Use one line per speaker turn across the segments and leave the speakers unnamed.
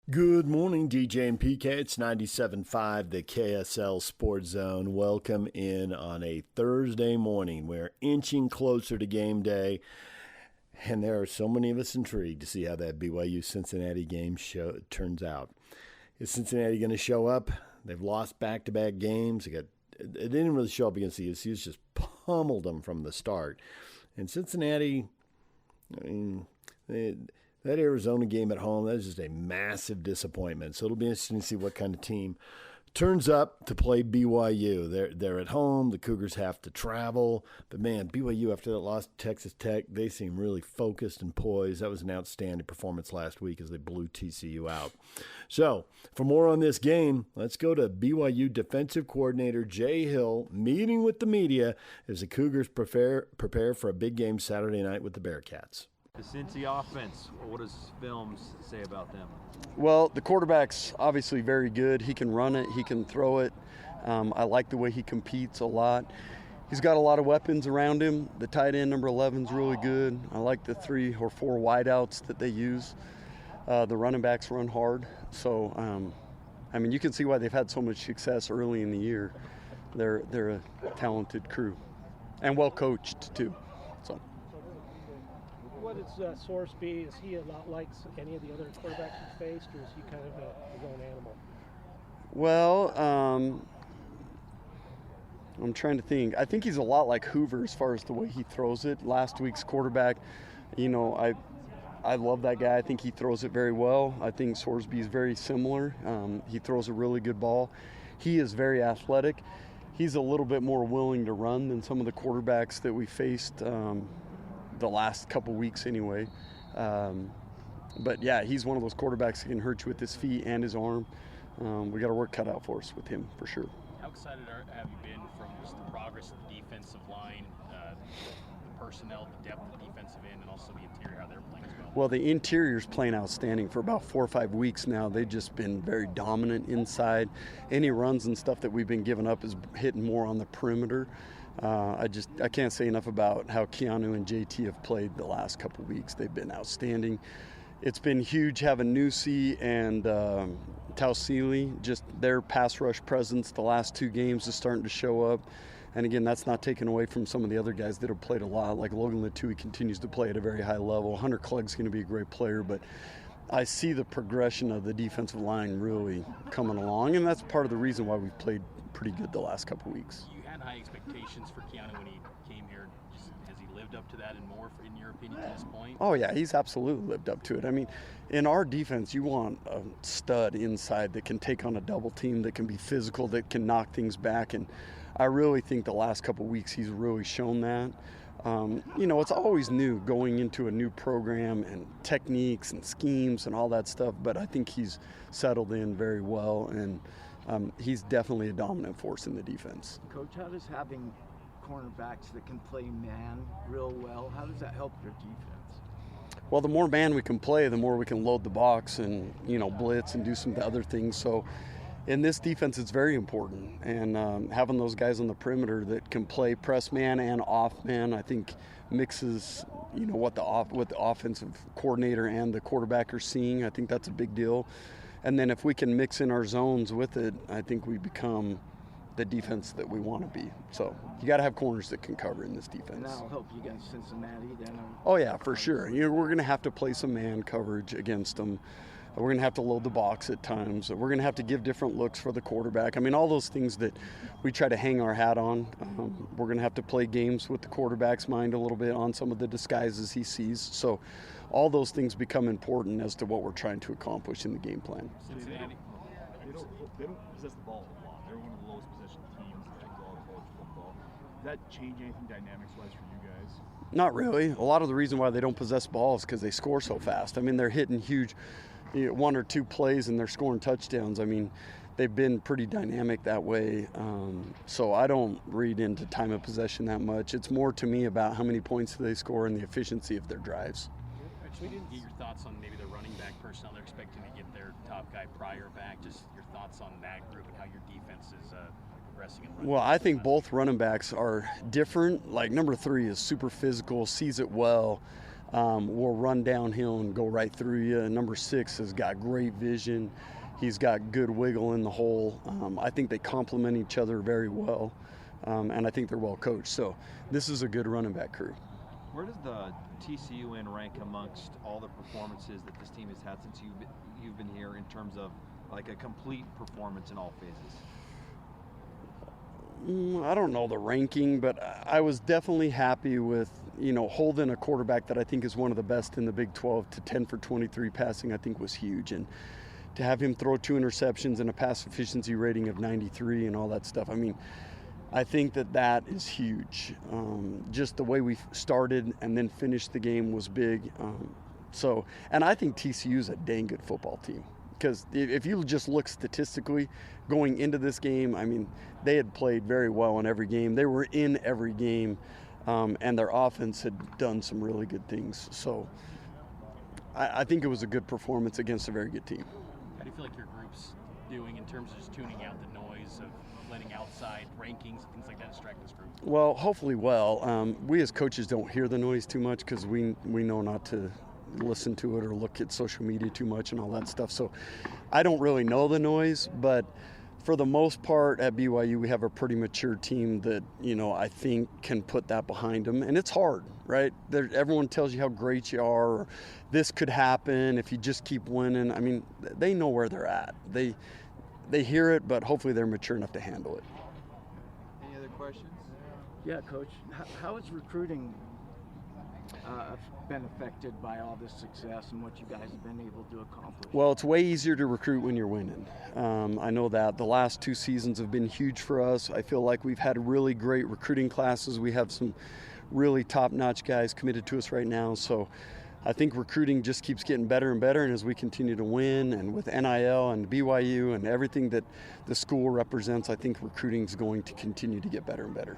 Good morning, DJ and PK. It's 97.5, the KSL Sports Zone. Welcome in on a Thursday morning. We're inching closer to game day, and there are so many of us intrigued to see how that BYU Cincinnati game turns out. Is Cincinnati going to show up? They've lost back-to-back games. They didn't really show up against the UCs, just pummeled them from the start. And Cincinnati, that Arizona game at home, that is just a massive disappointment. So it'll be interesting to see what kind of team turns up to play BYU. They're at home. The Cougars have to travel. But, man, BYU, after that loss to Texas Tech, they seem really focused and poised. That was an outstanding performance last week as they blew TCU out. So, for more on this game, let's go to BYU defensive coordinator Jay Hill meeting with the media as the Cougars prepare for a big game Saturday night with the Bearcats.
The Cincy offense, what does films say about them?
Well, the quarterback's obviously very good. He can run it. He can throw it. I like the way he competes a lot. He's got a lot of weapons around him. The tight end, number 11, is really good. I like the 3 or 4 wideouts that they use. The running backs run hard. So, you can see why they've had so much success early in the year. They're a talented crew and well coached, too. So.
What does Source be? Is he a lot like any of the other quarterbacks you've faced, or is he kind of his own animal?
Well, I'm trying to think. I think he's a lot like Hoover as far as the way he throws it. Last week's quarterback, I love that guy. I think he throws it very well. I think Sorsby is very similar. He throws a really good ball. He is very athletic. He's a little bit more willing to run than some of the quarterbacks that we faced the last couple weeks anyway. But yeah, he's one of those quarterbacks that can hurt you with his feet and his arm. We got our work cut out for us with him, for sure.
How excited have you been from just the progress of the defensive line, the personnel, the depth of the defensive end, and also the interior, how they're playing as well?
Well, the interior's playing outstanding for about 4 or 5 weeks now. They've just been very dominant inside. Any runs and stuff that we've been giving up is hitting more on the perimeter. I can't say enough about how Keanu and JT have played the last couple weeks. They've been outstanding. It's been huge having Nusi and Tausili. Just their pass rush presence the last 2 games is starting to show up. And again, that's not taken away from some of the other guys that have played a lot. Like Logan Latui continues to play at a very high level. Hunter Clegg's going to be a great player, but I see the progression of the defensive line really coming along, and that's part of the reason why we've played pretty good the last couple weeks.
High expectations for Keanu when he came here. Has he lived up to that and more, in your opinion, to this point?
Oh, yeah, he's absolutely lived up to it. I mean, in our defense, you want a stud inside that can take on a double team, that can be physical, that can knock things back, and I really think the last couple weeks he's really shown that. It's always new going into a new program and techniques and schemes and all that stuff, but I think he's settled in very well, and he's definitely a dominant force in the defense.
Coach, how does having cornerbacks that can play man real well, how does that help your defense?
Well, the more man we can play, the more we can load the box and, blitz and do some other things. So in this defense, it's very important. And having those guys on the perimeter that can play press man and off man, I think mixes, what the offensive coordinator and the quarterback are seeing. I think that's a big deal. And then if we can mix in our zones with it, I think we become the defense that we want to be. So you got to have corners that can cover in this defense.
And that'll help you against Cincinnati then?
Oh, yeah, for sure. We're going to have to play some man coverage against them. We're going to have to load the box at times. We're going to have to give different looks for the quarterback. All those things that we try to hang our hat on. We're going to have to play games with the quarterback's mind a little bit on some of the disguises he sees. So all those things become important as to what we're trying to accomplish in the game plan.
Cincinnati.
They don't possess the ball a lot. They're one of the lowest possession teams in all of college football. Does that change anything dynamics-wise for you guys?
Not really. A lot of the reason why they don't possess balls is because they score so fast. They're hitting huge 1 or 2 plays and they're scoring touchdowns. They've been pretty dynamic that way. So I don't read into time of possession that much. It's more to me about how many points do they score and the efficiency of their drives.
We didn't get your thoughts on maybe the running back personnel. They're expecting to get their top guy Pryor back. Just your thoughts on that group and how your defense is progressing.
Well, I think both running backs are different. Like number 3 is super physical, sees it well. will run downhill and go right through you. And number 6 has got great vision. He's got good wiggle in the hole. I think they complement each other very well, and I think they're well coached. So this is a good running back crew.
Where does the TCU win rank amongst all the performances that this team has had since you've been here in terms of like a complete performance in all phases?
I don't know the ranking, but I was definitely happy with, holding a quarterback that I think is one of the best in the Big 12 to 10 for 23 passing. I think was huge, and to have him throw 2 interceptions and a pass efficiency rating of 93 and all that stuff. I mean, I think that is huge. Just the way we started and then finished the game was big. And I think TCU is a dang good football team. Because if you just look statistically going into this game, I mean, they had played very well in every game. They were in every game, and their offense had done some really good things. So I think it was a good performance against a very good team.
How do you feel like your group's doing in terms of just tuning out the noise of letting outside rankings and things like that distract this group?
Well, hopefully well. We as coaches don't hear the noise too much because we know not to listen to it or look at social media too much and all that stuff. So I don't really know the noise, but for the most part at BYU, we have a pretty mature team that, I think can put that behind them. And it's hard, right? Everyone tells you how great you are, or this could happen if you just keep winning. I mean, they know where they're at. They hear it, but hopefully they're mature enough to handle it.
Any other questions?
Yeah, Coach. How is recruiting been affected by all this success and what you guys have been able to accomplish?
Well, it's way easier to recruit when you're winning. I know that. The last 2 seasons have been huge for us. I feel like we've had really great recruiting classes. We have some really top-notch guys committed to us right now. So I think recruiting just keeps getting better and better. And as we continue to win, and with NIL and BYU and everything that the school represents, I think recruiting is going to continue to get better and better.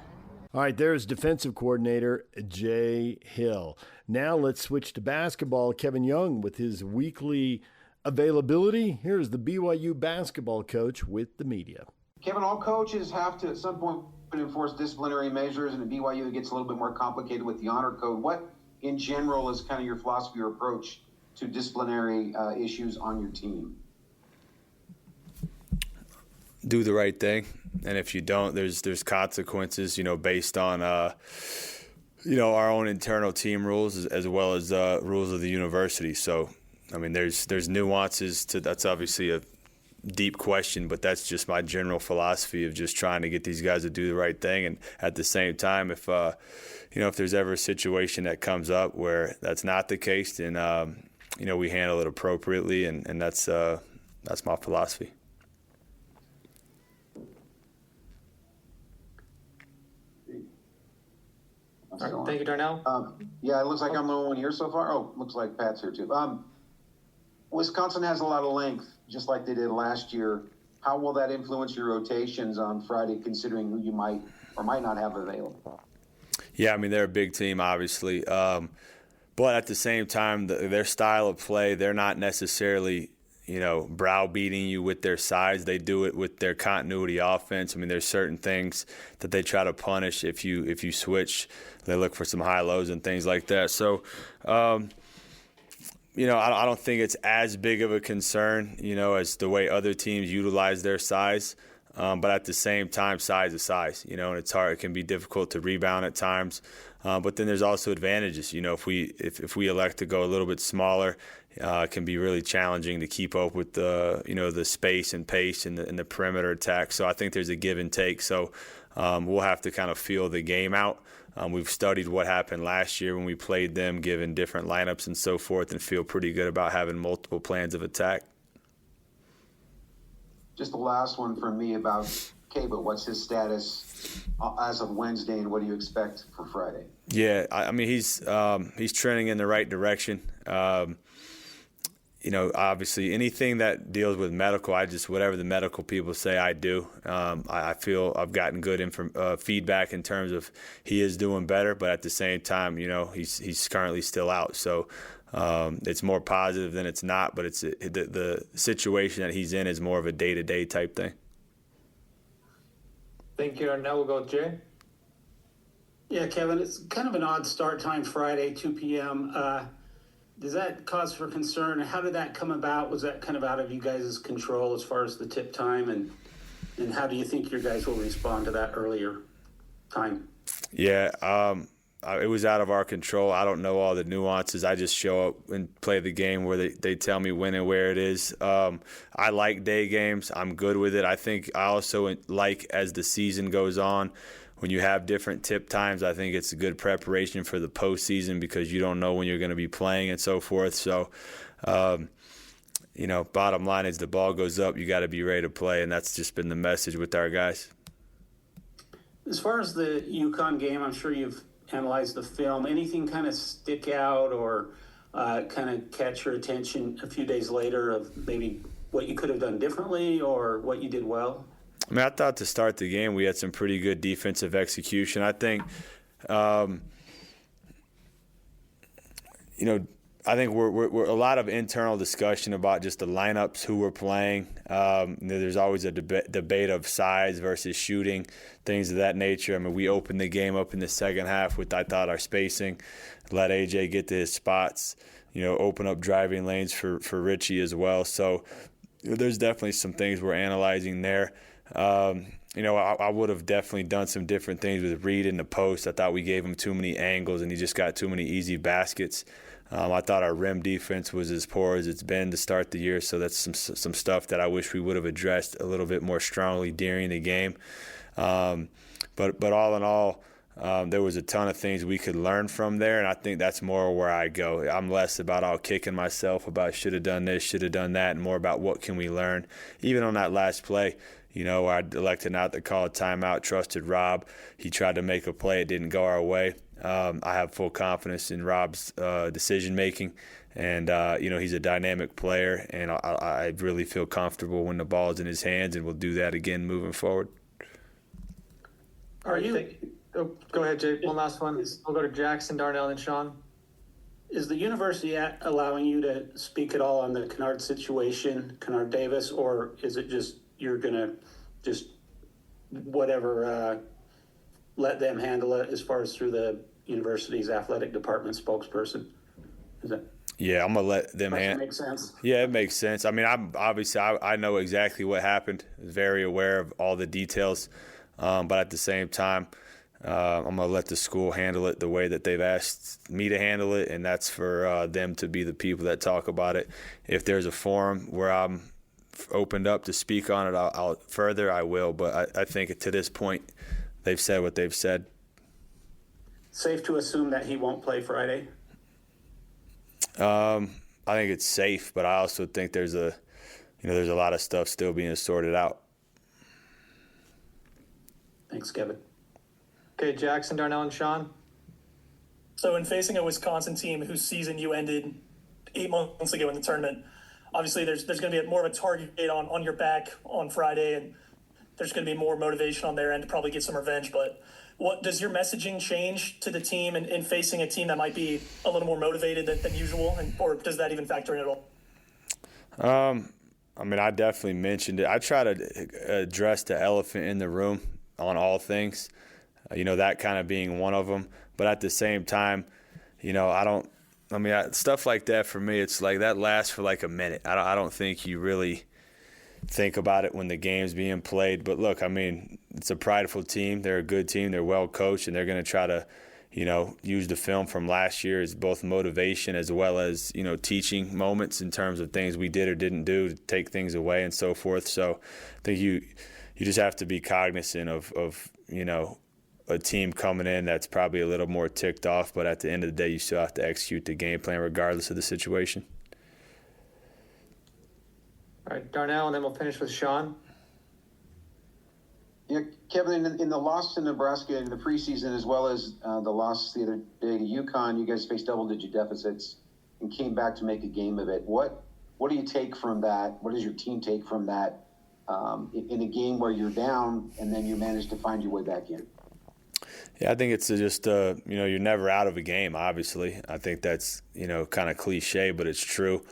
All right, there's defensive coordinator Jay Hill. Now let's switch to basketball. Kevin Young with his weekly availability. Here's the BYU basketball coach with the media.
Kevin, all coaches have to at some point enforce disciplinary measures, and at BYU it gets a little bit more complicated with the honor code. What, in general, is kind of your philosophy or approach to disciplinary issues on your team?
Do the right thing, and if you don't, there's consequences, based on our own internal team rules as well as rules of the university. So, I mean, there's nuances to that's obviously a deep question, but that's just my general philosophy of just trying to get these guys to do the right thing. And at the same time, if there's ever a situation that comes up where that's not the case, then we handle it appropriately, and that's my philosophy.
All right, thank you, Darnell.
Yeah, it looks like I'm the only one here so far. Oh, looks like Pat's here too. Wisconsin has a lot of length, just like they did last year. How will that influence your rotations on Friday, considering who you might or might not have available?
Yeah, I mean, they're a big team, obviously. But at the same time, their style of play, they're not necessarily browbeating you with their size. They do it with their continuity offense. I mean, there's certain things that they try to punish if you switch. They look for some high lows and things like that. So, I don't think it's as big of a concern, as the way other teams utilize their size. But at the same time, size is size, and it's hard. It can be difficult to rebound at times. But then there's also advantages. If we elect to go a little bit smaller, it can be really challenging to keep up with the space and pace and the perimeter attack. So I think there's a give and take. So we'll have to kind of feel the game out. We've studied what happened last year when we played them, given different lineups and so forth, and feel pretty good about having multiple plans of attack.
Just the last one from me about Caba. What's his status as of Wednesday, and what do you expect for Friday?
Yeah, I mean, he's trending in the right direction. Obviously anything that deals with medical, whatever the medical people say, I do. I feel I've gotten good feedback in terms of he is doing better, but at the same time, he's currently still out. So it's more positive than it's not, but it's the situation that he's in is more of a day-to-day type thing.
Thank you. And now we'll go Jay.
Yeah, Kevin, it's kind of an odd start time, Friday, 2 p.m. Does that cause for concern? How did that come about? Was that kind of out of you guys' control as far as the tip time? And how do you think your guys will respond to that earlier time?
Yeah, it was out of our control. I don't know all the nuances. I just show up and play the game where they tell me when and where it is. I like day games. I'm good with it. I think I also like, as the season goes on, when you have different tip times, I think it's a good preparation for the postseason because you don't know when you're going to be playing and so forth. So, bottom line is the ball goes up, you got to be ready to play, and that's just been the message with our guys.
As far as the UConn game, I'm sure you've analyzed the film. Anything kind of stick out or kind of catch your attention a few days later of maybe what you could have done differently or what you did well?
I mean, I thought to start the game we had some pretty good defensive execution. I think, I think we're a lot of internal discussion about just the lineups, who we're playing. There's always a debate of size versus shooting, things of that nature. I mean, we opened the game up in the second half with, I thought, our spacing, let AJ get to his spots, open up driving lanes for Richie as well. So there's definitely some things we're analyzing there. I would have definitely done some different things with Reed in the post. I thought we gave him too many angles and he just got too many easy baskets. I thought our rim defense was as poor as it's been to start the year, so that's some stuff that I wish we would have addressed a little bit more strongly during the game. But all in all, there was a ton of things we could learn from there, and I think that's more where I go. I'm less about kicking myself about should have done this, should have done that, and more about what can we learn. Even on that last play, I elected not to call a timeout, trusted Rob. He tried to make a play. It didn't go our way. I have full confidence in Rob's decision-making, and, he's a dynamic player, and I really feel comfortable when the ball's in his hands, and we'll do that again moving forward.
All right, go ahead, Jay. One last one. We'll go to Jackson, Darnell, and Sean.
Is the university allowing you to speak at all on the Kennard situation, Kennard Davis, or is it just you're going to just whatever let them handle it as far as through the university's athletic department spokesperson? Is that?
Yeah, I'm gonna let them handle.
Makes sense.
Yeah, it makes sense. I mean, I know exactly what happened. Very aware of all the details, but at the same time, I'm gonna let the school handle it the way that they've asked me to handle it, and that's for them to be the people that talk about it. If there's a forum where I'm opened up to speak on it, I will. But I think to this point, they've said what they've said.
Safe to assume that he won't play Friday?
I think it's safe, but I also think there's a lot of stuff still being sorted out.
Thanks, Kevin.
Okay, Jackson, Darnell, and Sean.
So in facing a Wisconsin team whose season you ended 8 months ago in the tournament, obviously there's going to be more of a target on your back on Friday, and there's going to be more motivation on their end to probably get some revenge. But what does your messaging change to the team in facing a team that might be a little more motivated than usual, or does that even factor in at all?
I mean, I definitely mentioned it. I try to address the elephant in the room on all things, that kind of being one of them. But at the same time, stuff like that for me, it's like that lasts for like a minute. I don't think you really think about it when the game's being played. But look, I mean, it's a prideful team. They're a good team. They're well coached, and they're going to try to, use the film from last year as both motivation as well as, teaching moments in terms of things we did or didn't do to take things away and so forth. So I think you just have to be cognizant of a team coming in that's probably a little more ticked off, but at the end of the day, you still have to execute the game plan regardless of the situation.
All right, Darnell, and then we'll finish with Sean.
Yeah, Kevin, in the loss to Nebraska in the preseason, as well as the loss the other day to UConn, you guys faced double-digit deficits and came back to make a game of it. What do you take from that? What does your team take from that in a game where you're down and then you manage to find your way back in?
Yeah, I think it's just, you're never out of a game, obviously. I think that's, kind of cliche, but it's true.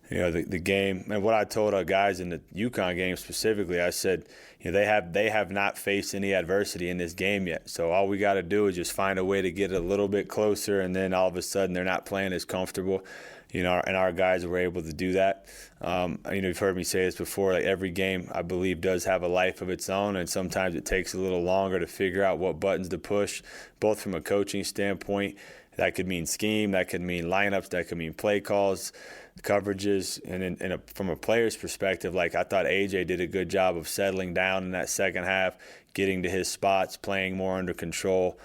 the game. And what I told our guys in the UConn game specifically, I said, they have not faced any adversity in this game yet. So all we got to do is just find a way to get a little bit closer, and then all of a sudden they're not playing as comfortable. And our guys were able to do that. You've heard me say this before, like every game, I believe, does have a life of its own, and sometimes it takes a little longer to figure out what buttons to push, both from a coaching standpoint. That could mean scheme, that could mean lineups, that could mean play calls, coverages, and from a player's perspective, like I thought AJ did a good job of settling down in that second half, getting to his spots, playing more under control,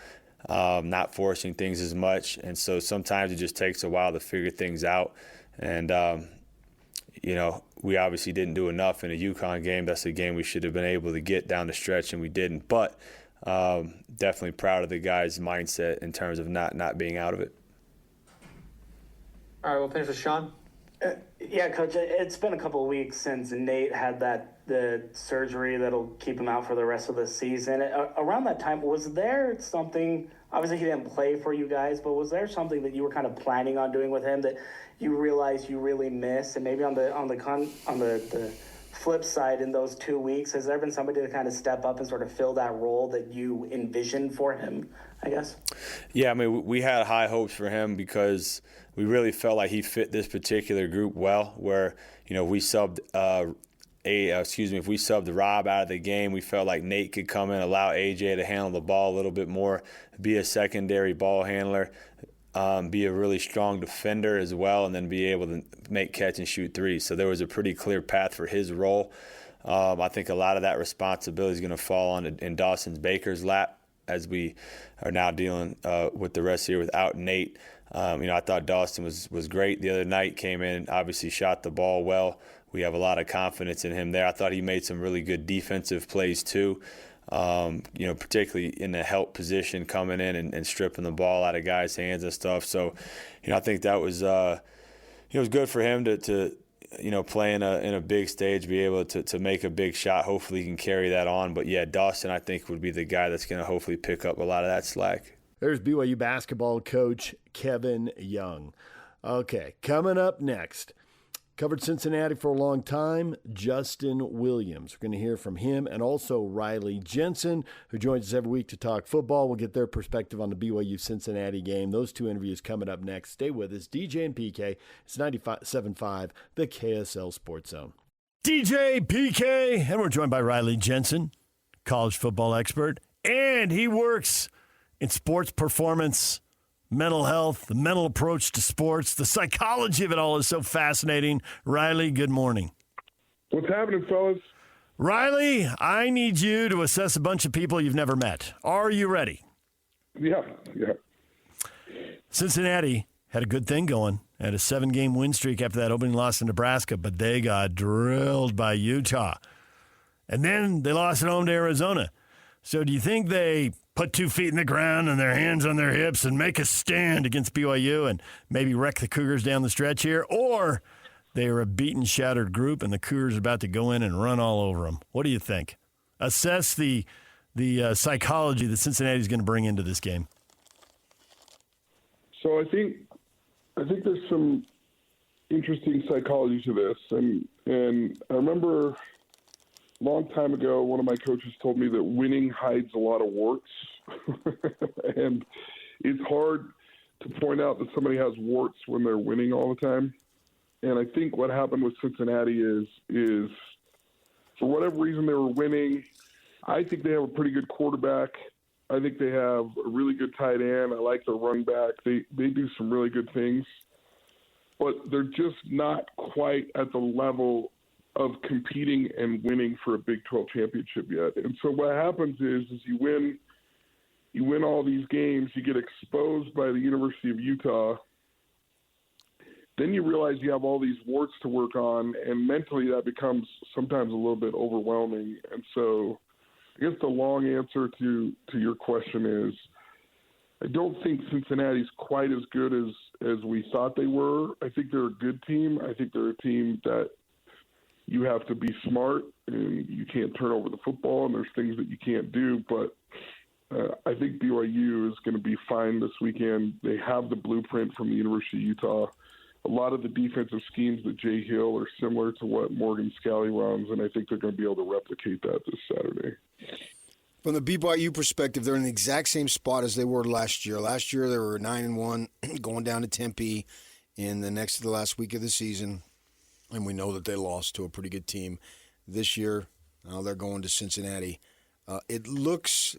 not forcing things as much. And so sometimes it just takes a while to figure things out. And, we obviously didn't do enough in a UConn game. That's a game we should have been able to get down the stretch, and we didn't. But definitely proud of the guys' mindset in terms of not being out of it.
All right, we'll finish with Sean.
Yeah, Coach, it's been a couple of weeks since Nate had the surgery that'll keep him out for the rest of the season. Around that time, was there something, obviously he didn't play for you guys, but was there something that you were kind of planning on doing with him that you realized you really missed? And maybe on the flip side, in those 2 weeks, has there been somebody to kind of step up and sort of fill that role that you envisioned for him, I guess? Yeah,
we had high hopes for him because we really felt like he fit this particular group well, where, if we subbed Rob out of the game, we felt like Nate could come in, allow AJ to handle the ball a little bit more, be a secondary ball handler, be a really strong defender as well, and then be able to make catch and shoot threes. So there was a pretty clear path for his role. I think a lot of that responsibility is going to fall in Dawson Baker's lap as we are now dealing with the rest of the year without Nate. I thought Dawson was great the other night, came in, obviously shot the ball well. We have a lot of confidence in him there. I thought he made some really good defensive plays too, particularly in the help position, coming in and stripping the ball out of guys' hands and stuff. So, I think that was it was good for him to play in a big stage, be able to make a big shot. Hopefully he can carry that on. But, yeah, Dawson, I think, would be the guy that's going to hopefully pick up a lot of that slack.
There's BYU basketball coach Kevin Young. Okay, coming up next, covered Cincinnati for a long time, Justin Williams. We're going to hear from him and also Riley Jensen, who joins us every week to talk football. We'll get their perspective on the BYU-Cincinnati game. Those two interviews coming up next. Stay with us. DJ and PK. It's 97.5, the KSL Sports Zone. DJ, PK, and we're joined by Riley Jensen, college football expert, and he works in sports performance, mental health, the mental approach to sports. The psychology of it all is so fascinating. Riley, good morning.
What's happening, fellas?
Riley, I need you to assess a bunch of people you've never met. Are you ready?
Yeah.
Cincinnati had a good thing going. Had a 7-game win streak after that opening loss in Nebraska, but they got drilled by Utah. And then they lost at home to Arizona. So do you think they put 2 feet in the ground and their hands on their hips and make a stand against BYU and maybe wreck the Cougars down the stretch here? Or they are a beaten, shattered group and the Cougars are about to go in and run all over them? What do you think? Assess the psychology that Cincinnati is going to bring into this game.
So I think there's some interesting psychology to this. And I remember – long time ago, one of my coaches told me that winning hides a lot of warts. And it's hard to point out that somebody has warts when they're winning all the time. And I think what happened with Cincinnati is for whatever reason they were winning. I think they have a pretty good quarterback. I think they have a really good tight end. I like their running back. They do some really good things. But they're just not quite at the level of competing and winning for a Big 12 championship yet. And so what happens is you win all these games, you get exposed by the University of Utah, then you realize you have all these warts to work on, and mentally that becomes sometimes a little bit overwhelming. And so I guess the long answer to your question is I don't think Cincinnati's quite as good as we thought they were. I think they're a good team. I think they're a team that you have to be smart, and you can't turn over the football, and there's things that you can't do. But I think BYU is going to be fine this weekend. They have the blueprint from the University of Utah. a lot of the defensive schemes that Jay Hill are similar to what Morgan Scalley runs, and I think they're going to be able to replicate that this Saturday.
From the BYU perspective, they're in the exact same spot as they were last year. Last year, they were 9-1, going down to Tempe in the next to the last week of the season, and we know that they lost to a pretty good team. This year, now they're going to Cincinnati. It looks,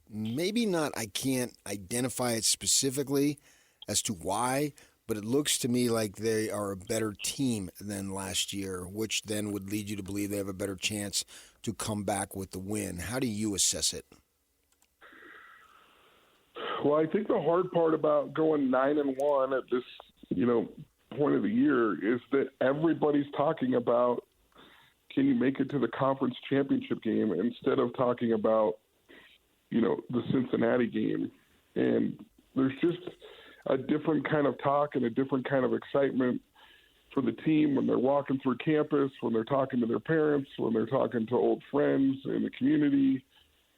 maybe not, I can't identify it specifically as to why, but it looks to me like they are a better team than last year, which then would lead you to believe they have a better chance to come back with the win. How do you assess it?
Well, I think the hard part about going 9-1 at this, point of the year is that everybody's talking about, can you make it to the conference championship game instead of talking about, the Cincinnati game. And there's just a different kind of talk and a different kind of excitement for the team when they're walking through campus, when they're talking to their parents, when they're talking to old friends in the community.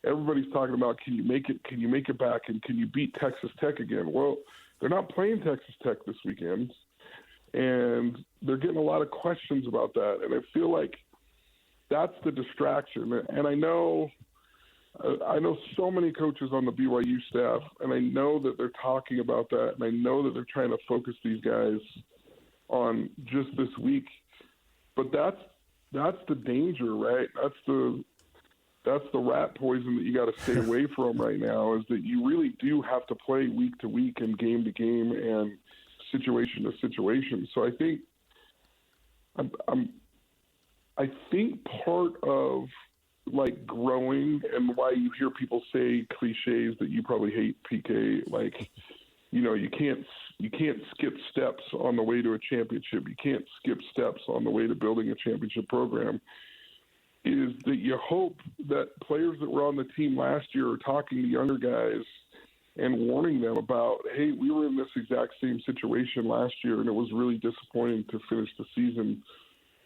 Everybody's talking about, can you make it back, and can you beat Texas Tech again? Well, they're not playing Texas Tech this weekend, and they're getting a lot of questions about that. And I feel like that's the distraction. And I know so many coaches on the BYU staff, and I know that they're talking about that, and I know that they're trying to focus these guys on just this week. But that's the danger, right? That's the rat poison that you got to stay away from right now, is that you really do have to play week to week and game to game and situation to situation. So I think part of like growing, and why you hear people say cliches that you probably hate, PK, like, you can't skip steps on the way to a championship. You can't skip steps on the way to building a championship program. Is that you hope that players that were on the team last year are talking to younger guys and warning them about, hey, we were in this exact same situation last year, and it was really disappointing to finish the season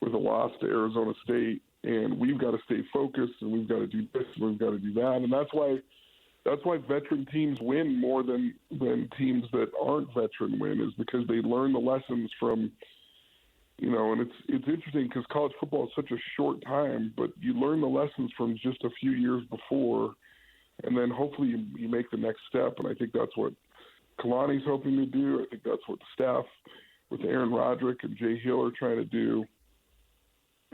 with a loss to Arizona State, and we've got to stay focused, and we've got to do this, and we've got to do that. And that's why veteran teams win more than teams that aren't veteran win, is because they learn the lessons from, and it's interesting because college football is such a short time, but you learn the lessons from just a few years before, and then hopefully you make the next step. And I think that's what Kalani's hoping to do. I think that's what the staff with Aaron Roderick and Jay Hill are trying to do.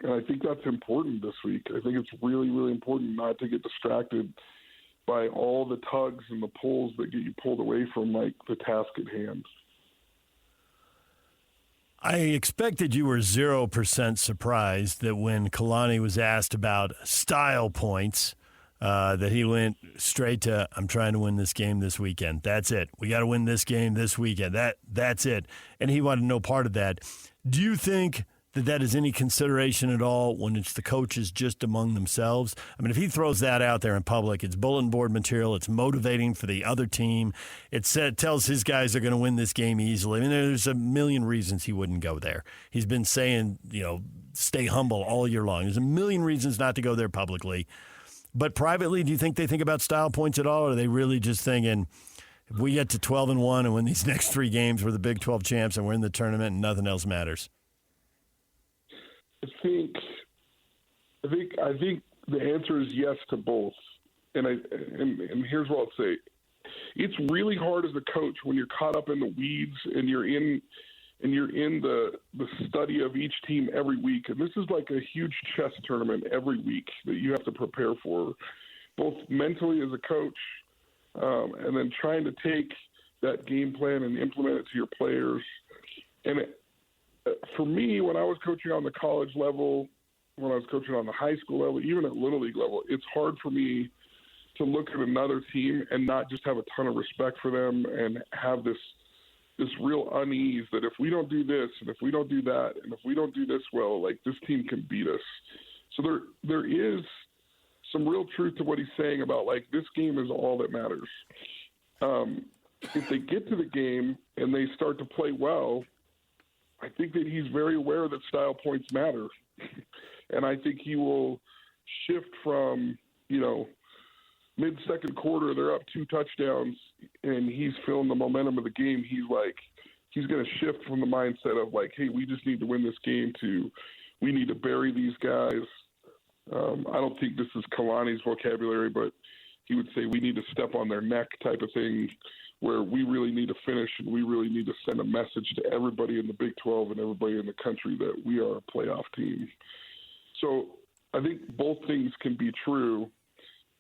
And I think that's important this week. I think it's really, really important not to get distracted by all the tugs and the pulls that get you pulled away from, like, the task at hand.
I expected you were 0% surprised that when Kalani was asked about style points, that he went straight to, I'm trying to win this game this weekend. That's it. We got to win this game this weekend. That's it. And he wanted no part of that. Do you think that is any consideration at all when it's the coaches just among themselves? I mean, if he throws that out there in public, it's bulletin board material. It's motivating for the other team. It tells his guys they're going to win this game easily. I mean, there's a million reasons he wouldn't go there. He's been saying, stay humble all year long. There's a million reasons not to go there publicly. But privately, do you think they think about style points at all? Or are they really just thinking, if we get to 12-1 and win these next 3 games, we're the Big 12 champs and we're in the tournament and nothing else matters?
I think the answer is yes to both, and here's what I'll say: it's really hard as a coach when you're caught up in the weeds and you're in the study of each team every week, and this is like a huge chess tournament every week that you have to prepare for, both mentally as a coach, and then trying to take that game plan and implement it to your players. And for me, when I was coaching on the college level, when I was coaching on the high school level, even at Little League level, it's hard for me to look at another team and not just have a ton of respect for them and have this real unease that if we don't do this and if we don't do that and if we don't do this well, like, this team can beat us. So there is some real truth to what he's saying about, like, this game is all that matters. If they get to the game and they start to play well, I think that he's very aware that style points matter. And I think he will shift from, mid-second quarter, they're up 2 touchdowns, and he's feeling the momentum of the game. He's like, he's going to shift from the mindset of like, hey, we just need to win this game to we need to bury these guys. I don't think this is Kalani's vocabulary, but he would say we need to step on their neck type of thing, where we really need to finish and we really need to send a message to everybody in the Big 12 and everybody in the country that we are a playoff team. So I think both things can be true,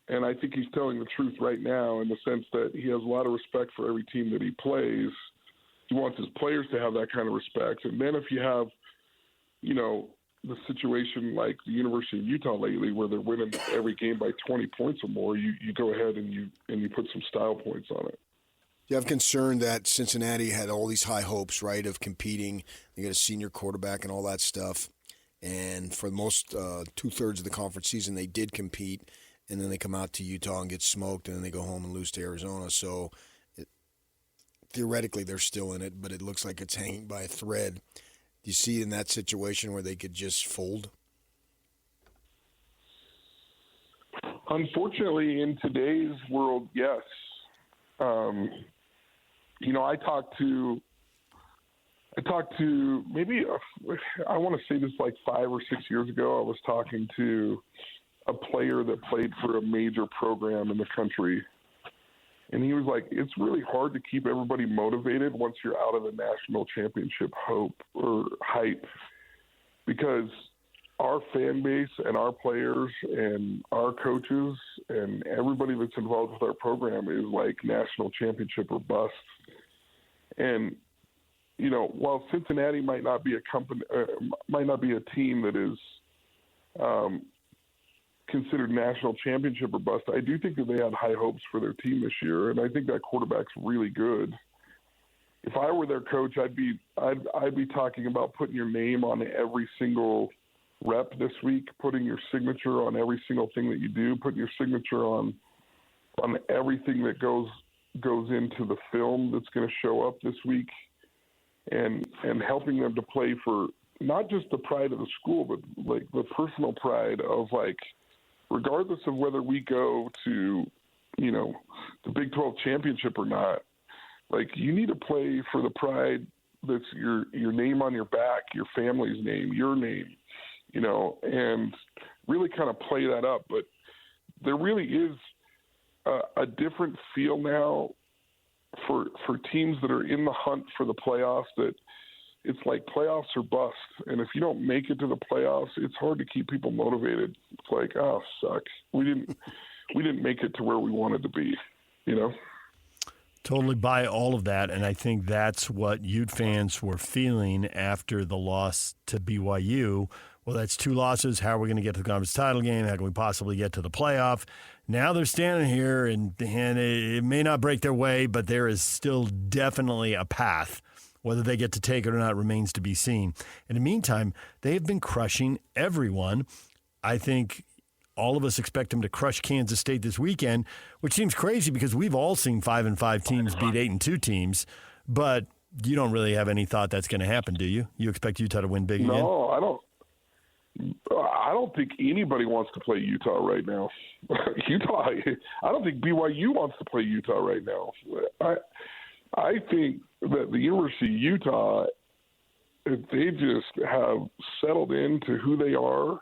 and I think he's telling the truth right now in the sense that he has a lot of respect for every team that he plays. He wants his players to have that kind of respect. And then if you have, you know, the situation like the University of Utah lately where they're winning every game by 20 points or more, you go ahead and you put some style points on it.
You have concern that Cincinnati had all these high hopes, right, of competing. They got a senior quarterback and all that stuff. And for the most two-thirds of the conference season, they did compete. And then they come out to Utah and get smoked, and then they go home and lose to Arizona. So theoretically, they're still in it, but it looks like it's hanging by a thread. Do you see in that situation where they could just fold?
Unfortunately, in today's world, yes. You know, I talked to maybe, I want to say this like 5 or 6 years ago, I was talking to a player that played for a major program in the country. And he was like, it's really hard to keep everybody motivated once you're out of the national championship hope or hype, because our fan base and our players and our coaches and everybody that's involved with our program is like national championship or bust. And, you know, while Cincinnati might not be a team that is considered national championship or bust, I do think that they had high hopes for their team this year, and I think that quarterback's really good. If I were their coach, I'd be talking about putting your name on every single rep this week, putting your signature on every single thing that you do, putting your signature on everything that goes into the film that's going to show up this week, and helping them to play for not just the pride of the school, but like the personal pride of like, regardless of whether we go to, you know, the Big 12 championship or not, like you need to play for the pride that's your name on your back, your family's name, your name, you know, and really kind of play that up. But there really is a different feel now for teams that are in the hunt for the playoffs, that it's like playoffs or bust. And if you don't make it to the playoffs, it's hard to keep people motivated. It's like, oh, sucks. We didn't make it to where we wanted to be, you know?
Totally buy all of that, and I think that's what Ute fans were feeling after the loss to BYU. Well, that's 2 losses. How are we going to get to the conference title game? How can we possibly get to the playoff? Now they're standing here, and it may not break their way, but there is still definitely a path. Whether they get to take it or not remains to be seen. In the meantime, they have been crushing everyone. I think all of us expect them to crush Kansas State this weekend, which seems crazy because we've all seen 5-5 teams beat 8-2 teams, but you don't really have any thought that's going to happen, do you? You expect Utah to win big again?
No, I don't think anybody wants to play Utah right now. I don't think BYU wants to play Utah right now. I think that the University of Utah, if they just have settled into who they are,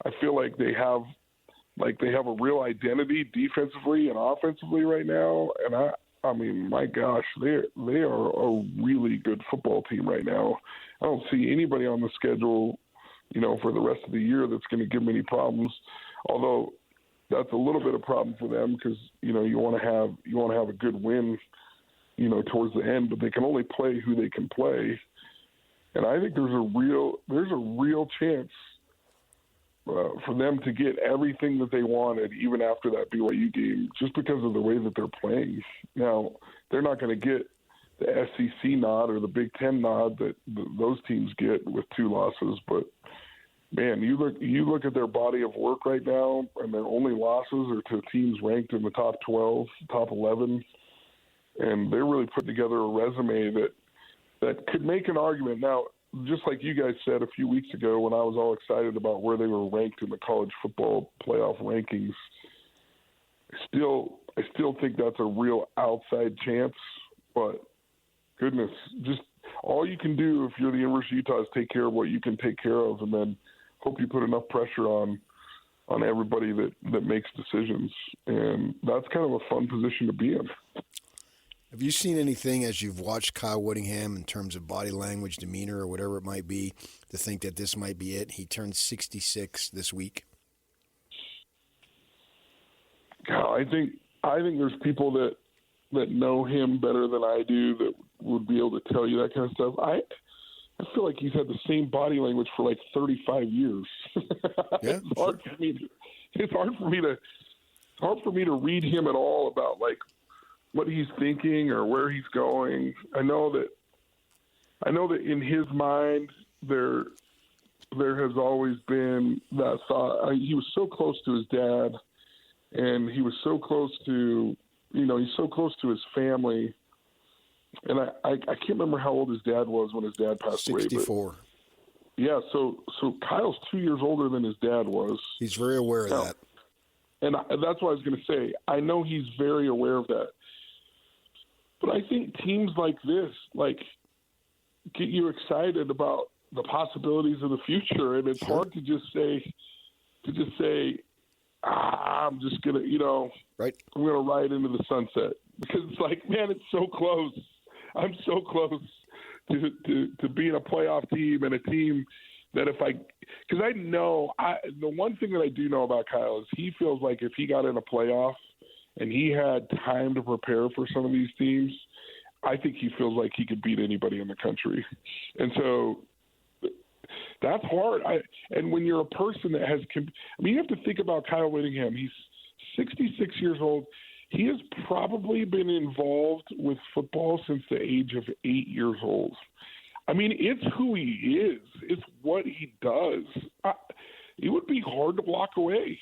I feel like they have a real identity defensively and offensively right now. And I mean, my gosh, they are a really good football team right now. I don't see anybody on the schedule, you know, for the rest of the year that's going to give them any problems. Although that's a little bit of a problem for them because, you know, you want to have a good win, you know, towards the end, but they can only play who they can play. And I think there's a real chance for them to get everything that they wanted, even after that BYU game, just because of the way that they're playing. Now, they're not going to get the SEC nod or the Big Ten nod that those teams get with 2 losses, but man, you look at their body of work right now, and their only losses are to teams ranked in the top 12, top 11. And they're really putting together a resume that could make an argument. Now, just like you guys said a few weeks ago when I was all excited about where they were ranked in the college football playoff rankings, I still think that's a real outside chance. But, goodness, just all you can do if you're the University of Utah is take care of what you can take care of, and then hope you put enough pressure on everybody that makes decisions. And that's kind of a fun position to be in.
Have you seen anything as you've watched Kyle Whittingham in terms of body language, demeanor, or whatever it might be, to think that this might be it? He turned 66 this week.
I think there's people that know him better than I do that would be able to tell you that kind of stuff. I feel like he's had the same body language for like 35 years.
Yeah,
it's hard for me to read him at all about like what he's thinking or where he's going. I know that in his mind there has always been that thought. He was so close to his dad, and he was so close to, he's so close to his family. And I can't remember how old his dad was when his dad passed
64.
away.
64.
Yeah, so Kyle's 2 years older than his dad was.
He's very aware of that.
And that's what I was going to say. I know he's very aware of that. But I think teams like this, get you excited about the possibilities of the future. And it's hard to just say, I'm just going to,
right.
I'm going to ride into the sunset. Because it's like, man, it's so close. I'm so close to being a playoff team and a team that because I know, the one thing that I do know about Kyle is he feels like if he got in a playoff and he had time to prepare for some of these teams, I think he feels like he could beat anybody in the country. And so that's hard. And when you're a person that has, you have to think about Kyle Whittingham. He's 66 years old. He has probably been involved with football since the age of 8 years old. It's who he is. It's what he does. It would be hard to walk away.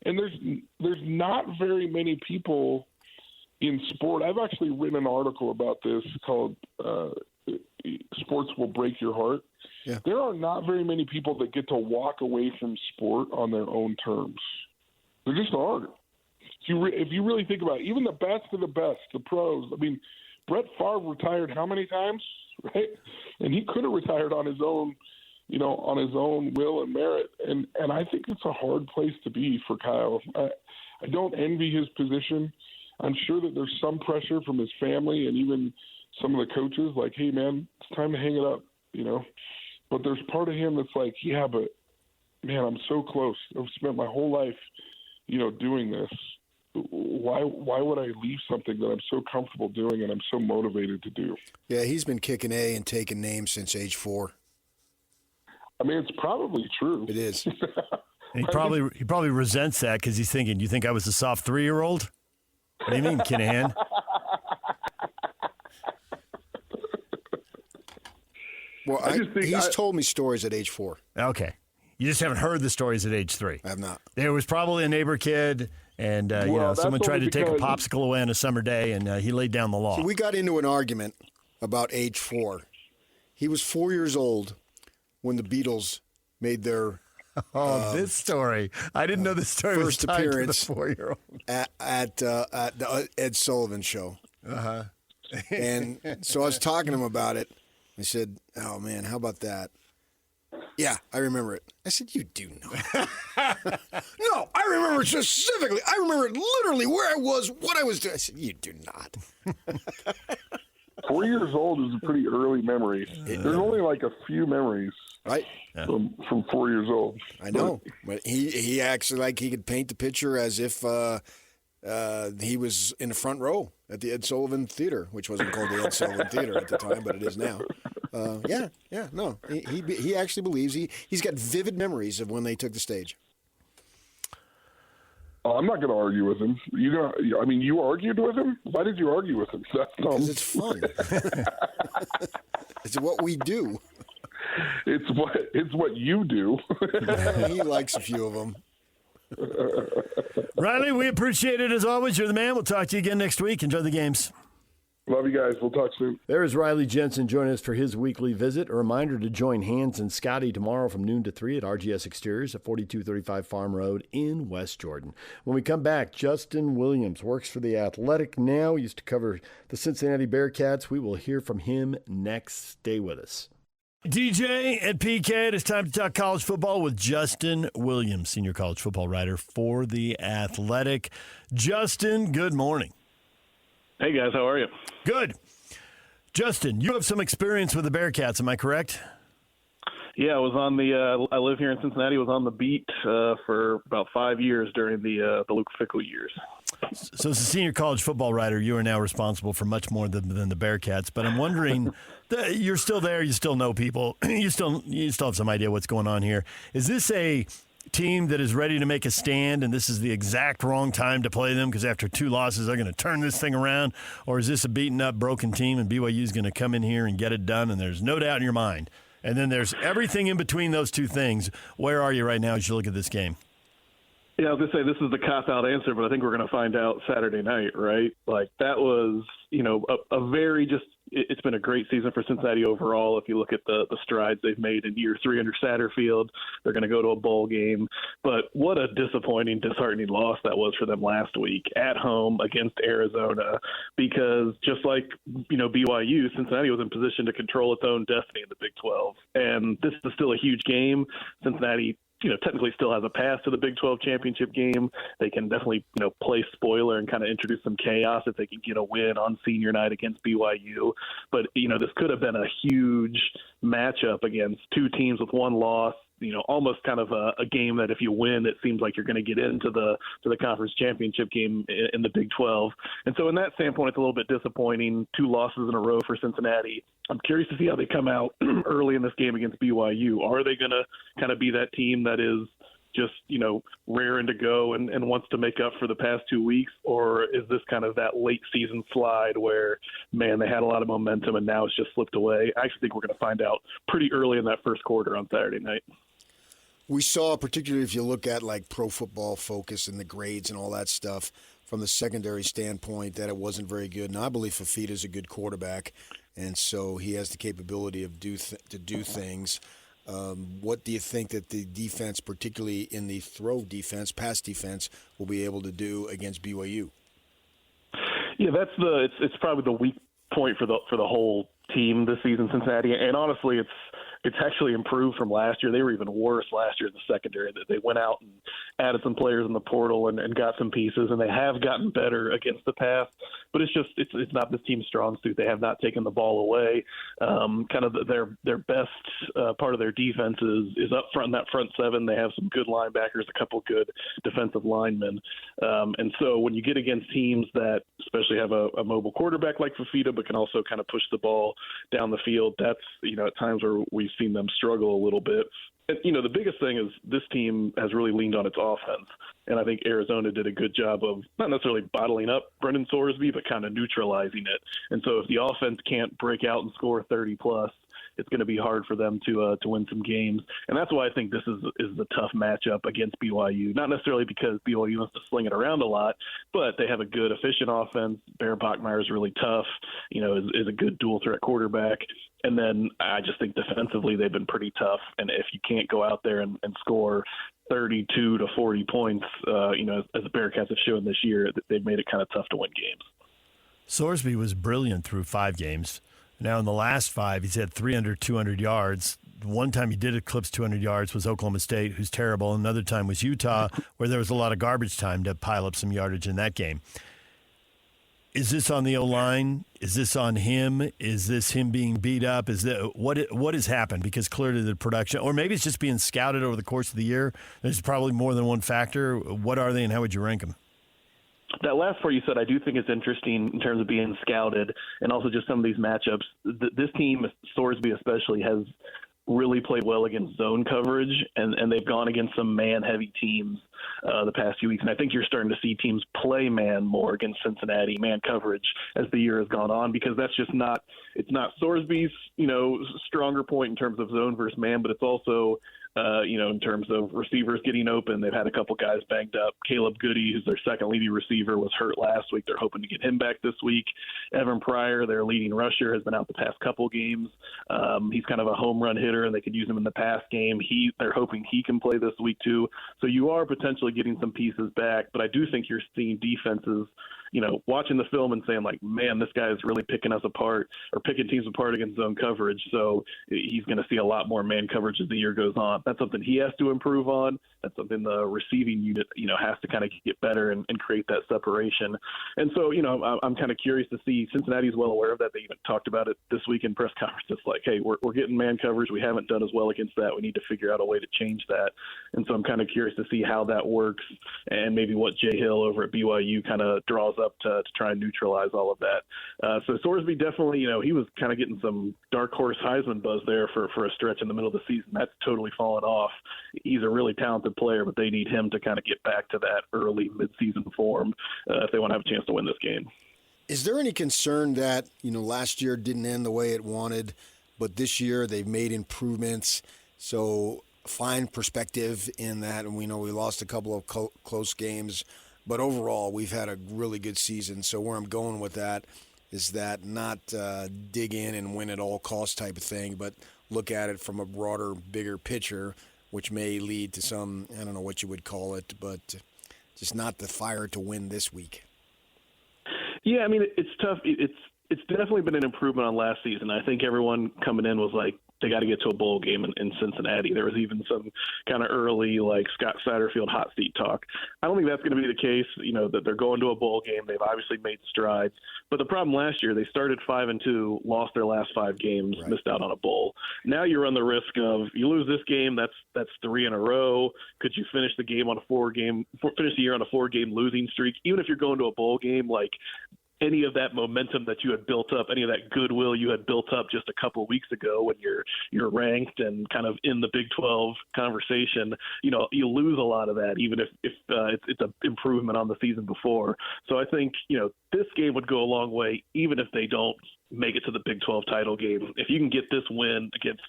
And there's not very many people in sport. I've actually written an article about this called Sports Will Break Your Heart.
Yeah.
There are not very many people that get to walk away from sport on their own terms. There just aren't. If you really think about it, even the best of the best, the pros, Brett Favre retired how many times, right? And he could have retired on his own, on his own will and merit. And I think it's a hard place to be for Kyle. I don't envy his position. I'm sure that there's some pressure from his family and even some of the coaches, like, hey, man, it's time to hang it up, But there's part of him that's like, yeah, but, man, I'm so close. I've spent my whole life, doing this. Why would I leave something that I'm so comfortable doing and I'm so motivated to do?
Yeah, he's been kicking A and taking names since age 4.
It's probably true.
It is.
He probably resents that because he's thinking, you think I was a soft 3-year-old? What do you mean, Kinahan?
Well, he's told me stories at age 4.
Okay. You just haven't heard the stories at age 3.
I have not.
There was probably a neighbor kid, and someone tried to take a popsicle away on a summer day, and he laid down the law.
So we got into an argument about age 4. He was 4 years old when the Beatles made their
this story. I didn't know this story was
first
tied
appearance
to the 4-year-old.
at the Ed Sullivan show.
Uh-huh.
And so I was talking to him about it. I said, oh, man, how about that? Yeah, I remember it. I said, you do know. No, I remember it specifically. I remember it literally where I was, what I was doing. I said, you do not.
4 years old is a pretty early memory. There's only like a few memories
right
from 4 years old.
I know. But he acts like he could paint the picture as if he was in the front row at the Ed Sullivan Theater, which wasn't called the Ed Sullivan Theater at the time, but it is now. No. He actually believes he's got vivid memories of when they took the stage.
I'm not going to argue with him. You argued with him? Why did you argue with him?
Because it's fun. It's what we do.
It's what you do.
He likes a few of them.
Riley, we appreciate it as always. You're the man. We'll talk to you again next week. Enjoy the games.
Love you guys. We'll talk soon.
There is Riley Jensen joining us for his weekly visit. A reminder to join Hans and Scotty tomorrow from noon to 3 at RGS Exteriors at 4235 Farm Road in West Jordan. When we come back, Justin Williams works for The Athletic now. He used to cover the Cincinnati Bearcats. We will hear from him next. Stay with us. DJ and PK, it's time to talk college football with Justin Williams, senior college football writer for The Athletic. Justin, good morning.
Hey, guys. How are you?
Good. Justin, you have some experience with the Bearcats, am I correct?
Yeah, I was on I live here in Cincinnati. I was on the beat for about 5 years during the Luke Fickell years.
So as a senior college football writer, you are now responsible for much more than the Bearcats. But I'm wondering, you're still there. You still know people. You still have some idea what's going on here. Is this a team that is ready to make a stand, and this is the exact wrong time to play them because after 2 losses they're going to turn this thing around? Or is this a beaten up, broken team, and BYU is going to come in here and get it done, and there's no doubt in your mind? And then there's everything in between those two things. Where are you right now as you look at this game?
Yeah, I was going to say this is the cop-out answer, but I think we're going to find out Saturday night, right? Like, that was, a very it's been a great season for Cincinnati overall. If you look at the strides they've made in year 3 under Satterfield, they're going to go to a bowl game. But what a disappointing, disheartening loss that was for them last week at home against Arizona, because just like, BYU, Cincinnati was in position to control its own destiny in the Big 12. And this is still a huge game. Cincinnati technically still has a path to the Big 12 championship game. They can definitely, play spoiler and kind of introduce some chaos if they can get a win on senior night against BYU. But, this could have been a huge matchup against 2 teams with 1 loss. Almost kind of a game that if you win, it seems like you're going to get into the conference championship game in the Big 12. And so in that standpoint, it's a little bit disappointing. 2 losses in a row for Cincinnati. I'm curious to see how they come out early in this game against BYU. Are they going to kind of be that team that is just, raring to go and wants to make up for the past 2 weeks? Or is this kind of that late season slide where, man, they had a lot of momentum and now it's just slipped away? I actually think we're going to find out pretty early in that first quarter on Saturday night.
We saw, particularly if you look at like Pro Football Focus and the grades and all that stuff from the secondary standpoint, that it wasn't very good. And I believe Fafita's a good quarterback, and so he has the capability of to do things. What do you think that the defense, particularly in the throw defense, pass defense, will be able to do against BYU?
Yeah, it's probably the weak point for the whole team this season, Cincinnati. And honestly, it's actually improved from last year. They were even worse last year in the secondary. They went out and added some players in the portal and got some pieces, and they have gotten better against the pass. But it's not this team's strong suit. They have not taken the ball away. Kind of their best part of their defense is up front in that front 7. They have some good linebackers, a couple good defensive linemen. And so when you get against teams that especially have a mobile quarterback like Fafita, but can also kind of push the ball down the field, that's, at times where we've seen them struggle a little bit. And, the biggest thing is this team has really leaned on its offense. And I think Arizona did a good job of not necessarily bottling up Brendan Sorsby, but kind of neutralizing it. And so if the offense can't break out and score 30-plus, it's going to be hard for them to win some games. And that's why I think this is a tough matchup against BYU. Not necessarily because BYU wants to sling it around a lot, but they have a good, efficient offense. Bear Bachmeier is really tough, is a good dual-threat quarterback. And then I just think defensively they've been pretty tough. And if you can't go out there and score 32 to 40 points, as the Bearcats have shown this year, they've made it kind of tough to win games.
Sorsby was brilliant through 5 games. Now, in the last 5, he's had 200 yards. One time he did eclipse 200 yards was Oklahoma State, who's terrible. Another time was Utah, where there was a lot of garbage time to pile up some yardage in that game. Is this on the O-line? Is this on him? Is this him being beat up? Is that what has happened? Because clearly the production, or maybe it's just being scouted over the course of the year. There's probably more than one factor. What are they, and how would you rank them?
That last part you said, I do think is interesting in terms of being scouted and also just some of these matchups. This team, Sorsby especially, has really played well against zone coverage, and they've gone against some man-heavy teams the past few weeks. And I think you're starting to see teams play man more against Cincinnati, man coverage, as the year has gone on, because that's just not – it's not Sorsby's, stronger point in terms of zone versus man, but it's also – in terms of receivers getting open. They've had a couple guys banged up. Caleb Goody, who's their second leading receiver, was hurt last week. They're hoping to get him back this week. Evan Pryor, their leading rusher, has been out the past couple games. He's kind of a home run hitter, and they could use him in the pass game. They're hoping he can play this week too. So you are potentially getting some pieces back, but I do think you're seeing defenses, watching the film and saying like, man, this guy is really picking us apart or picking teams apart against zone coverage. So he's going to see a lot more man coverage as the year goes on. That's something he has to improve on. That's something the receiving unit, has to kind of get better and create that separation. And so, I'm kind of curious to see. Cincinnati's well aware of that. They even talked about it this week in press conference. It's like, hey, we're getting man coverage. We haven't done as well against that. We need to figure out a way to change that. And so I'm kind of curious to see how that works and maybe what Jay Hill over at BYU kind of draws up to try and neutralize all of that. So Sorsby definitely, he was kind of getting some dark horse Heisman buzz there for a stretch in the middle of the season. That's totally fallen off. He's a really talented player, but they need him to kind of get back to that early midseason form if they want to have a chance to win this game.
Is there any concern that, last year didn't end the way it wanted, but this year they've made improvements? So fine perspective in that, and we know we lost a couple of close games, but overall we've had a really good season. So where I'm going with that is that not dig in and win at all costs type of thing, but look at it from a broader, bigger picture, which may lead to some, I don't know what you would call it, but just not the fire to win this week.
Yeah, I mean, it's tough. It's definitely been an improvement on last season. I think everyone coming in was like, they got to get to a bowl game in Cincinnati. There was even some kind of early, like, Scott Satterfield hot seat talk. I don't think that's going to be the case, that they're going to a bowl game. They've obviously made strides. But the problem last year, they started 5-2, lost their last 5 games, right, missed out on a bowl. Now you run the risk of you lose this game, that's 3 in a row. Could you finish the year on a 4-game losing streak? Even if you're going to a bowl game, like, any of that momentum that you had built up, any of that goodwill you had built up just a couple of weeks ago when you're ranked and kind of in the Big 12 conversation, you lose a lot of that, even if it's an improvement on the season before. So I think, this game would go a long way, even if they don't make it to the Big 12 title game. If you can get this win against,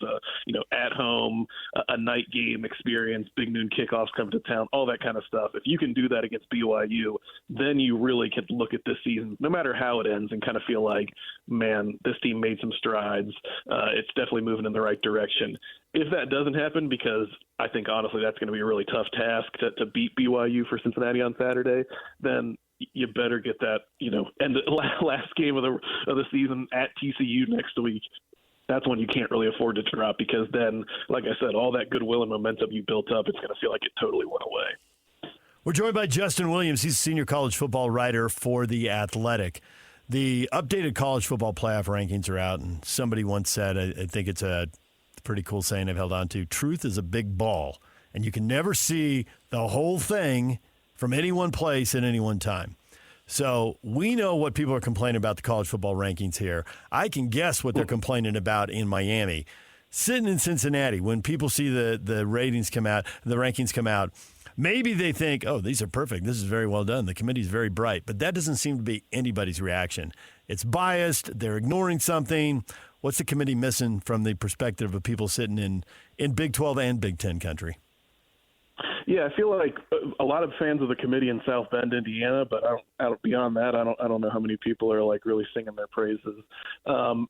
at home, a night game experience, big noon kickoffs come to town, all that kind of stuff. If you can do that against BYU, then you really can look at this season, no matter how it ends, and kind of feel like, man, this team made some strides. It's definitely moving in the right direction. If that doesn't happen, because I think honestly that's going to be a really tough task to beat BYU for Cincinnati on Saturday, then you better get that, end last game of the season at TCU next week. That's when you can't really afford to drop, because then, like I said, all that goodwill and momentum you built up, it's going to feel like it totally went away.
We're joined by Justin Williams. He's a senior college football writer for The Athletic. The updated college football playoff rankings are out, and somebody once said, I think it's a pretty cool saying I've held on to, truth is a big ball, and you can never see the whole thing from any one place at any one time. So we know what people are complaining about the college football rankings here. I can guess what they're complaining about in Miami. Sitting in Cincinnati, when people see the ratings come out, the rankings come out, maybe they think, oh, these are perfect. This is very well done. The committee's very bright. But that doesn't seem to be anybody's reaction. It's biased. They're ignoring something. What's the committee missing from the perspective of people sitting in Big 12 and Big 10 country?
Yeah, I feel like a lot of fans of the committee in South Bend, Indiana, but beyond that, I don't know how many people are like really singing their praises.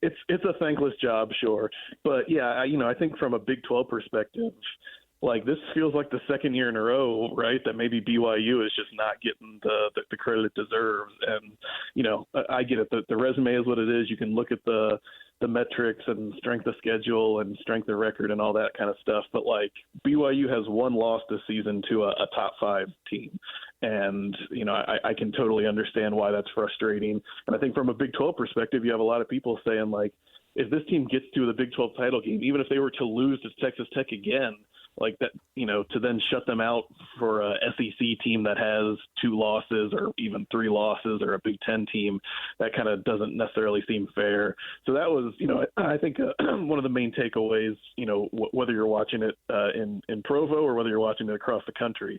It's a thankless job, sure, but yeah, I think from a Big 12 perspective, like this feels like the second year in a row, right, that maybe BYU is just not getting the credit it deserves. And I get it. The resume is what it is. You can look at the metrics and strength of schedule and strength of record and all that kind of stuff. But like BYU has one loss this season to a top 5 team. And, I can totally understand why that's frustrating. And I think from a Big 12 perspective, you have a lot of people saying like, if this team gets to the Big 12 title game, even if they were to lose to Texas Tech again, like that, to then shut them out for a SEC team that has 2 losses or even 3 losses, or a Big 10 team, that kind of doesn't necessarily seem fair. So that was, I think one of the main takeaways, whether you're watching it in Provo or whether you're watching it across the country,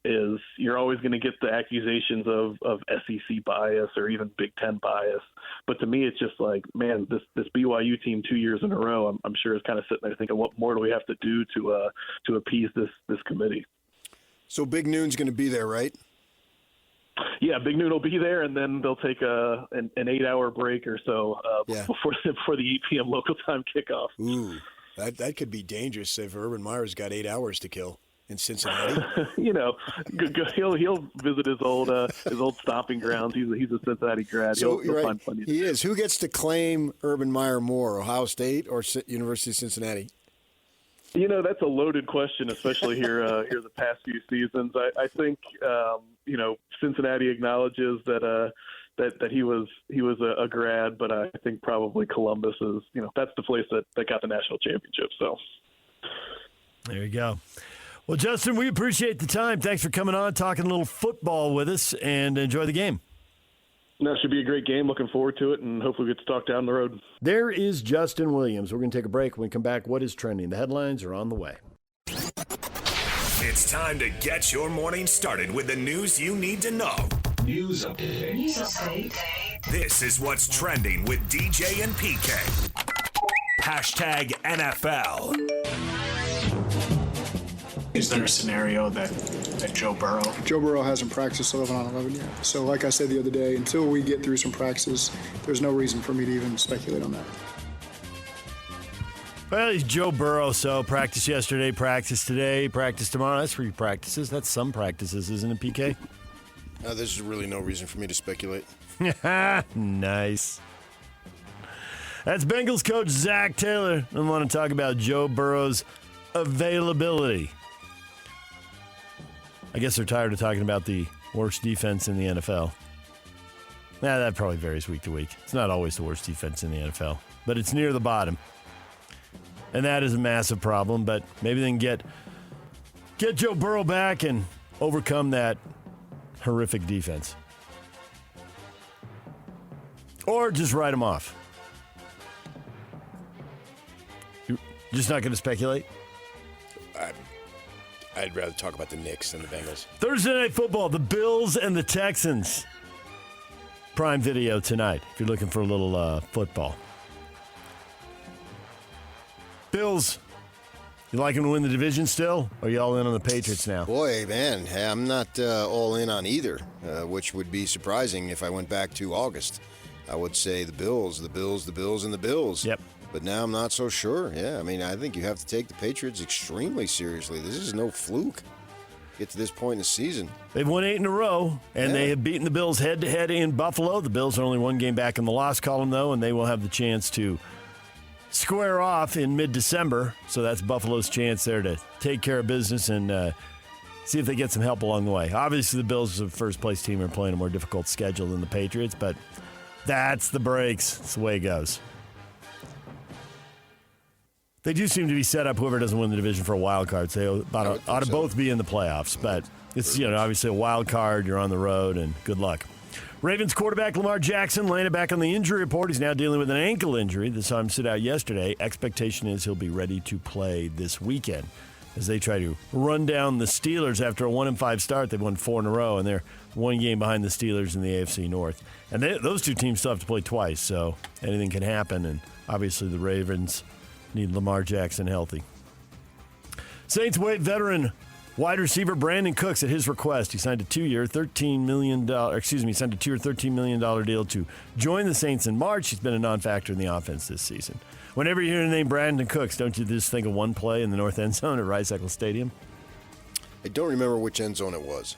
is you're always going to get the accusations of SEC bias or even Big 10 bias. But to me, it's just like, man, this BYU team 2 years in a row, I'm sure is kind of sitting there thinking, what more do we have to do to to appease this committee.
So Big Noon's going to be there, right?
Yeah, Big Noon will be there, and then they'll take an 8-hour break or so before the 8 p.m. local time kickoff.
Ooh, that could be dangerous if Urban Meyer's got 8 hours to kill in Cincinnati.
He'll visit his old stomping grounds. He's a Cincinnati grad.
So
he'll find plenty.
He is. Who gets to claim Urban Meyer more, Ohio State or University of Cincinnati?
That's a loaded question, especially here the past few seasons. I think Cincinnati acknowledges that he was a grad, but I think probably Columbus is that's the place that got the national championship. So
there you go. Well, Justin, we appreciate the time. Thanks for coming on, talking a little football with us, and enjoy the game.
That should be a great game. Looking forward to it, and hopefully we get to talk down the road.
There is Justin Williams. We're going to take a break. When we come back, what is trending? The headlines are on the way.
It's time to get your morning started with the news you need to know. News update. This is what's trending with DJ and PK. Hashtag NFL.
Is there a scenario that Joe Burrow hasn't practiced 11 on 11 yet? So like I said the other day, until we get through some practices, there's no reason for me to even speculate on that.
Well, he's Joe Burrow, so practice yesterday, practice today, practice tomorrow. That's 3 practices. That's some practices, isn't it, PK?
There's really no reason for me to speculate.
Nice. That's Bengals coach Zach Taylor. I want to talk about Joe Burrow's availability. I guess they're tired of talking about the worst defense in the NFL. That probably varies week to week. It's not always the worst defense in the NFL, but it's near the bottom. And that is a massive problem, but maybe they can get Joe Burrow back and overcome that horrific defense. Or just write him off. You're just not going to speculate?
I'd rather talk about the Knicks than the Bengals. Thursday Night Football, the Bills and the Texans. Prime Video tonight, if you're looking for a little football. Bills, you like them to win the division still? Or are you all in on the Patriots now?
Boy, man, I'm not all in on either, which would be surprising if I went back to August. I would say the Bills, and the Bills.
Yep.
But now I'm not so sure. Yeah, I mean, I think you have to take the Patriots extremely seriously. This is no fluke. Get to this point in the season.
They've won 8 in a row, and they have beaten the Bills head-to-head in Buffalo. The Bills are only 1 game back in the loss column, though, and they will have the chance to square off in mid-December. So that's Buffalo's chance there to take care of business and see if they get some help along the way. Obviously, the Bills, as a first-place team, are playing a more difficult schedule than the Patriots, but that's the breaks. That's the way it goes. They do seem to be set up, whoever doesn't win the division, for a wild card. So they ought to both be in the playoffs. But it's obviously a wild card. You're on the road, and good luck. Ravens quarterback Lamar Jackson landed back on the injury report. He's now dealing with an ankle injury. The Sun sit out yesterday. Expectation is he'll be ready to play this weekend as they try to run down the Steelers after a 1-5 start. They've won 4 in a row, and they're 1 game behind the Steelers in the AFC North. And those 2 teams still have to play twice, so anything can happen. And obviously the Ravens need Lamar Jackson healthy. Saints waive veteran wide receiver Brandon Cooks at his request. He signed a 2-year, $13 million deal to join the Saints in March. He's been a non-factor in the offense this season. Whenever you hear the name Brandon Cooks, don't you just think of one play in the north end zone at Rice Eccles Stadium?
I don't remember which end zone it was.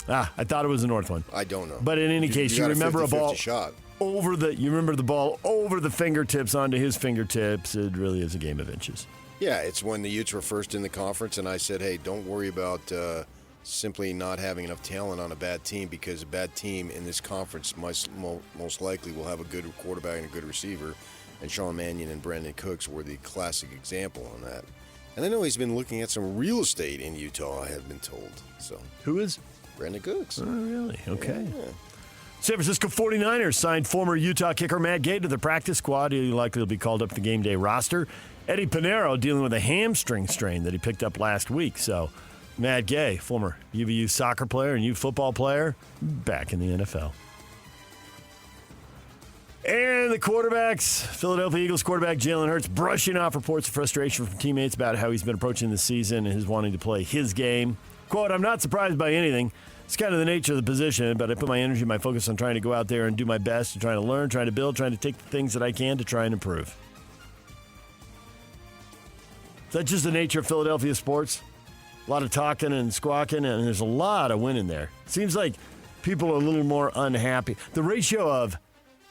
I thought it was the north one.
I don't know.
But in any case, you remember a ball
shot.
You remember the ball over the fingertips onto his fingertips. It really is a game of inches.
Yeah, it's when the Utes were first in the conference, and I said, hey, don't worry about simply not having enough talent on a bad team, because a bad team in this conference most likely will have a good quarterback and a good receiver. And Sean Mannion and Brandon Cooks were the classic example on that. And I know he's been looking at some real estate in Utah, I have been told. So
who is?
Brandon Cooks.
Oh, really? Okay.
Yeah.
San Francisco 49ers signed former Utah kicker Matt Gay to the practice squad. He likely will be called up to the game day roster. Eddie Pinheiro dealing with a hamstring strain that he picked up last week. So Matt Gay, former UVU soccer player and U football player, back in the NFL. And the quarterbacks, Philadelphia Eagles quarterback Jalen Hurts brushing off reports of frustration from teammates about how he's been approaching the season and his wanting to play his game. Quote, I'm not surprised by anything. It's kind of the nature of the position, but I put my energy, my focus on trying to go out there and do my best, and trying to learn, trying to build, trying to take the things that I can to try and improve. Is that just the nature of Philadelphia sports? A lot of talking and squawking, and there's a lot of winning there. It seems like people are a little more unhappy. The ratio of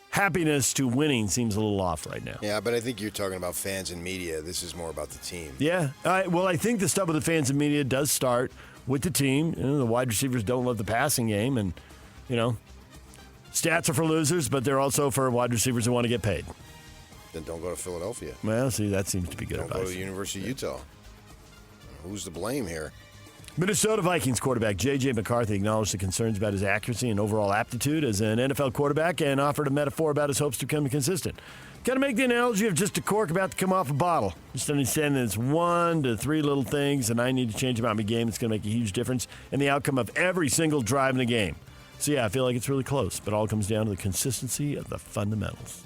happiness to winning seems a little off right now.
Yeah, but I think you're talking about fans and media. This is more about the team.
Yeah. Well, I think the stuff with the fans and media does start with the team. The wide receivers don't love the passing game, and, stats are for losers, but they're also for wide receivers who want to get paid.
Then don't go to Philadelphia.
Well, see, that seems to be good
advice. Don't go to the University of Utah. Who's to blame here?
Minnesota Vikings quarterback J.J. McCarthy acknowledged the concerns about his accuracy and overall aptitude as an NFL quarterback and offered a metaphor about his hopes to become consistent. Got to make the analogy of just a cork about to come off a bottle. Just understand that it's 1 to 3 little things, and I need to change about my game. It's going to make a huge difference in the outcome of every single drive in the game. So, yeah, I feel like it's really close, but it all comes down to the consistency of the fundamentals.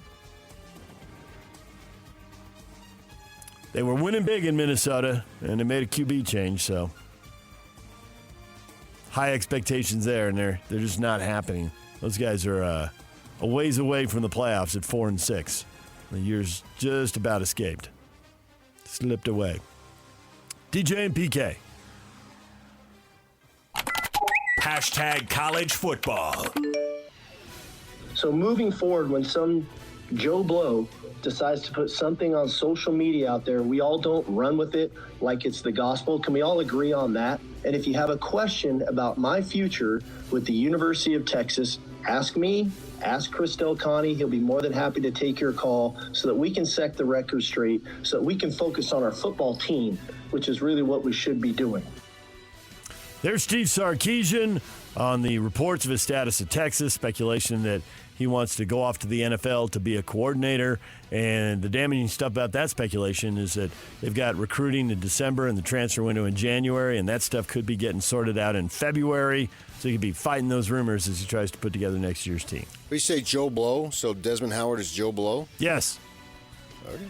They were winning big in Minnesota, and they made a QB change, so high expectations there, and they're just not happening. Those guys are a ways away from the playoffs at 4-6. The year's just about escaped. Slipped away. DJ and PK.
Hashtag college football.
So moving forward, when some Joe Blow decides to put something on social media out there, we all don't run with it like it's the gospel. Can we all agree on that? And if you have a question about my future with the University of Texas, ask me, ask Chris Del Conte. He'll be more than happy to take your call so that we can set the record straight, so that we can focus on our football team, which is really what we should be doing.
There's Steve Sarkisian on the reports of his status at Texas, speculation that he wants to go off to the NFL to be a coordinator. And the damaging stuff about that speculation is that they've got recruiting in December and the transfer window in January, and that stuff could be getting sorted out in February. So he could be fighting those rumors as he tries to put together next year's team.
We say Joe Blow, so Desmond Howard is Joe Blow?
Yes.
Okay.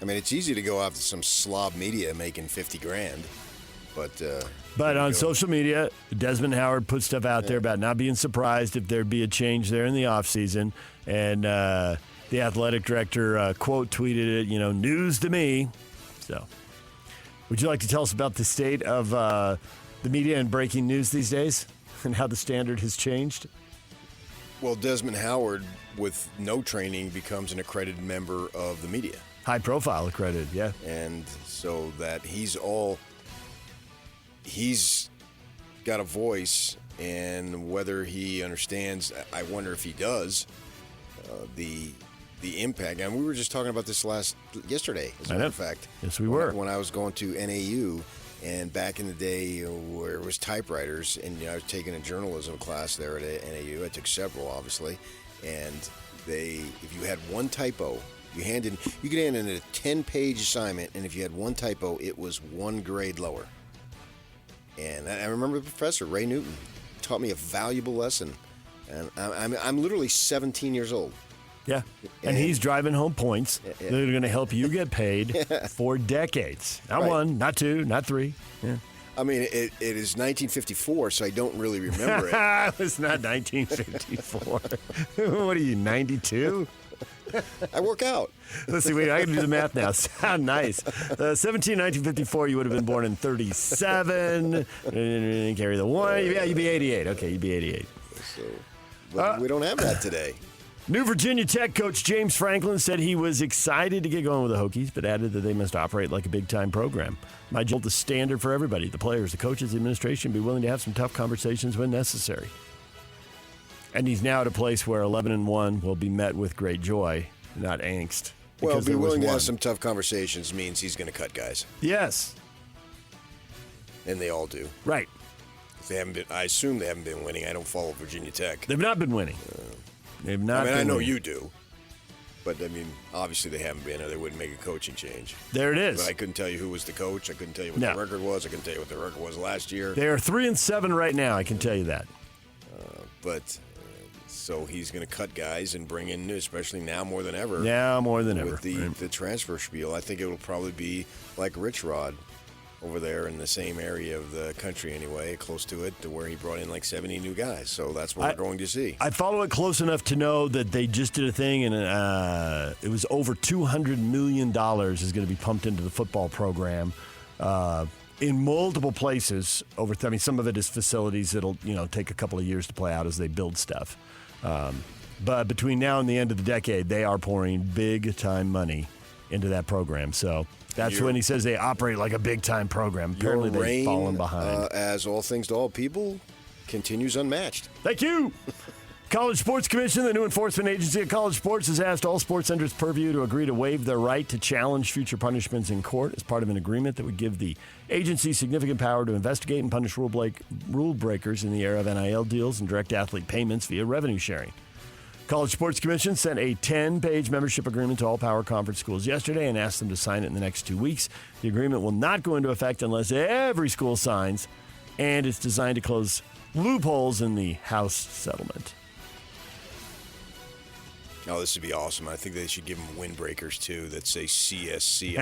I mean, it's easy to go after some slob media making $50,000,
But on social media, Desmond Howard put stuff out there about not being surprised if there'd be a change there in the offseason. And the athletic director quote tweeted it, news to me. So would you like to tell us about the state of the media and breaking news these days and how the standard has changed?
Well, Desmond Howard, with no training, becomes an accredited member of the media.
High profile accredited, yeah.
And so that he's got a voice, and whether he understands, I wonder if he does, the impact. And we were just talking about this yesterday, as a matter of fact.
Yes, we were.
When I was going to NAU, and back in the day where it was typewriters, and I was taking a journalism class there at NAU. I took several, obviously, and if you had one typo, you could hand in a 10-page assignment, and if you had one typo, it was 1 grade lower. And I remember the professor, Ray Newton, taught me a valuable lesson. And I'm literally 17 years old.
Yeah, and he's driving home points that are going to help you get paid for decades. Not one, not two, not three. Yeah.
I mean, it is 1954, so I don't really remember it.
It was not 1954. What are you, 92?
I work out.
Let's see, wait, I can do the math now. Sound nice. 1954, you would have been born in 37. Carry the 1. Yeah, you'd be 88. Okay, you'd be 88.
So, we don't have that today.
New Virginia Tech coach James Franklin said he was excited to get going with the Hokies, but added that they must operate like a big-time program. My job is the standard for everybody. The players, the coaches, the administration, be willing to have some tough conversations when necessary. And he's now at a place where 11-1 will be met with great joy, not angst.
Well, be willing to have some tough conversations means he's going to cut guys.
Yes.
And they all do.
Right.
I assume they haven't been winning. I don't follow Virginia Tech.
They've not been winning. They've not.
I know you do, but obviously they haven't been, or they wouldn't make a coaching change.
There it is.
But I couldn't tell you who was the coach. I couldn't tell you what the record was. I couldn't tell you what the record was last year.
They are 3-7 right now. I can tell you that.
But So he's going to cut guys and bring in new, especially now more than ever.
Now more than ever.
With the transfer spiel. I think it will probably be like Rich Rod over there in the same area of the country anyway, close to it, to where he brought in like 70 new guys. So that's what we're going to see.
I follow it close enough to know that they just did a thing, and it was over $200 million is going to be pumped into the football program in multiple places. Some of it is facilities that'll take a couple of years to play out as they build stuff. But between now and the end of the decade, they are pouring big-time money into that program. So that's when he says they operate like a big-time program. Apparently they've fallen behind.
As all things to all people, continues unmatched.
Thank you. College Sports Commission, the new enforcement agency of college sports, has asked all sports under its purview to agree to waive their right to challenge future punishments in court as part of an agreement that would give the agency significant power to investigate and punish rule breakers in the era of NIL deals and direct athlete payments via revenue sharing. College Sports Commission sent a 10-page membership agreement to all Power Conference schools yesterday and asked them to sign it in the next 2 weeks. The agreement will not go into effect unless every school signs, and it's designed to close loopholes in the House settlement.
Oh, this would be awesome. I think they should give them windbreakers, too, that say CSC.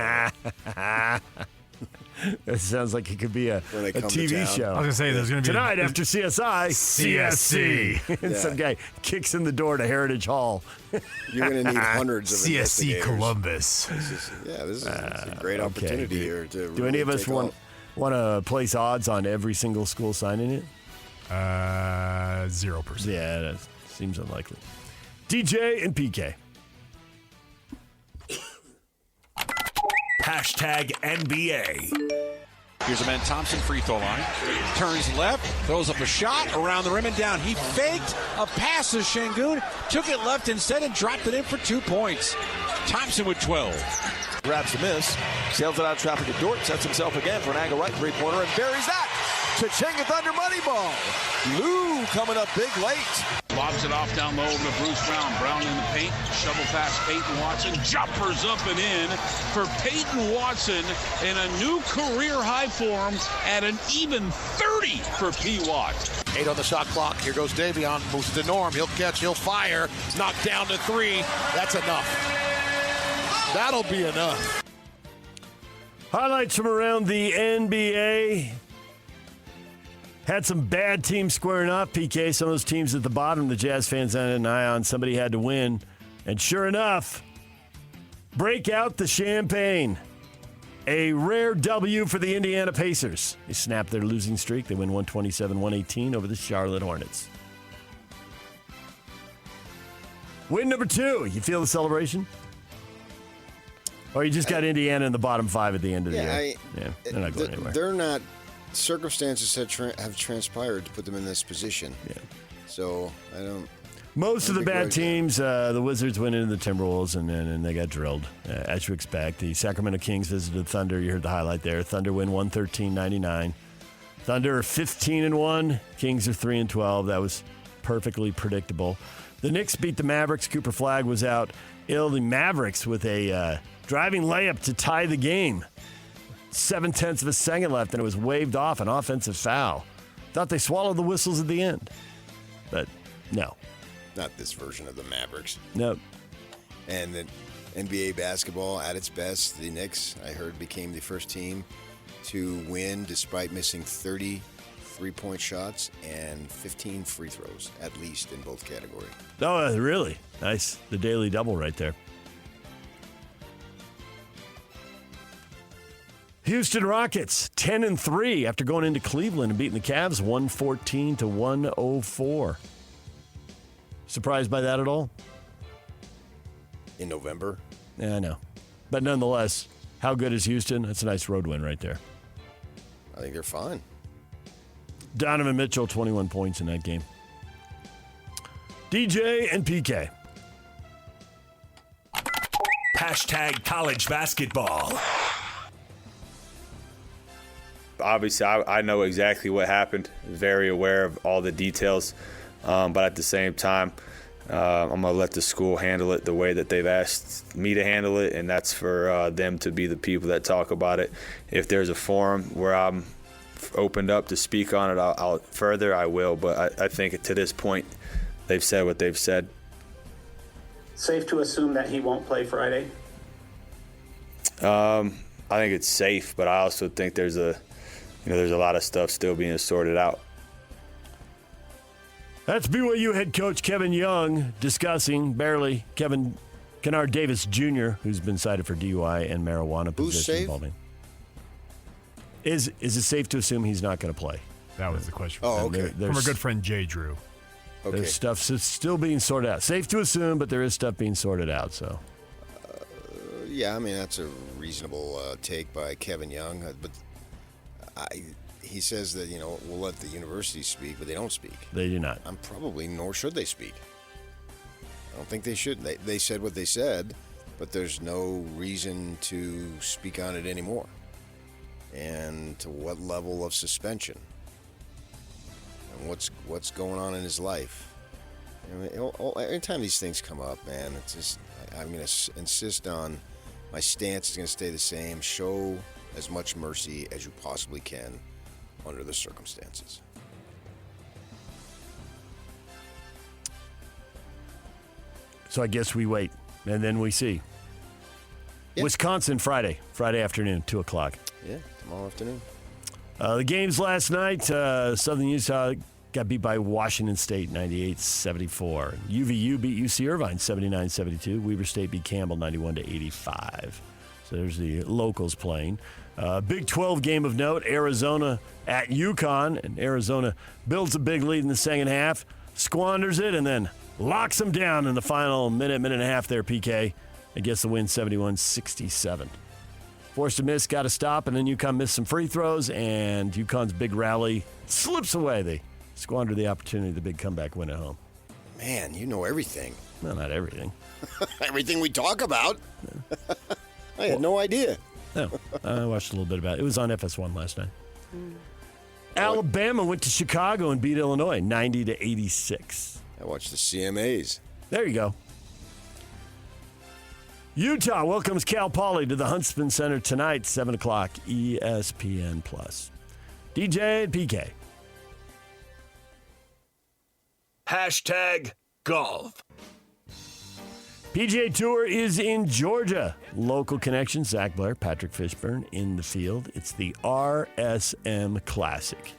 It sounds like it could be a TV show.
I was going to say, there's going to be...
Tonight after CSI, CSC. And some guy kicks in the door to Heritage Hall.
You're going to need hundreds of
CSC Columbus.
This is a great opportunity here.
Do any of us want to place odds on every single school signing it?
0%.
Yeah, that seems unlikely. DJ and PK.
Hashtag NBA.
Here's a man Thompson free throw line. Turns left, throws up a shot around the rim and down. He faked a pass to Şengün, took it left instead and dropped it in for 2 points. Thompson with 12.
Grabs the miss, sails it out of traffic at Dort, sets himself again for an angle right three-pointer and buries that. Chachinga Thunder money ball. Lou coming up big late.
Lobs it off down low over to Bruce Brown. Brown in the paint. Shovel past Peyton Watson. Jumpers up and in for Peyton Watson in a new career high form at an even 30 for P. Watt.
8 on the shot clock. Here goes Davion. Moves to Norm. He'll catch. He'll fire. Knocked down to 3. That's enough. That'll be enough.
Highlights from around the NBA. Had some bad teams squaring off, PK. Some of those teams at the bottom, the Jazz fans had an eye on. Somebody had to win. And sure enough, break out the champagne. A rare W for the Indiana Pacers. They snapped their losing streak. They win 127-118 over the Charlotte Hornets. Win number 2. You feel the celebration? Or you just got Indiana in the bottom 5 at the end of the year? They're not going anywhere.
They're not. Circumstances have transpired to put them in this position.
Yeah.
So I don't.
Most of the bad teams, the Wizards went into the Timberwolves and they got drilled, as you expect. The Sacramento Kings visited Thunder. You heard the highlight there. Thunder win 113-99. Thunder are 15-1. Kings are 3-12. That was perfectly predictable. The Knicks beat the Mavericks. Cooper Flagg was out ill. The Mavericks with a driving layup to tie the game. 0.7 of a second left, and it was waved off, an offensive foul. Thought they swallowed the whistles at the end. But no.
Not this version of the Mavericks.
Nope.
And the NBA basketball at its best, the Knicks, I heard, became the first team to win despite missing 30 three-point shots and 15 free throws, at least in both categories.
Oh, really? Nice. The daily double right there. Houston Rockets, 10-3 after going into Cleveland and beating the Cavs 114-104. Surprised by that at all?
In November?
Yeah, I know. But nonetheless, how good is Houston? That's a nice road win right there.
I think they're fine.
Donovan Mitchell, 21 points in that game. DJ and PK.
Hashtag college basketball.
Obviously, I know exactly what happened. Very aware of all the details. But at the same time, I'm going to let the school handle it the way that they've asked me to handle it, and that's for them to be the people that talk about it. If there's a forum where I'm opened up to speak on it, I will. But I think to this point, they've said what they've said.
Safe to assume that he won't play Friday?
I think it's safe, but I also think there's a lot of stuff still being sorted out.
That's BYU head coach Kevin Young discussing barely Kennard Davis Jr., who's been cited for DUI and marijuana possession involving. Is it safe to assume he's not going to play?
That was the question.
Oh, okay.
From our good friend Jay Drew.
Okay.
There's stuff still being sorted out. Safe to assume, but there is stuff being sorted out. So,
yeah, I mean that's a reasonable take by Kevin Young, but he says that we'll let the universities speak, but they don't speak.
They do not.
Nor should they speak. I don't think they should. They said what they said, but there's no reason to speak on it anymore. And to what level of suspension? And what's going on in his life? I mean, anytime these things come up, man, it's just I'm going to insist on my stance is going to stay the same. Show as much mercy as you possibly can under the circumstances.
So I guess we wait, and then we see. Yeah. Wisconsin Friday afternoon, 2:00.
Yeah, tomorrow afternoon.
The games last night, Southern Utah got beat by Washington State 98-74. UVU beat UC Irvine 79-72. Weber State beat Campbell 91-85. So there's the locals playing. Big 12 game of note, Arizona at UConn, and Arizona builds a big lead in the second half, squanders it, and then locks them down in the final minute and a half there, PK. It gets the win 71-67. Forced to miss, got to stop, and then UConn missed some free throws, and UConn's big rally slips away. They squander the opportunity, the big comeback win at home.
Man, you know everything.
No, not everything.
Everything we talk about. I had no idea.
No, I watched a little bit about it. It was on FS1 last night. Alabama went to Chicago and beat Illinois 90-86.
I watched the CMAs.
There you go. Utah welcomes Cal Poly to the Huntsman Center tonight, 7 o'clock, ESPN+. DJ and PK.
#golf.
PGA Tour is in Georgia. Local connections, Zach Blair, Patrick Fishburne in the field. It's the RSM Classic.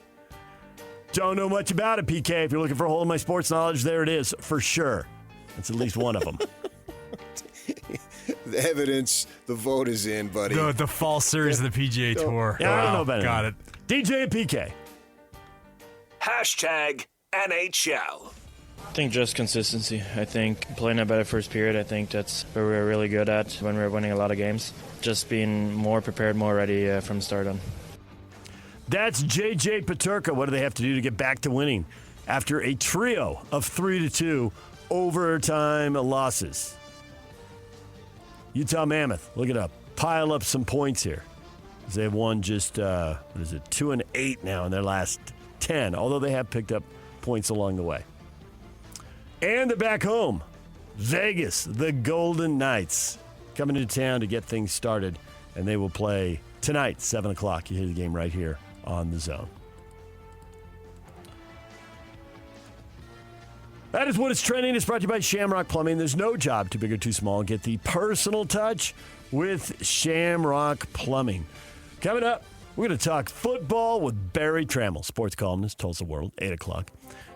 Don't know much about it, PK. If you're looking for a hole in my sports knowledge, there it is for sure. That's at least one of them.
The evidence, the vote is in, buddy.
The fall series of the PGA Tour.
Yeah, I don't know about it.
Got it.
DJ and PK.
#NHL.
I think just consistency. I think playing a better first period, I think that's where we're really good at when we're winning a lot of games. Just being more prepared, more ready from the start on.
That's JJ Peterka. What do they have to do to get back to winning after a trio of 3-2 overtime losses? Utah Mammoth, look it up. Pile up some points here. They have won just, 2 and 8 now in their last 10, although they have picked up points along the way. And they're back home. Vegas, the Golden Knights, coming into town to get things started, and they will play tonight, 7 o'clock. You hear the game right here on The Zone. That is what is trending. It's brought to you by Shamrock Plumbing. There's no job too big or too small. Get the personal touch with Shamrock Plumbing. Coming up, we're going to talk football with Barry Tramel, sports columnist, Tulsa World, 8 o'clock.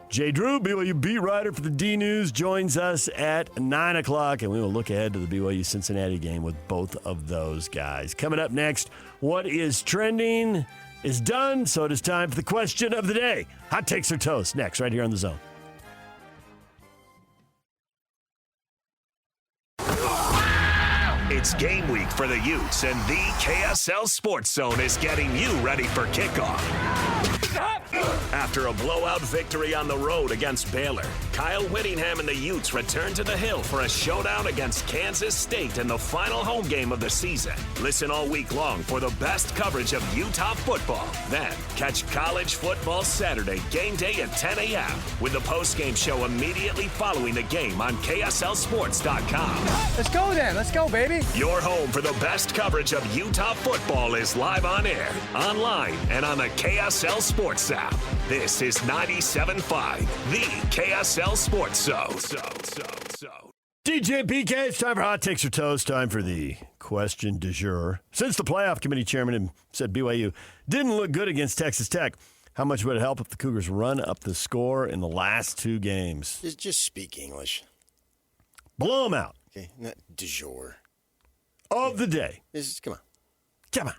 Jay Drew, BYU beat writer for the D-News, joins us at 9 o'clock, and we will look ahead to the BYU-Cincinnati game with both of those guys. Coming up next, what is trending is done, so it is time for the question of the day. Hot takes or toast, next, right here on The Zone.
It's game week for the Utes, and the KSL Sports Zone is getting you ready for kickoff. After a blowout victory on the road against Baylor, Kyle Whittingham and the Utes return to the Hill for a showdown against Kansas State in the final home game of the season. Listen all week long for the best coverage of Utah football. Then, catch College Football Saturday game day at 10 a.m. with the postgame show immediately following the game on KSLSports.com.
Let's go then. Let's go, baby.
Your home for the best coverage of Utah football is live on air, online, and on the KSL Sports app. This is 97.5, the KSL Sports Zone.
DJ PK, it's time for Hot Takes or Toast. Time for the question du jour. Since the playoff committee chairman said BYU didn't look good against Texas Tech, how much would it help if the Cougars run up the score in the last two games?
Just speak English.
Blow them out.
Okay, not du jour.
Of the day.
Come on.
Come on.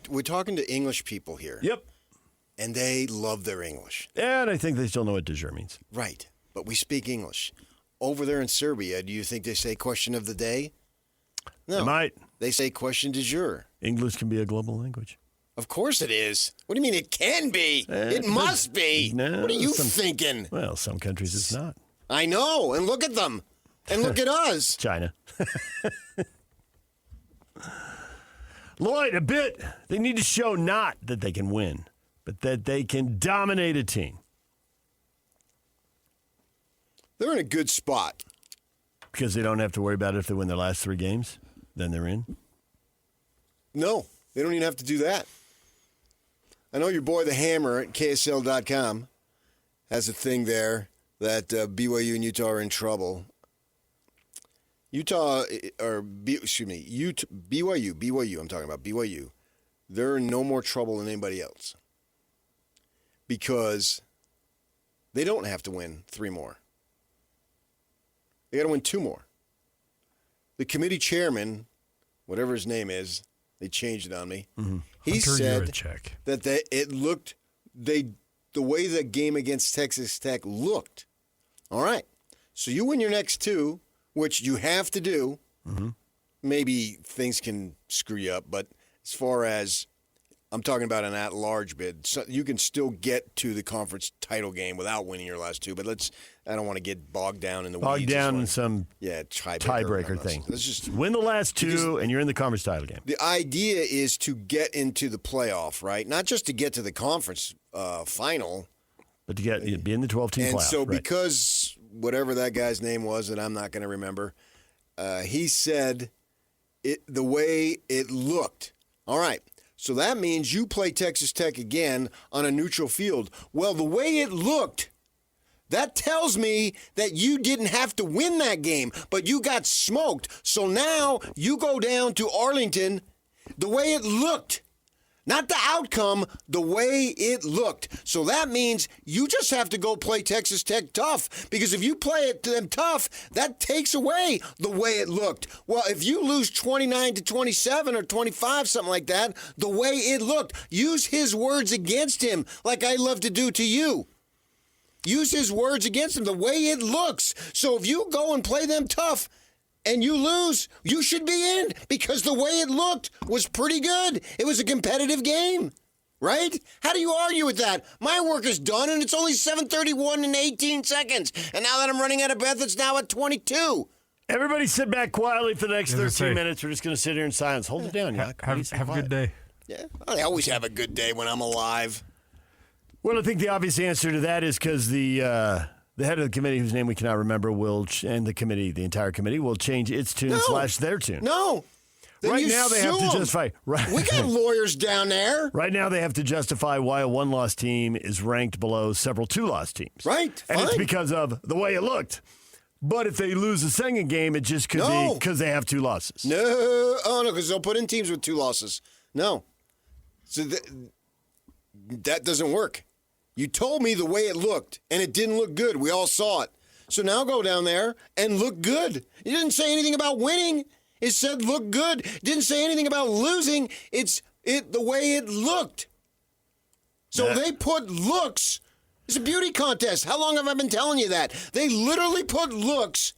We're talking to English people here.
Yep.
And they love their English.
And I think they still know what du jour means.
Right. But we speak English. Over there in Serbia, do you think they say question of the day? No.
They might.
They say question du jour.
English can be a global language.
Of course it is. What do you mean it can be? It must be.
No,
what are you thinking?
Well, some countries it's not.
I know. And look at them. And look at us.
China. Lloyd, a bit. They need to show not that they can win, but that they can dominate a team.
They're in a good spot.
Because they don't have to worry about it if they win their last three games, then they're in?
No, they don't even have to do that. I know your boy, the Hammer, at KSL.com has a thing there that BYU and Utah are in trouble. BYU, I'm talking about BYU. They're in no more trouble than anybody else because they don't have to win three more. They got to win two more. The committee chairman, whatever his name is, they changed it on me.
Mm-hmm.
He said that the way the game against Texas Tech looked. All right, so you win your next two, which you have to do.
Mm-hmm.
Maybe things can screw you up, but as far as I'm talking about an at-large bid, so you can still get to the conference title game without winning your last two. But I don't want to get bogged down in the weeds.
Bogged down in some
tiebreaker
thing.
Let's just
win the last two, and you're in the conference title game.
The idea is to get into the playoff, right? Not just to get to the conference final,
but to be in the 12-team playoff.
And so,
right.
because whatever that guy's name was that I'm not going to remember, he said the way it looked. All right. So that means you play Texas Tech again on a neutral field. Well, the way it looked, that tells me that you didn't have to win that game, but you got smoked. So now you go down to Arlington the way it looked. Not the outcome, the way it looked. So that means you just have to go play Texas Tech tough. Because if you play it to them tough, that takes away the way it looked. Well, if you lose 29-27 or 25, something like that, the way it looked, use his words against him like I love to do to you. Use his words against him, the way it looks. So if you go and play them tough, and you lose, you should be in because the way it looked was pretty good. It was a competitive game, right? How do you argue with that? My work is done, and it's only 7:31 and 18 seconds. And now that I'm running out of breath, it's now at 22.
Everybody sit back quietly for the next 13 minutes. We're just going to sit here in silence. Hold it down, Yak.
Have a good day.
Yeah, I always have a good day when I'm alive.
Well, I think the obvious answer to that is because the head of the committee, whose name we cannot remember, and the entire committee, will change its tune / their tune.
No. Then
right now they have to justify. Right,
we got lawyers down there.
Right now they have to justify why a one-loss team is ranked below several two-loss teams.
Right.
And it's because of the way it looked. But if they lose the second game, it just could be because they have two losses.
No. Oh, no, because they'll put in teams with two losses. No. So that doesn't work. You told me the way it looked, and it didn't look good. We all saw it. So now go down there and look good. You didn't say anything about winning. It said look good. It didn't say anything about losing. It's the way it looked. So they put looks. It's a beauty contest. How long have I been telling you that? They literally put looks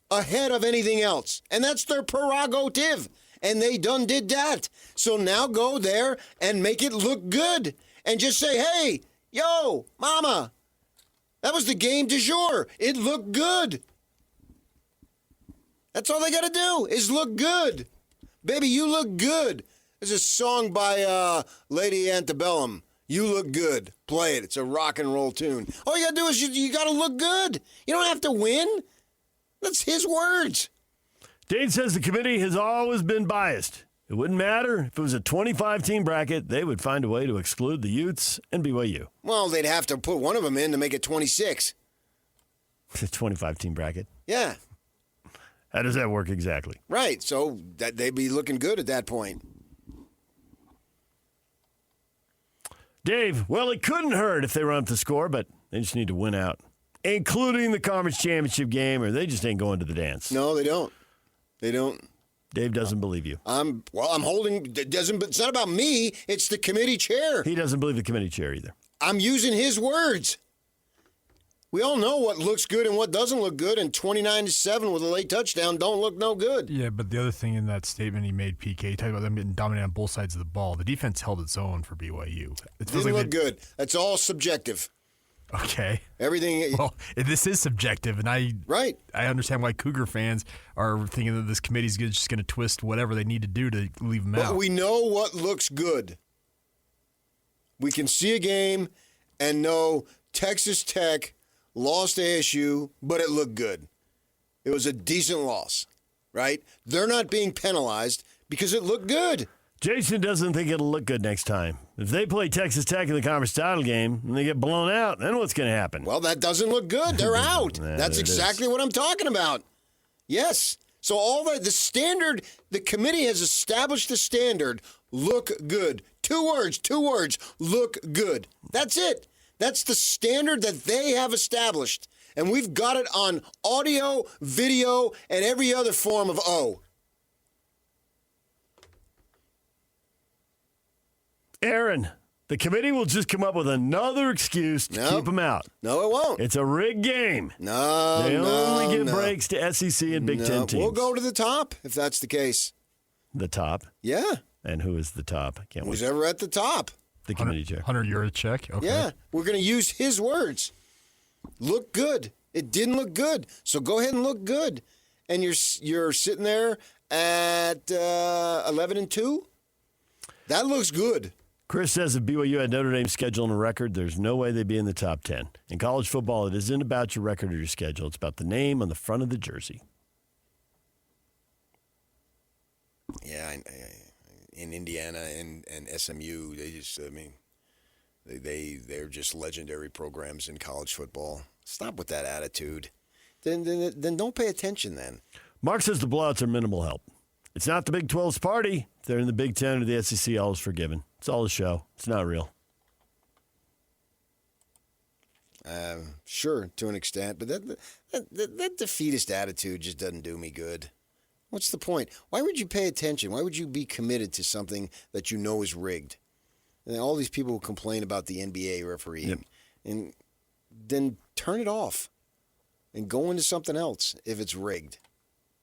ahead of anything else, and that's their prerogative. And they done did that. So now go there and make it look good, and just say, hey. Yo, mama, that was the game du jour. It looked good. That's all they got to do is look good. Baby, you look good. There's a song by Lady Antebellum. You look good. Play it. It's a rock and roll tune. All you got to do is you got to look good. You don't have to win. That's his words.
Dane says the committee has always been biased. It wouldn't matter if it was a 25-team bracket. They would find a way to exclude the Utes and BYU.
Well, they'd have to put one of them in to make it 26.
The 25-team bracket.
Yeah.
How does that work exactly?
Right. So they'd be looking good at that point.
Dave, well, it couldn't hurt if they run up the score, but they just need to win out, including the conference championship game, or they just ain't going to the dance.
No, they don't. They don't.
Dave doesn't believe you.
I'm holding. It's not about me. It's the committee chair.
He doesn't believe the committee chair either.
I'm using his words. We all know what looks good and what doesn't look good, and 29-7 with a late touchdown don't look no good.
Yeah, but the other thing in that statement he made, PK, he talked about them getting dominated on both sides of the ball. The defense held its own for BYU. It
didn't look good. That's all subjective.
Okay.
Everything.
Well, this is subjective, and I understand why Cougar fans are thinking that this committee's just going to twist whatever they need to do to leave them out.
But we know what looks good. We can see a game and know Texas Tech lost to ASU, but it looked good. It was a decent loss, right? They're not being penalized because it looked good.
Jason doesn't think it'll look good next time. If they play Texas Tech in the conference title game and they get blown out, then what's going to happen?
Well, that doesn't look good. They're out. That's exactly what I'm talking about. Yes. So all the standard, the committee has established the standard, look good. Two words, look good. That's it. That's the standard that they have established. And we've got it on audio, video, and every other form of O.
Aaron, the committee will just come up with another excuse to keep them out.
No, it won't.
It's a rigged game. They only give breaks to SEC and Big Ten teams.
We'll go to the top if that's the case.
The top?
Yeah.
And who is the top? I can't wait.
Who's ever at the top?
The committee chair.
€100 check? Okay.
Yeah. We're going to use his words. Look good. It didn't look good. So go ahead and look good. And you're sitting there at 11-2? That looks good.
Chris says if BYU had Notre Dame's schedule and a record, there's no way they'd be in the top 10. In college football, it isn't about your record or your schedule. It's about the name on the front of the jersey.
Yeah, in Indiana and SMU, they're just legendary programs in college football. Stop with that attitude. Then don't pay attention then.
Mark says the blowouts are minimal help. It's not the Big 12's party. If they're in the Big 10 or the SEC, all is forgiven. It's all a show. It's not real.
Sure, to an extent, but that defeatist attitude just doesn't do me good. What's the point? Why would you pay attention? Why would you be committed to something that you know is rigged? And all these people who complain about the NBA refereeing, and then turn it off and go into something else if it's rigged.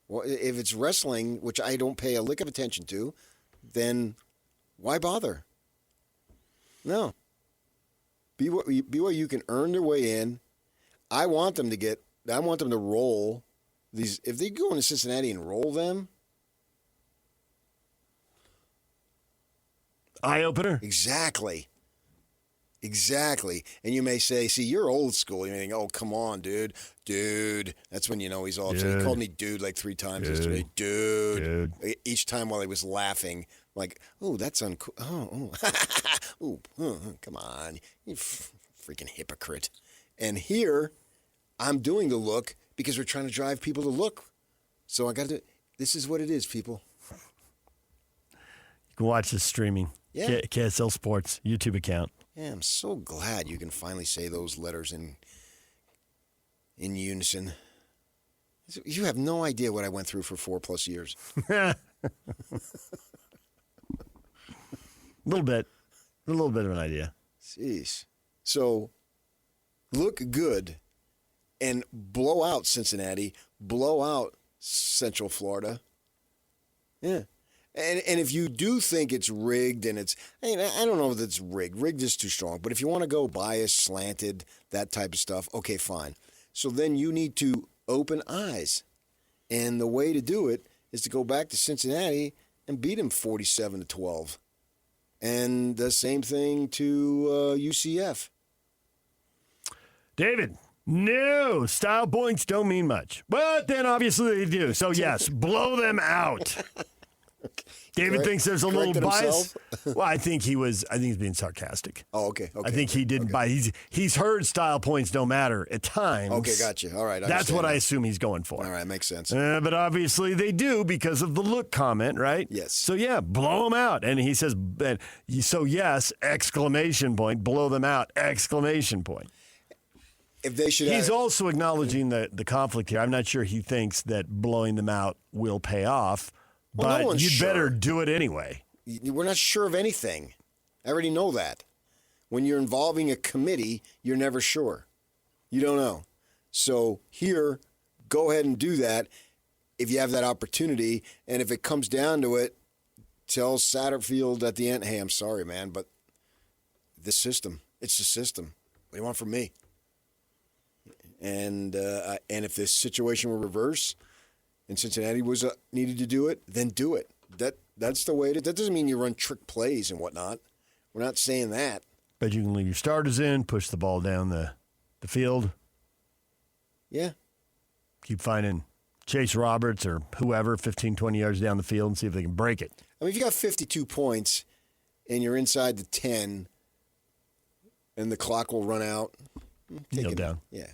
Well, if it's wrestling, which I don't pay a lick of attention to, then why bother? No. BYU can earn their way in. I want them to roll these. If they go into Cincinnati and roll them.
Eye-opener?
Exactly. And you may say, see, you're old school. You may think, oh, come on, dude. That's when you know he's all upset. He called me dude like 3 times yesterday. Dude. Each time while he was laughing, like, oh, that's uncool. Come on. You freaking hypocrite. And here, I'm doing the look because we're trying to drive people to look. So I got to, this is what it is, people.
You can watch this streaming.
Yeah.
KSL Sports YouTube account.
Yeah, I'm so glad you can finally say those letters in unison. You have no idea what I went through for 4+ years.
A little bit of an idea.
Jeez. So, look good and blow out Cincinnati, blow out Central Florida. Yeah. And if you do think it's rigged and I don't know if it's rigged. Rigged is too strong. But if you want to go biased, slanted, that type of stuff, okay, fine. So then you need to open eyes. And the way to do it is to go back to Cincinnati and beat them 47-12. And the same thing to UCF.
David, no, style points don't mean much. But then obviously they do. So yes, blow them out. David thinks there's a little
Corrected
bias.
himself?
Well, I think he's being sarcastic.
Oh, okay.
I think he didn't buy. He's heard style points don't matter at times.
Okay, gotcha. All right.
That's what I assume he's going for.
All right, makes sense.
But obviously they do because of the look comment, right?
Yes.
So yeah, blow them out. And he says, so yes, exclamation point, blow them out, exclamation point.
If they should,
he's also acknowledging the conflict here. I'm not sure he thinks that blowing them out will pay off, but
no one's
you'd
sure.
better do it anyway.
We're not sure of anything. I already know that. When you're involving a committee, you're never sure. You don't know. So here, go ahead and do that if you have that opportunity. And if it comes down to it, tell Satterfield at the end, hey, I'm sorry, man, but the system, it's the system. What do you want from me? And if this situation were reversed and Cincinnati was needed to do it, then do it. That's the way. That doesn't mean you run trick plays and whatnot. We're not saying that.
But you can leave your starters in, push the ball down the field.
Yeah.
Keep finding Chase Roberts or whoever 15, 20 yards down the field and see if they can break it.
I mean, if you got 52 points and you're inside the 10 and the clock will run out,
Kneel down.
Yeah.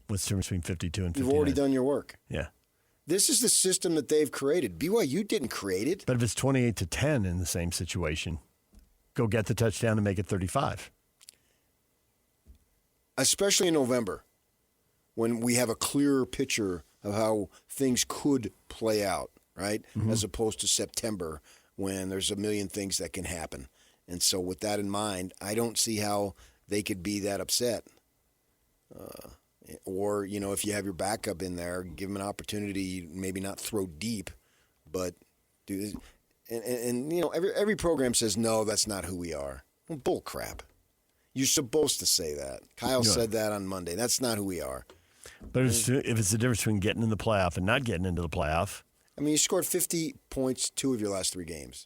What's the difference between 52 and 59?
You've already done your work.
Yeah.
This is the system that they've created. BYU didn't create it.
But if it's 28-10 in the same situation, go get the touchdown and make it 35.
Especially in November, when we have a clearer picture of how things could play out, right?
Mm-hmm.
As opposed to September, when there's a million things that can happen. And so with that in mind, I don't see how they could be that upset. Or, if you have your backup in there, give them an opportunity, maybe not throw deep, but do this. And every program says, no, that's not who we are. Well, bull crap. You're supposed to say that. Kyle said that on Monday. That's not who we are.
But if it's the difference between getting in the playoff and not getting into the playoff.
I mean, you scored 50 points 2 of your last 3 games.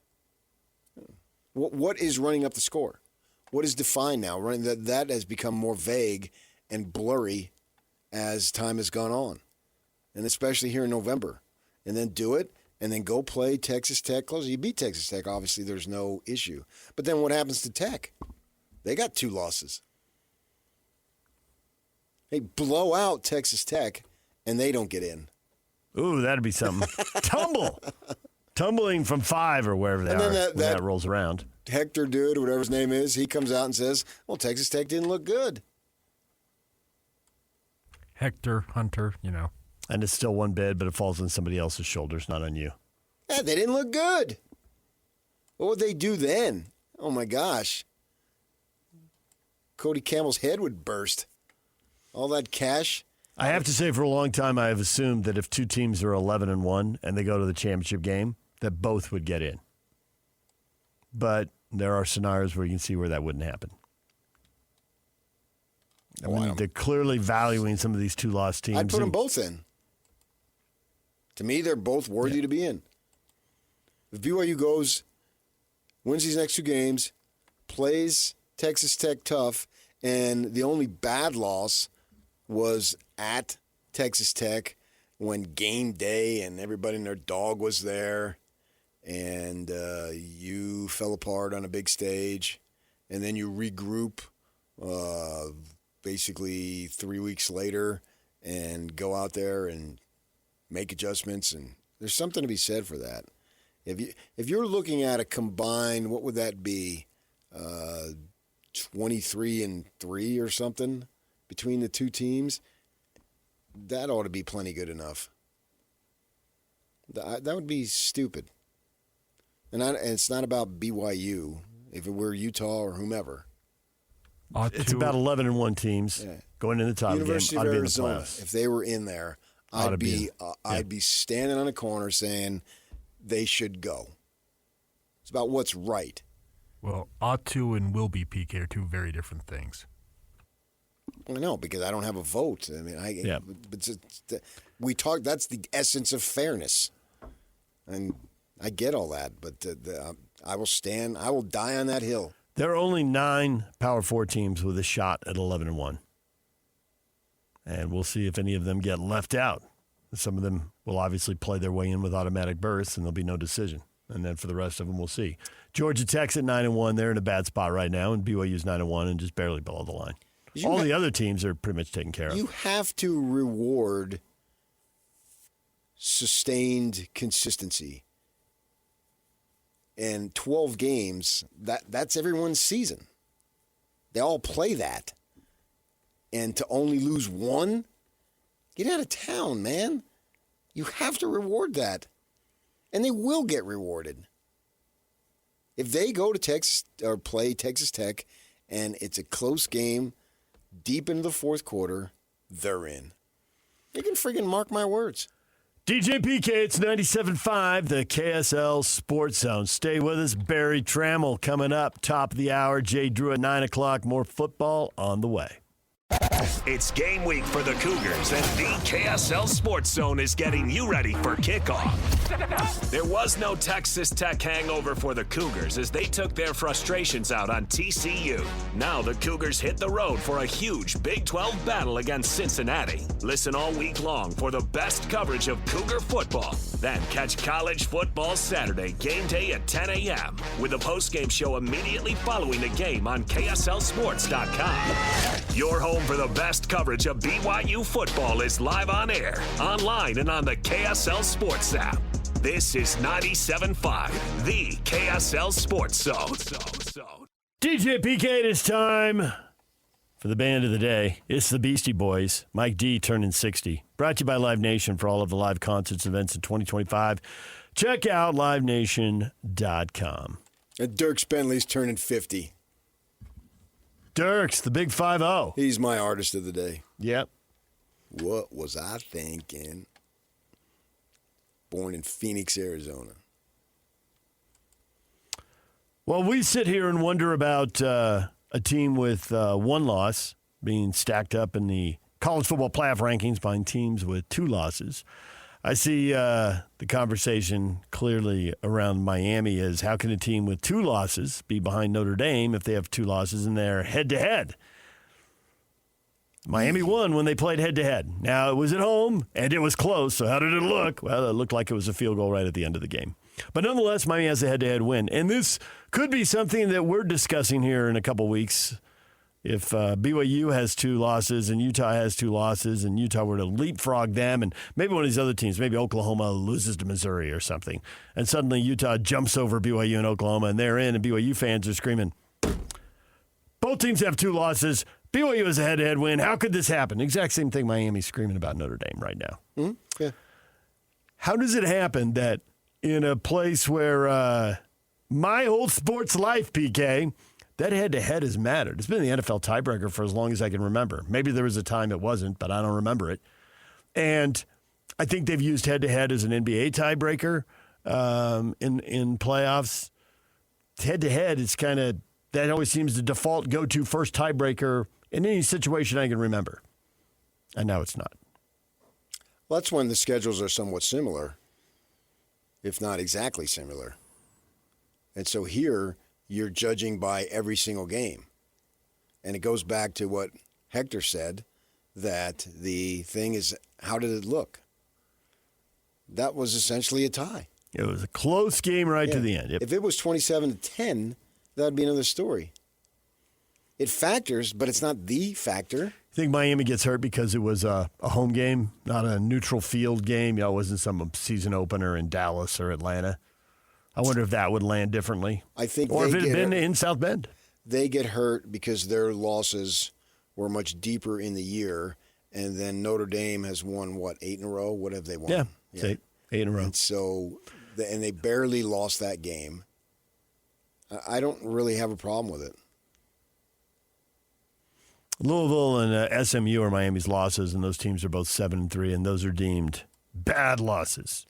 What is running up the score? What is defined now? That has become more vague and blurry as time has gone on, and especially here in November. And then do it, and then go play Texas Tech close. You beat Texas Tech, obviously there's no issue. But then what happens to Tech? They got 2 losses. They blow out Texas Tech, and they don't get in.
Ooh, that'd be something. Tumbling from 5 or wherever they are when that rolls around.
Hector dude, whatever his name is, he comes out and says, well, Texas Tech didn't look good.
Hector, Hunter,
And it's still one bid, but it falls on somebody else's shoulders, not on you.
Yeah, they didn't look good. What would they do then? Oh, my gosh. Cody Campbell's head would burst. All that cash.
I have to say, for a long time, I have assumed that if 2 teams are 11-1 and they go to the championship game, that both would get in. But there are scenarios where you can see where that wouldn't happen. They're clearly valuing some of these 2-loss teams.
I'd put them both in. To me, they're both worthy to be in. If BYU wins these next 2 games, plays Texas Tech tough, and the only bad loss was at Texas Tech when game day and everybody and their dog was there, and you fell apart on a big stage, and then you regroup basically 3 weeks later and go out there and make adjustments, and there's something to be said for that. If you're looking at a combined, what would that be? 23-3 or something between the 2 teams, that ought to be plenty good enough. That would be stupid. And it's not about BYU. If it were Utah or whomever.
It's about 11-1 teams going in the top
University
game.
of Arizona, if they were in there, I'd be standing on a corner saying they should go. It's about what's right.
Well, ought to and will be, PK, are 2 very different things.
Well, no, because I don't have a vote. I mean, we talk. That's the essence of fairness, and I get all that. But I will stand. I will die on that hill.
There are only 9 Power 4 teams with a shot at 11-1, and we'll see if any of them get left out. Some of them will obviously play their way in with automatic berths, and there'll be no decision. And then for the rest of them, we'll see. Georgia Tech's at 9-1. They're in a bad spot right now, and BYU's 9-1 and just barely below the line. All the other teams are pretty much taken care of.
You have to reward sustained consistency. And 12 games, that's everyone's season. They all play that. And to only lose one, get out of town, man. You have to reward that. And they will get rewarded. If they go to Texas or play Texas Tech and it's a close game deep into the fourth quarter, they're in. You can friggin' mark my words.
DJ PK, it's 97.5, the KSL Sports Zone. Stay with us. Barry Tramel coming up. Top of the hour. Jay Drew at 9 o'clock. More football on the way.
It's game week for the Cougars, and the KSL Sports Zone is getting you ready for kickoff. There was no Texas Tech hangover for the Cougars as they took their frustrations out on TCU. Now the Cougars hit the road for a huge Big 12 battle against Cincinnati. Listen all week long for the best coverage of Cougar football. Then catch College Football Saturday game day at 10 a.m. with a postgame show immediately following the game on KSLSports.com. Your home for the best coverage of BYU football is live on air, online, and on the KSL Sports app. This is 97.5, the KSL Sports Zone.
DJ PK, it is time for the band of the day. It's the Beastie Boys. Mike D turning 60. Brought to you by Live Nation for all of the live concerts events in 2025. Check out livenation.com.
And Dirk Bentley's turning 50.
Dirks, the big 5-0.
He's my artist of the day.
Yep.
What was I thinking? Born in Phoenix, Arizona.
Well, we sit here and wonder about a team with one loss being stacked up in the college football playoff rankings behind teams with 2 losses. I see the conversation clearly around Miami is how can a team with 2 losses be behind Notre Dame if they have 2 losses and they're head-to-head? Miami won when they played head-to-head. Now, it was at home, and it was close, so how did it look? Well, it looked like it was a field goal right at the end of the game. But nonetheless, Miami has a head-to-head win. And this could be something that we're discussing here in a couple weeks. If BYU has 2 losses and Utah has 2 losses and Utah were to leapfrog them and maybe one of these other teams, maybe Oklahoma loses to Missouri or something, and suddenly Utah jumps over BYU and Oklahoma and they're in and BYU fans are screaming, both teams have 2 losses. BYU has a head-to-head win. How could this happen? Exact same thing Miami's screaming about Notre Dame right now.
Mm-hmm. Yeah.
How does it happen that in a place where my whole sports life, PK, that head-to-head has mattered. It's been the NFL tiebreaker for as long as I can remember. Maybe there was a time it wasn't, but I don't remember it. And I think they've used head-to-head as an NBA tiebreaker in playoffs. Head-to-head, it's kind of, that always seems the default go-to first tiebreaker in any situation I can remember. And now it's not.
Well, that's when the schedules are somewhat similar, if not exactly similar. And so here, you're judging by every single game. And it goes back to what Hector said, that the thing is, how did it look? That was essentially a tie.
It was a close game right to the end. Yep.
If it was 27-10, that would be another story. It factors, but it's not the factor.
I think Miami gets hurt because it was a home game, not a neutral field game. You know, it wasn't some season opener in Dallas or Atlanta. I wonder if that would land differently.
I think,
or if it had been in South Bend.
They get hurt because their losses were much deeper in the year, and then Notre Dame has won, 8 in a row? What have they won?
Yeah. 8 in a row.
And so, and they barely lost that game. I don't really have a problem with it.
Louisville and SMU are Miami's losses, and those teams are both 7-3, and those are deemed bad losses.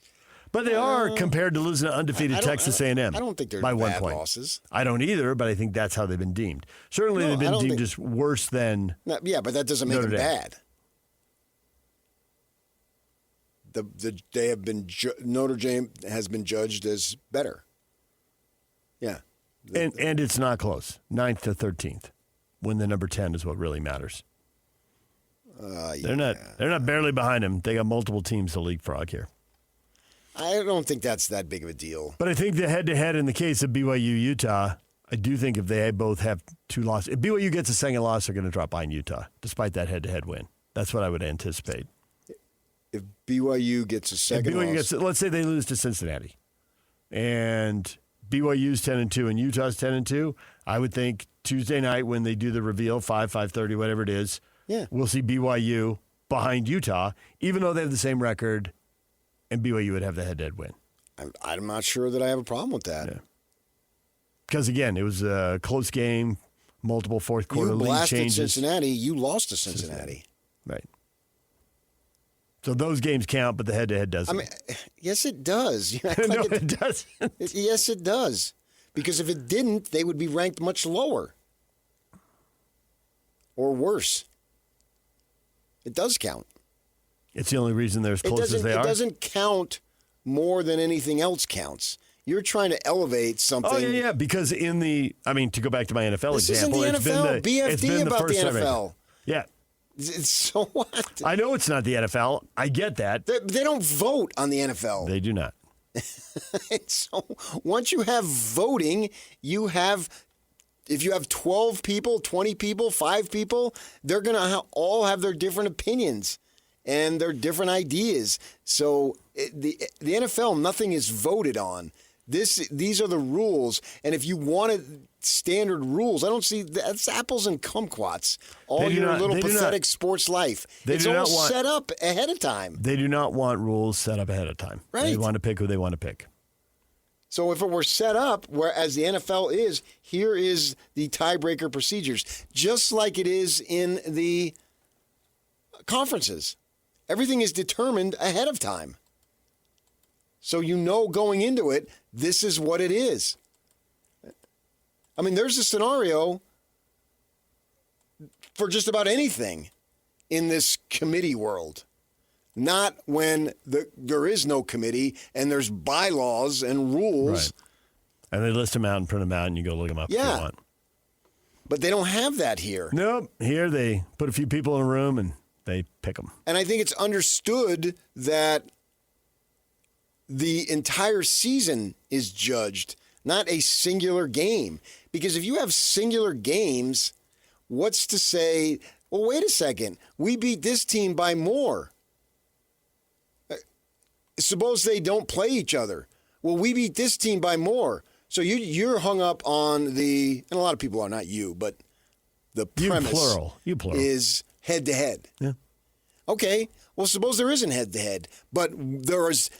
But they are compared to losing to undefeated Texas A&M.
I don't think they're
by 1
bad
point.
Losses.
I don't either, but I think that's how they've been deemed. Certainly they've been deemed just worse than
yeah, but that doesn't make them bad. They have been Notre Dame has been judged as better. Yeah.
And it's not close. 9th to 13th. When the number 10 is what really matters. They're not barely behind them. They got multiple teams to leapfrog here.
I don't think that's that big of a deal.
But I think the head-to-head in the case of BYU-Utah, I do think if they both have 2 losses, if BYU gets a second loss, they're going to drop behind Utah, despite that head-to-head win. That's what I would anticipate.
If BYU gets a second loss.
Let's say they lose to Cincinnati, and BYU's 10-2 and Utah's 10-2, I would think Tuesday night when they do the reveal, 5:30, whatever it is, we'll see BYU behind Utah, even though they have the same record, and BYU would have the head-to-head win.
I'm not sure that I have a problem with that.
Because, again, it was a close game, multiple fourth-quarter lead changes.
You blasted Cincinnati. You lost to Cincinnati.
Right. So those games count, but the head-to-head doesn't.
I mean, yes, it does.
No, it doesn't.
Yes, it does. Because if it didn't, they would be ranked much lower. Or worse. It does count.
It's the only reason they're as close as they are?
It doesn't count more than anything else counts. You're trying to elevate something.
Oh, yeah, because to go back to my NFL
this
example.
This isn't the NFL.
It's been
BFD about the
time
NFL.
Yeah.
So what?
I know it's not the NFL. I get that.
They don't vote on the NFL.
They do not.
So once you have voting, if you have 12 people, 20 people, 5 people, they're going to all have their different opinions and their different ideas. So the NFL, nothing is voted on. These are the rules, and if you wanted standard rules, I don't see that's apples and kumquats. All your little pathetic sports life. It's all set up ahead of time.
They do not want rules set up ahead of time.
Right.
They want to pick who they want to pick.
So if it were set up, whereas the NFL is, here is the tiebreaker procedures, just like it is in the conferences. Everything is determined ahead of time. So you know going into it, this is what it is. I mean, there's a scenario for just about anything in this committee world. Not when there is no committee and there's bylaws and rules.
Right. And they list them out and print them out and you go look them up if you want.
But they don't have that here.
Nope. Here they put a few people in a room and they pick them.
And I think it's understood that the entire season is judged, not a singular game. Because if you have singular games, what's to say, well, wait a second, we beat this team by more. Suppose they don't play each other. Well, we beat this team by more. So you're hung up on and a lot of people are, not you, but the premise
you plural.
is head-to-head.
Yeah.
Okay, well, suppose there isn't head-to-head, but there is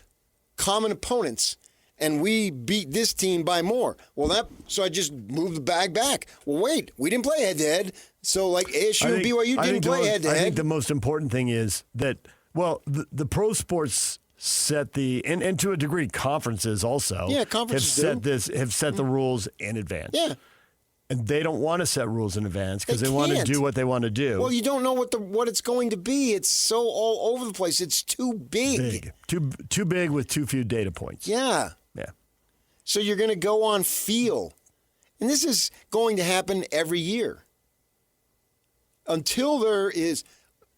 common opponents, and we beat this team by more. Well, so I just moved the bag back. Well, wait, we didn't play head-to-head. So, like ASU and BYU didn't play head-to-head.
I think the most important thing is that, the pro sports set and to a degree, conferences also have set the rules in advance.
Yeah.
And they don't want to set rules in advance because they want to do what they want to do.
Well, you don't know what it's going to be. It's so all over the place. It's too big.
Too big with too few data points.
Yeah.
Yeah.
So you're going to go on feel. And this is going to happen every year. Until there is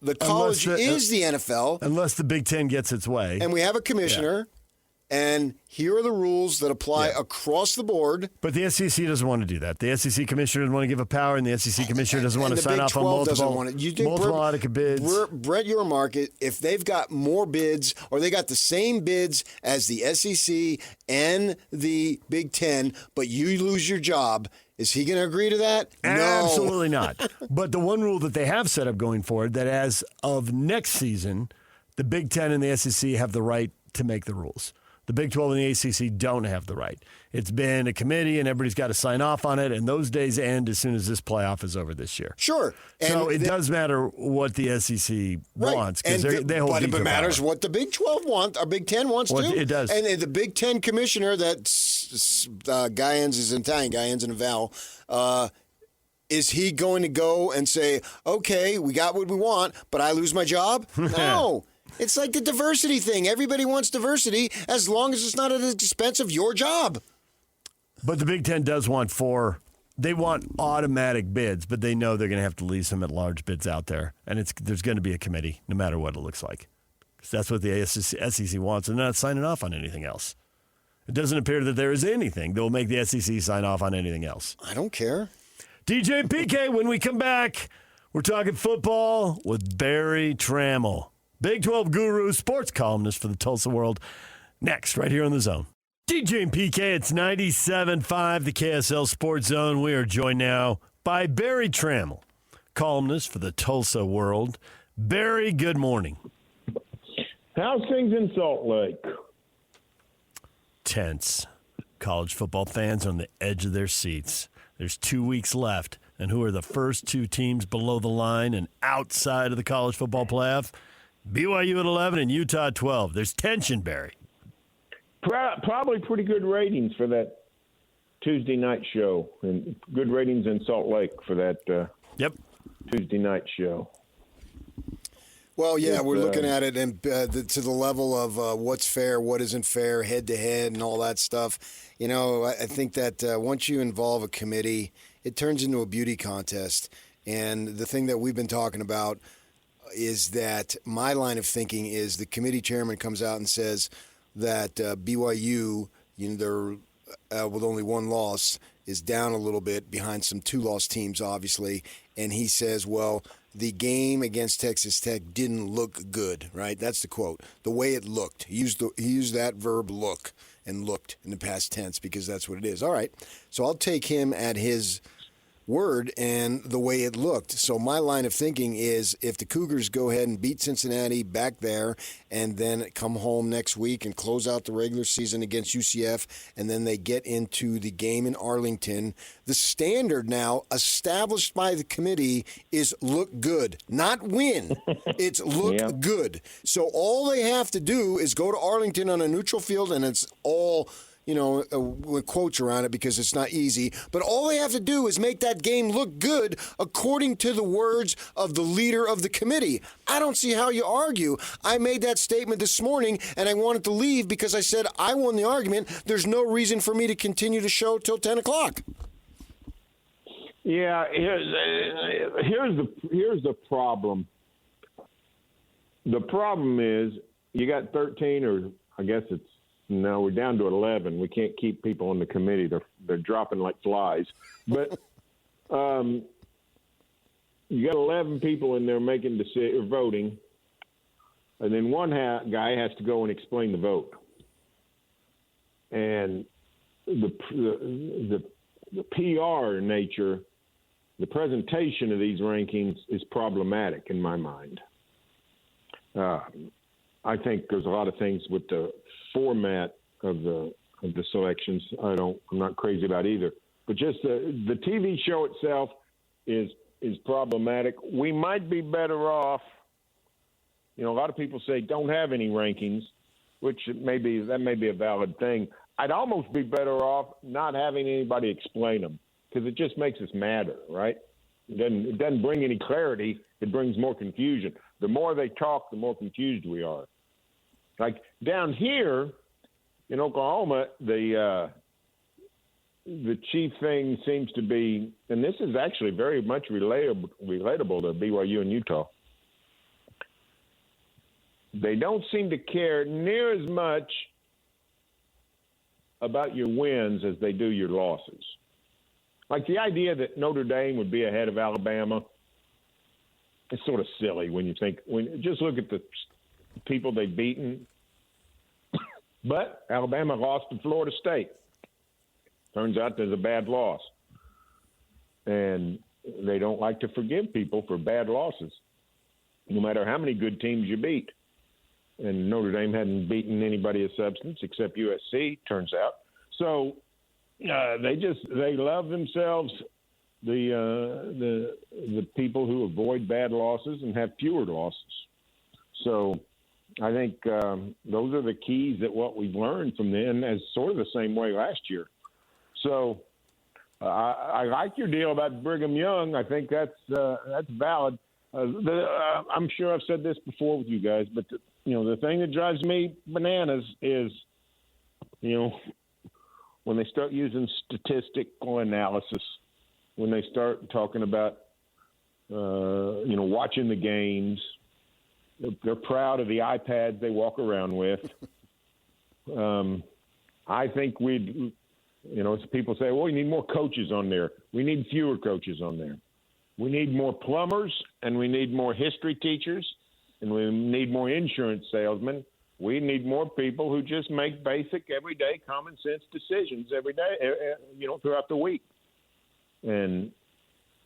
the college is the NFL.
Unless the Big Ten gets its way.
And we have a commissioner. And here are the rules that apply across the board.
But the SEC doesn't want to do that. The SEC commissioner doesn't want to give a power, and the SEC commissioner doesn't want to sign off on multiple audit bids.
Brett Yormark, if they've got more bids or they got the same bids as the SEC and the Big Ten, but you lose your job, is he going to agree to that? No.
Absolutely not. But the one rule that they have set up going forward, that as of next season, the Big Ten and the SEC have the right to make the rules. The Big 12 and the ACC don't have the right. It's been a committee, and everybody's got to sign off on it, and those days end as soon as this playoff is over this year.
Sure.
So it does matter what the SEC wants, because they hold
But it matters what the Big 12 wants, or Big 10 wants too.
It does.
And the Big 10 commissioner, that's Guyans is Italian, Guyans and Val, is he going to go and say, okay, we got what we want, but I lose my job? No. It's like the diversity thing. Everybody wants diversity as long as it's not at the expense of your job.
But the Big Ten does want they want automatic bids, but they know they're going to have to leave some at-large bids out there. And there's going to be a committee, no matter what it looks like. because that's what the SEC wants, and they're not signing off on anything else. It doesn't appear that there is anything that will make the SEC sign off on anything else.
I don't care.
DJ and PK, when we come back, we're talking football with Barry Tramel, Big 12 guru, sports columnist for the Tulsa World. Next, right here on The Zone. DJ and PK, it's 97.5, the KSL Sports Zone. We are joined now by Barry Tramel, columnist for the Tulsa World. Barry, good morning.
How's things in Salt Lake?
Tense. College football fans are on the edge of their seats. There's 2 weeks left, and who are the first two teams below the line and outside of the college football playoff? BYU at 11 and Utah at 12. There's tension, Barry.
Probably pretty good ratings for that Tuesday night show, and good ratings in Salt Lake for that Tuesday night show.
Well, yeah, we're looking at it and to the level of what's fair, what isn't fair, head-to-head and all that stuff. You know, I think that once you involve a committee, it turns into a beauty contest. And the thing that we've been talking about is that my line of thinking is the committee chairman comes out and says that BYU, they're with only one loss, is down a little bit behind some two-loss teams, obviously. And he says, well, the game against Texas Tech didn't look good, right? That's the quote. The way it looked. He used that verb look and looked in the past tense because that's what it is. All right. So I'll take him at his word and the way it looked. So my line of thinking is if the Cougars go ahead and beat Cincinnati back there and then come home next week and close out the regular season against UCF and then they get into the game in Arlington, the standard now established by the committee is look good, not win. It's look good. So all they have to do is go to Arlington on a neutral field, and it's all with quotes around it because it's not easy. But all they have to do is make that game look good according to the words of the leader of the committee. I don't see how you argue. I made that statement this morning, and I wanted to leave because I said I won the argument. There's no reason for me to continue the show till 10 o'clock.
Yeah, here's the problem. The problem is you got 13, or I guess no, we're down to 11. We can't keep people on the committee. They're dropping like flies. But you got 11 people in there voting, and then one guy has to go and explain the vote. And the PR nature, the presentation of these rankings is problematic in my mind. I think there's a lot of things with the format of the selections I'm not crazy about either. But just the TV show itself is problematic. We might be better off. A lot of people say don't have any rankings, which that may be a valid thing. I'd almost be better off not having anybody explain them because it just makes us madder, right? It doesn't bring any clarity. It brings more confusion. The more they talk, the more confused we are. Like down here in Oklahoma, the chief thing seems to be, and this is actually very much relatable to BYU and Utah. They don't seem to care near as much about your wins as they do your losses. Like the idea that Notre Dame would be ahead of Alabama, it's sort of silly when you just look at the people they've beaten. But Alabama lost to Florida State. Turns out there's a bad loss. And they don't like to forgive people for bad losses, no matter how many good teams you beat. And Notre Dame hadn't beaten anybody of substance except USC, turns out. So they love themselves, the people who avoid bad losses and have fewer losses. So I think those are the keys that what we've learned from them, as sort of the same way last year. So I like your deal about Brigham Young. I think that's valid. I'm sure I've said this before with you guys, but the thing that drives me bananas is, when they start using statistical analysis, when they start talking about, watching the games, They're proud of the iPads they walk around with. I think people say, well, we need more coaches on there. We need fewer coaches on there. We need more plumbers, and we need more history teachers, and we need more insurance salesmen. We need more people who just make basic, everyday, common sense decisions every day, throughout the week. And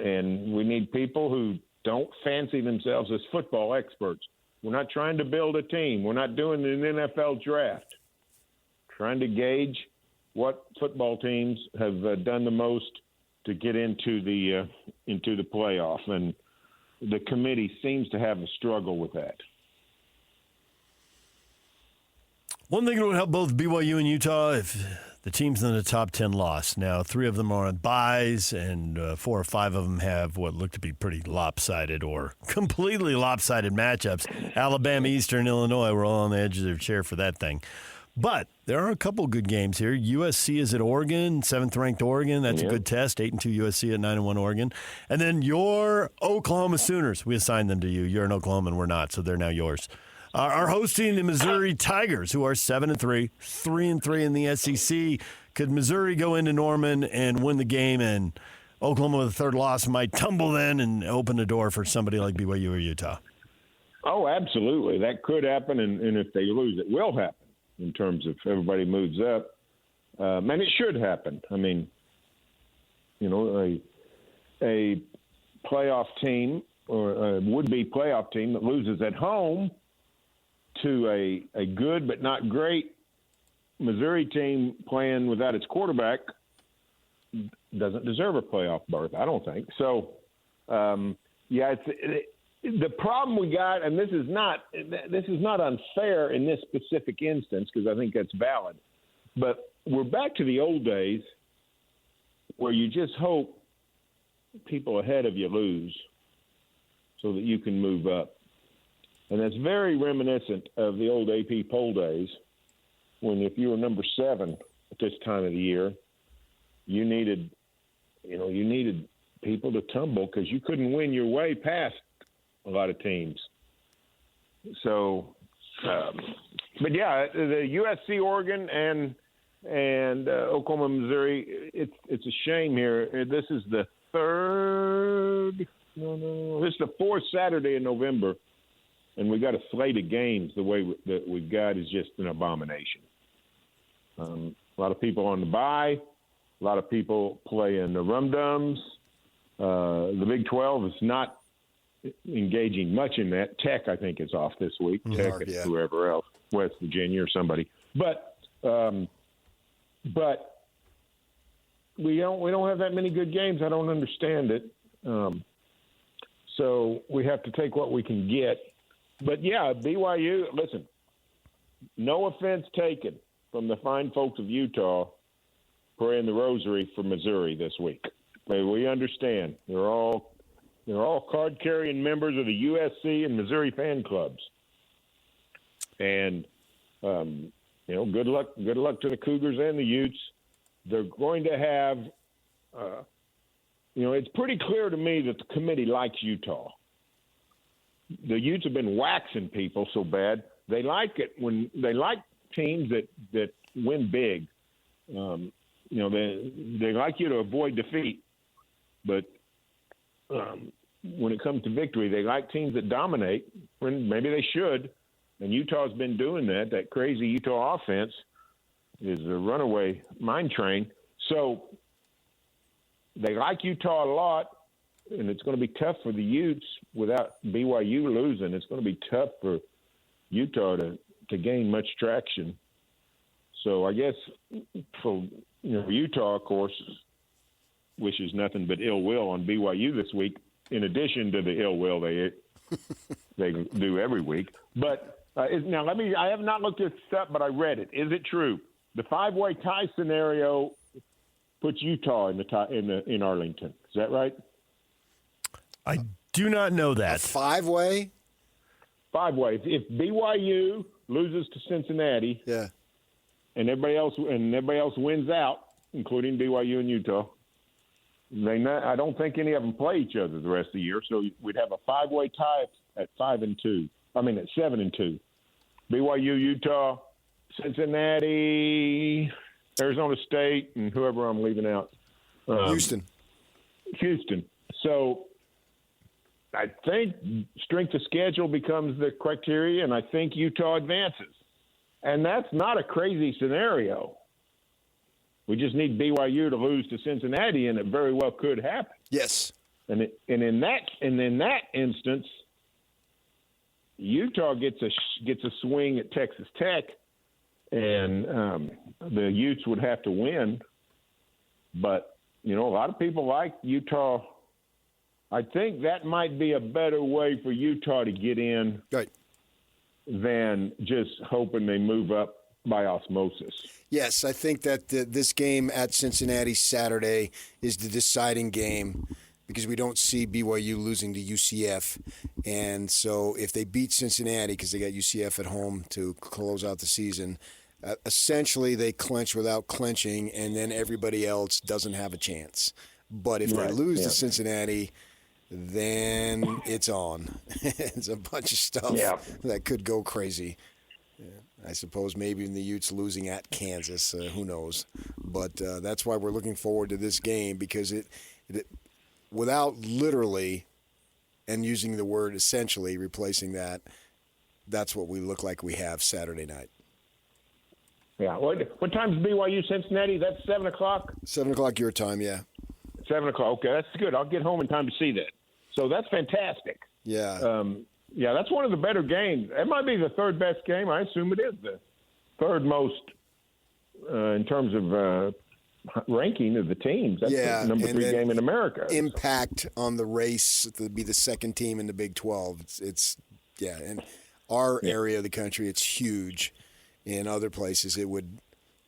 we need people who don't fancy themselves as football experts. We're not trying to build a team. We're not doing an NFL draft. Trying to gauge what football teams have done the most to get into the playoff, and the committee seems to have a struggle with that.
One thing that would help both BYU and Utah if the teams in the top 10 lost. Now, 3 of them are on byes, and 4 or 5 of them have what look to be pretty lopsided or completely lopsided matchups. Alabama, Eastern Illinois were all on the edge of their chair for that thing. But there are a couple good games here. USC is at Oregon, 7th-ranked Oregon. That's a good test. 8-2 USC at 9-1 Oregon. And then your Oklahoma Sooners. We assigned them to you. You're an Oklahoman. We're not, so they're now yours. Are hosting the Missouri Tigers, who are 7-3, 3-3 in the SEC. Could Missouri go into Norman and win the game, and Oklahoma with a third loss might tumble then and open the door for somebody like BYU or Utah?
Oh, absolutely. That could happen, and if they lose, it will happen in terms of everybody moves up. And it should happen. I mean, a playoff team or a would-be playoff team that loses at home to a good but not great Missouri team playing without its quarterback doesn't deserve a playoff berth, I don't think. So, the problem we got, and this is not unfair in this specific instance because I think that's valid, but we're back to the old days where you just hope people ahead of you lose so that you can move up. And that's very reminiscent of the old AP poll days when if you were number 7 at this time of the year, you needed people to tumble because you couldn't win your way past a lot of teams. So, but yeah, the USC, Oregon, and Oklahoma, Missouri. It's a shame here. This is the third. No. This is the 4th Saturday in November, and we got a slate of games. The way that we've got is just an abomination. A lot of people on the bye. A lot of people playing the rum-dums. The Big 12 is not engaging much in that. Tech, I think, is off this week. Tech and whoever else, West Virginia or somebody. But we don't have that many good games. I don't understand it. So we have to take what we can get. But yeah, BYU. Listen, no offense taken from the fine folks of Utah praying the rosary for Missouri this week. We understand they're all card-carrying members of the USC and Missouri fan clubs. And, good luck to the Cougars and the Utes. They're going to have, it's pretty clear to me that the committee likes Utah. The Utes have been waxing people so bad. They like it when they like teams that win big. They like you to avoid defeat. But when it comes to victory, they like teams that dominate. When maybe they should, and Utah's been doing that. That crazy Utah offense is a runaway mine train. So they like Utah a lot, and it's going to be tough for the Utes without BYU losing. It's going to be tough for Utah to gain much traction. So I guess for Utah, of course, wishes nothing but ill will on BYU this week, in addition to the ill will they do every week. But now I have not looked this up, but I read it. Is it true? The 5-way tie scenario puts Utah in Arlington. Is that right?
I do not know that.
A 5-way?
5-way. If BYU loses to Cincinnati, and everybody else wins out, including BYU and Utah, I don't think any of them play each other the rest of the year. So we'd have a 5-way tie at 5-2. At 7-2. BYU, Utah, Cincinnati, Arizona State, and whoever I'm leaving out.
Houston.
So I think strength of schedule becomes the criteria, and I think Utah advances. And that's not a crazy scenario. We just need BYU to lose to Cincinnati, and it very well could happen.
Yes.
And in that instance, Utah gets a swing at Texas Tech, and the Utes would have to win. But a lot of people like Utah. I think that might be a better way for Utah to get in than just hoping they move up by osmosis.
Yes, I think that this game at Cincinnati Saturday is the deciding game because we don't see BYU losing to UCF. And so if they beat Cincinnati because they got UCF at home to close out the season, essentially they clinch without clinching, and then everybody else doesn't have a chance. But if they lose to Cincinnati, then it's on. It's a bunch of stuff that could go crazy. I suppose maybe in the Utes losing at Kansas, who knows? But that's why we're looking forward to this game because it without literally and using the word essentially replacing that, that's what we look like we have Saturday night.
Yeah. What time's BYU Cincinnati? That's 7 o'clock?
7 o'clock your time, yeah.
7 o'clock. Okay, that's good. I'll get home in time to see that. So that's fantastic.
Yeah.
Yeah, that's one of the better games. It might be the third best game. I assume it is the third most in terms of ranking of the teams. That's the number 3 game in America.
Impact on the race to be the second team in the Big 12. It's in our area of the country, it's huge. In other places, it would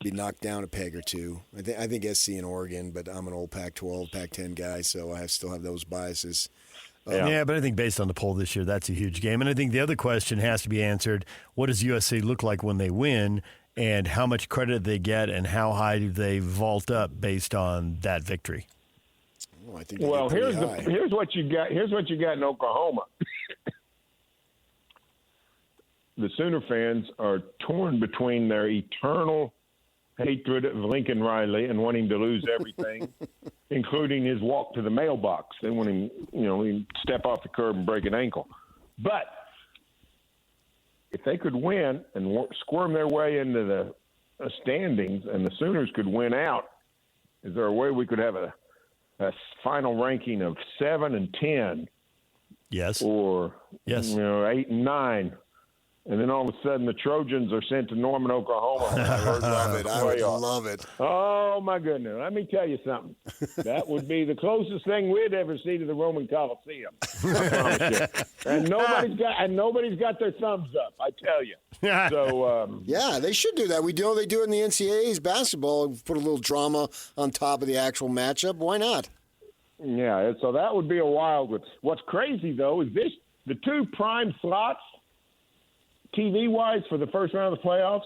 be knocked down a peg or two. I think SC in Oregon, but I'm an old Pac-12, Pac-10 guy, so I still have those biases.
Yeah, but I think based on the poll this year, that's a huge game. And I think the other question has to be answered, what does USC look like when they win, and how much credit they get, and how high do they vault up based on that victory?
Oh, I think
here's what you got. Here's what you got in Oklahoma. The Sooner fans are torn between their eternal hatred of Lincoln Riley and wanting to lose everything, including his walk to the mailbox. They want him, he'd step off the curb and break an ankle. But if they could win and squirm their way into the standings and the Sooners could win out, is there a way we could have a final ranking of 7 and 10?
Yes.
Or 8 and 9. And then all of a sudden, the Trojans are sent to Norman, Oklahoma.
I would love it.
Oh, my goodness. Let me tell you something. That would be the closest thing we'd ever see to the Roman Coliseum. I promise you. And nobody's got their thumbs up, I tell you. So,
yeah, they should do that. They do it in the NCAA's basketball, put a little drama on top of the actual matchup. Why not?
Yeah, so that would be a wild one. What's crazy, though, is the 2 prime slots, TV-wise, for the first round of the playoffs,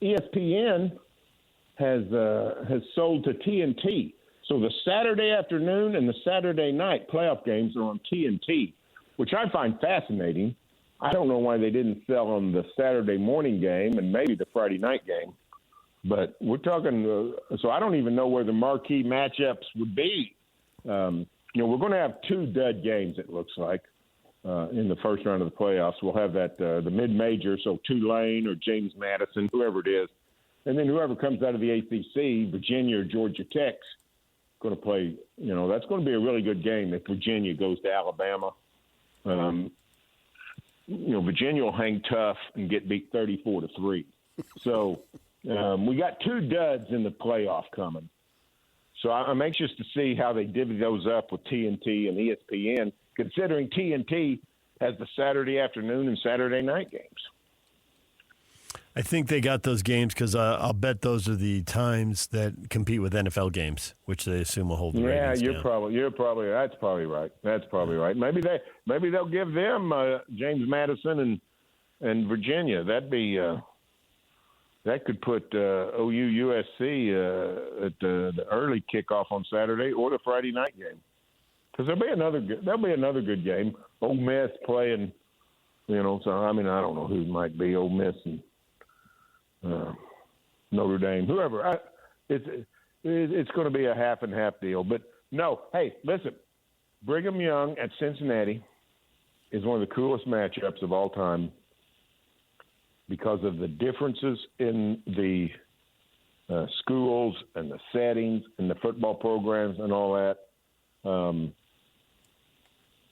ESPN has sold to TNT. So the Saturday afternoon and the Saturday night playoff games are on TNT, which I find fascinating. I don't know why they didn't sell on the Saturday morning game and maybe the Friday night game. But we're talking so I don't even know where the marquee matchups would be. We're going to have 2 dud games, it looks like. In the first round of the playoffs. We'll have that the mid-major, so Tulane or James Madison, whoever it is. And then whoever comes out of the ACC, Virginia or Georgia Tech's going to play, that's going to be a really good game if Virginia goes to Alabama. Virginia will hang tough and get beat 34-3. So we got 2 duds in the playoff coming. So I'm anxious to see how they divvy those up with TNT and ESPN, considering TNT has the Saturday afternoon and Saturday night games.
I think they got those games because I'll bet those are the times that compete with NFL games, which they assume will hold the ratings down.
That's probably right. Maybe they'll give them James Madison and Virginia. That could put OU USC at the early kickoff on Saturday or the Friday night game. Because there'll be another good game. Ole Miss playing So I don't know who might be Ole Miss and Notre Dame, whoever. It's going to be a half and half deal. But no, hey, listen, Brigham Young at Cincinnati is one of the coolest matchups of all time because of the differences in the schools and the settings and the football programs and all that.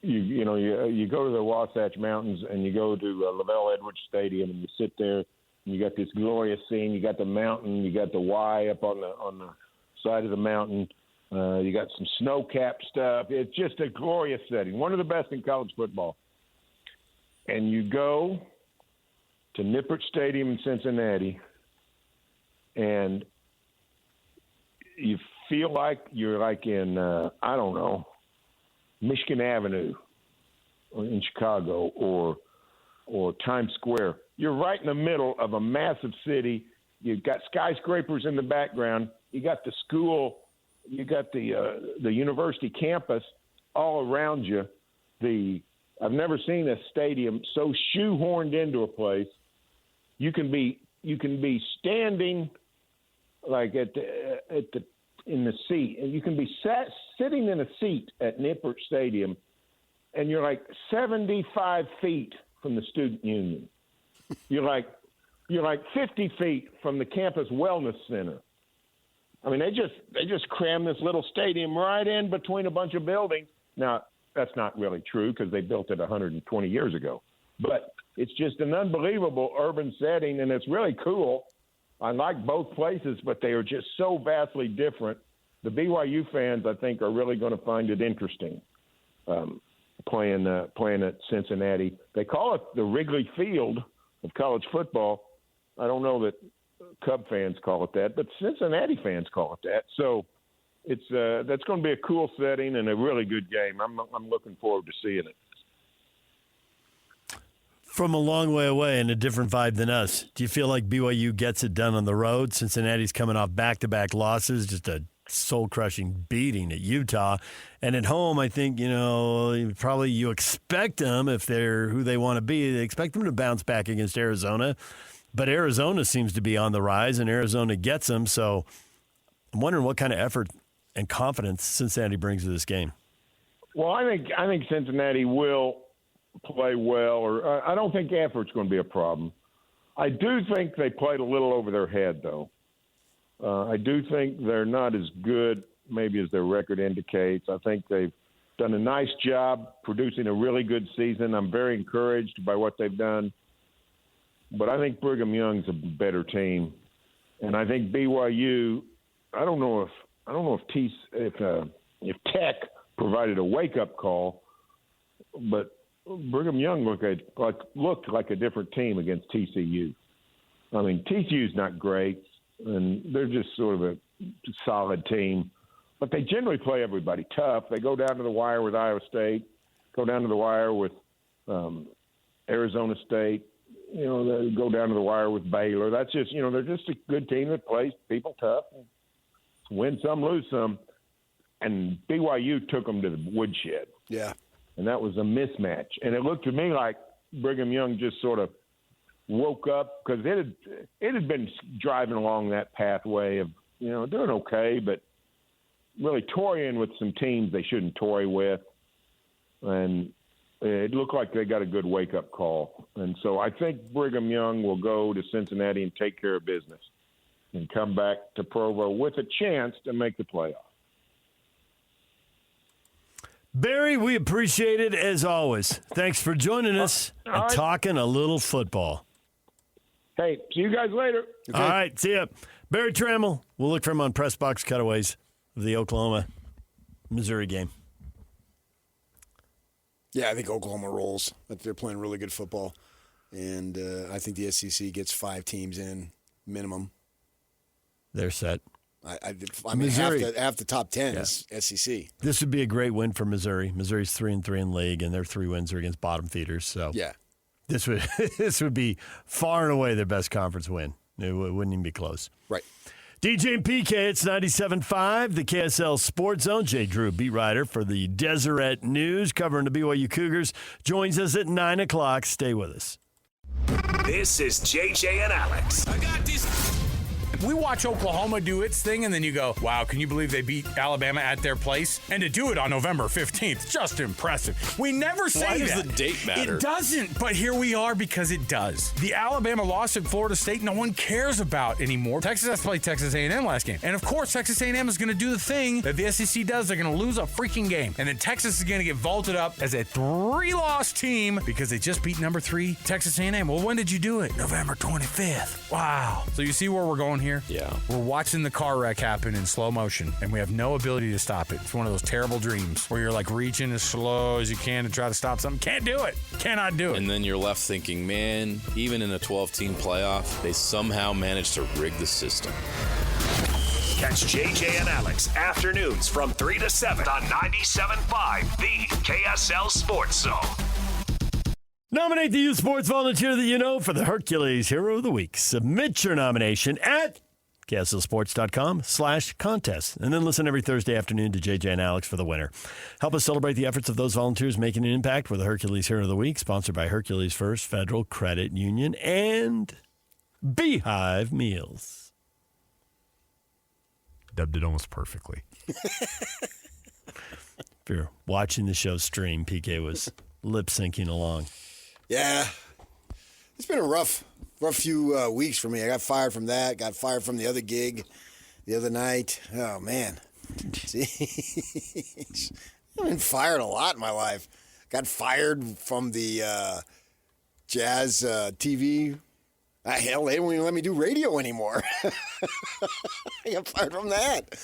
You go to the Wasatch Mountains and you go to Lavelle Edwards Stadium and you sit there and you got this glorious scene. You got the mountain, you got the Y up on the side of the mountain. You got some snow-capped stuff. It's just a glorious setting, one of the best in college football. And you go to Nippert Stadium in Cincinnati, and you feel like you're like in, Michigan Avenue in Chicago or Times Square. You're right in the middle of a massive city. You've got skyscrapers in the background. You got the school. You got the university campus all around you. I've never seen a stadium so shoehorned into a place. You can be standing like in the seat, and you can be sitting in a seat at Nippert Stadium, and you're like 75 feet from the student union. You're like 50 feet from the campus wellness center. I mean, they just cram this little stadium right in between a bunch of buildings. Now, that's not really true because they built it 120 years ago. But it's just an unbelievable urban setting, and it's really cool. I like both places, but they are just so vastly different. The BYU fans, I think, are really going to find it interesting playing at Cincinnati. They call it the Wrigley Field of college football. I don't know that Cub fans call it that, but Cincinnati fans call it that. So that's going to be a cool setting and a really good game. I'm looking forward to seeing it.
From a long way away and a different vibe than us, do you feel like BYU gets it done on the road? Cincinnati's coming off back-to-back losses, just a soul-crushing beating at Utah. And at home, I think, probably you expect them, if they're who they want to be, they expect them to bounce back against Arizona. But Arizona seems to be on the rise, and Arizona gets them. So I'm wondering what kind of effort and confidence Cincinnati brings to this game.
Well, I think Cincinnati will play well, or I don't think effort's going to be a problem. I do think they played a little over their head, though. I do think they're not as good maybe as their record indicates. I think they've done a nice job producing a really good season. I'm very encouraged by what they've done. But I think Brigham Young's a better team. And I think BYU, I don't know if Tech provided a wake-up call, but Brigham Young looked like a different team against TCU. I mean, TCU's not great, and they're just sort of a solid team. But they generally play everybody tough. They go down to the wire with Iowa State, go down to the wire with Arizona State. They go down to the wire with Baylor. That's just, they're just a good team that plays people tough. Win some, lose some. And BYU took them to the woodshed.
Yeah.
And that was a mismatch. And it looked to me like Brigham Young just sort of woke up because it had been driving along that pathway of, doing okay, but really toying with some teams they shouldn't toy with. And it looked like they got a good wake-up call. And so I think Brigham Young will go to Cincinnati and take care of business and come back to Provo with a chance to make the playoff.
Barry, we appreciate it as always. Thanks for joining us and talking a little football.
Hey, see you guys later.
Okay. All right, see ya. Barry Tramel. We'll look for him on Press Box Cutaways of the Oklahoma-Missouri game.
Yeah, I think Oklahoma rolls. They're playing really good football. And I think the SEC gets 5 teams in minimum.
They're set.
I mean, half the top 10 is SEC.
This would be a great win for Missouri. Missouri's 3-3 in league, and their 3 wins are against bottom feeders. So
yeah,
this would be far and away their best conference win. It wouldn't even be close.
Right.
DJ and PK, it's 97.5, the KSL Sports Zone. Jay Drew, beat writer for the Deseret News, covering the BYU Cougars, joins us at 9 o'clock. Stay with us.
This is JJ and Alex. I got these.
We watch Oklahoma do its thing, and then you go, wow, can you believe they beat Alabama at their place? And to do it on November 15th, just impressive. We never say that.
Why does the date matter?
It doesn't, but here we are because it does. The Alabama loss at Florida State, no one cares about anymore. Texas has to play Texas A&M last game. And, of course, Texas A&M is going to do the thing that the SEC does. They're going to lose a freaking game. And then Texas is going to get vaulted up as a 3-loss team because they just beat number 3 Texas A&M. Well, when did you do it? November 25th. Wow. So you see where we're going here?
Yeah.
We're watching the car wreck happen in slow motion, and we have no ability to stop it. It's one of those terrible dreams where you're like reaching as slow as you can to try to stop something. Can't do it. Cannot do it.
And then you're left thinking, man, even in a 12-team playoff, they somehow managed to rig the system.
Catch JJ and Alex afternoons from 3 to 7 on 97.5, the KSL Sports Zone.
Nominate the youth sports volunteer that you know for the Hercules Hero of the Week. Submit your nomination at KSLSports.com/contest. And then listen every Thursday afternoon to JJ and Alex for the winner. Help us celebrate the efforts of those volunteers making an impact with the Hercules Hero of the Week, sponsored by Hercules First Federal Credit Union and Beehive Meals. Dubbed it almost perfectly. If you're watching the show stream, PK was lip-syncing along.
Yeah. It's been a rough few weeks for me. I got fired from that, got fired from the other gig the other night. Oh, man. Jeez. I've been fired a lot in my life. Got fired from the Jazz TV. Hell, they don't even let me do radio anymore. I got fired from that.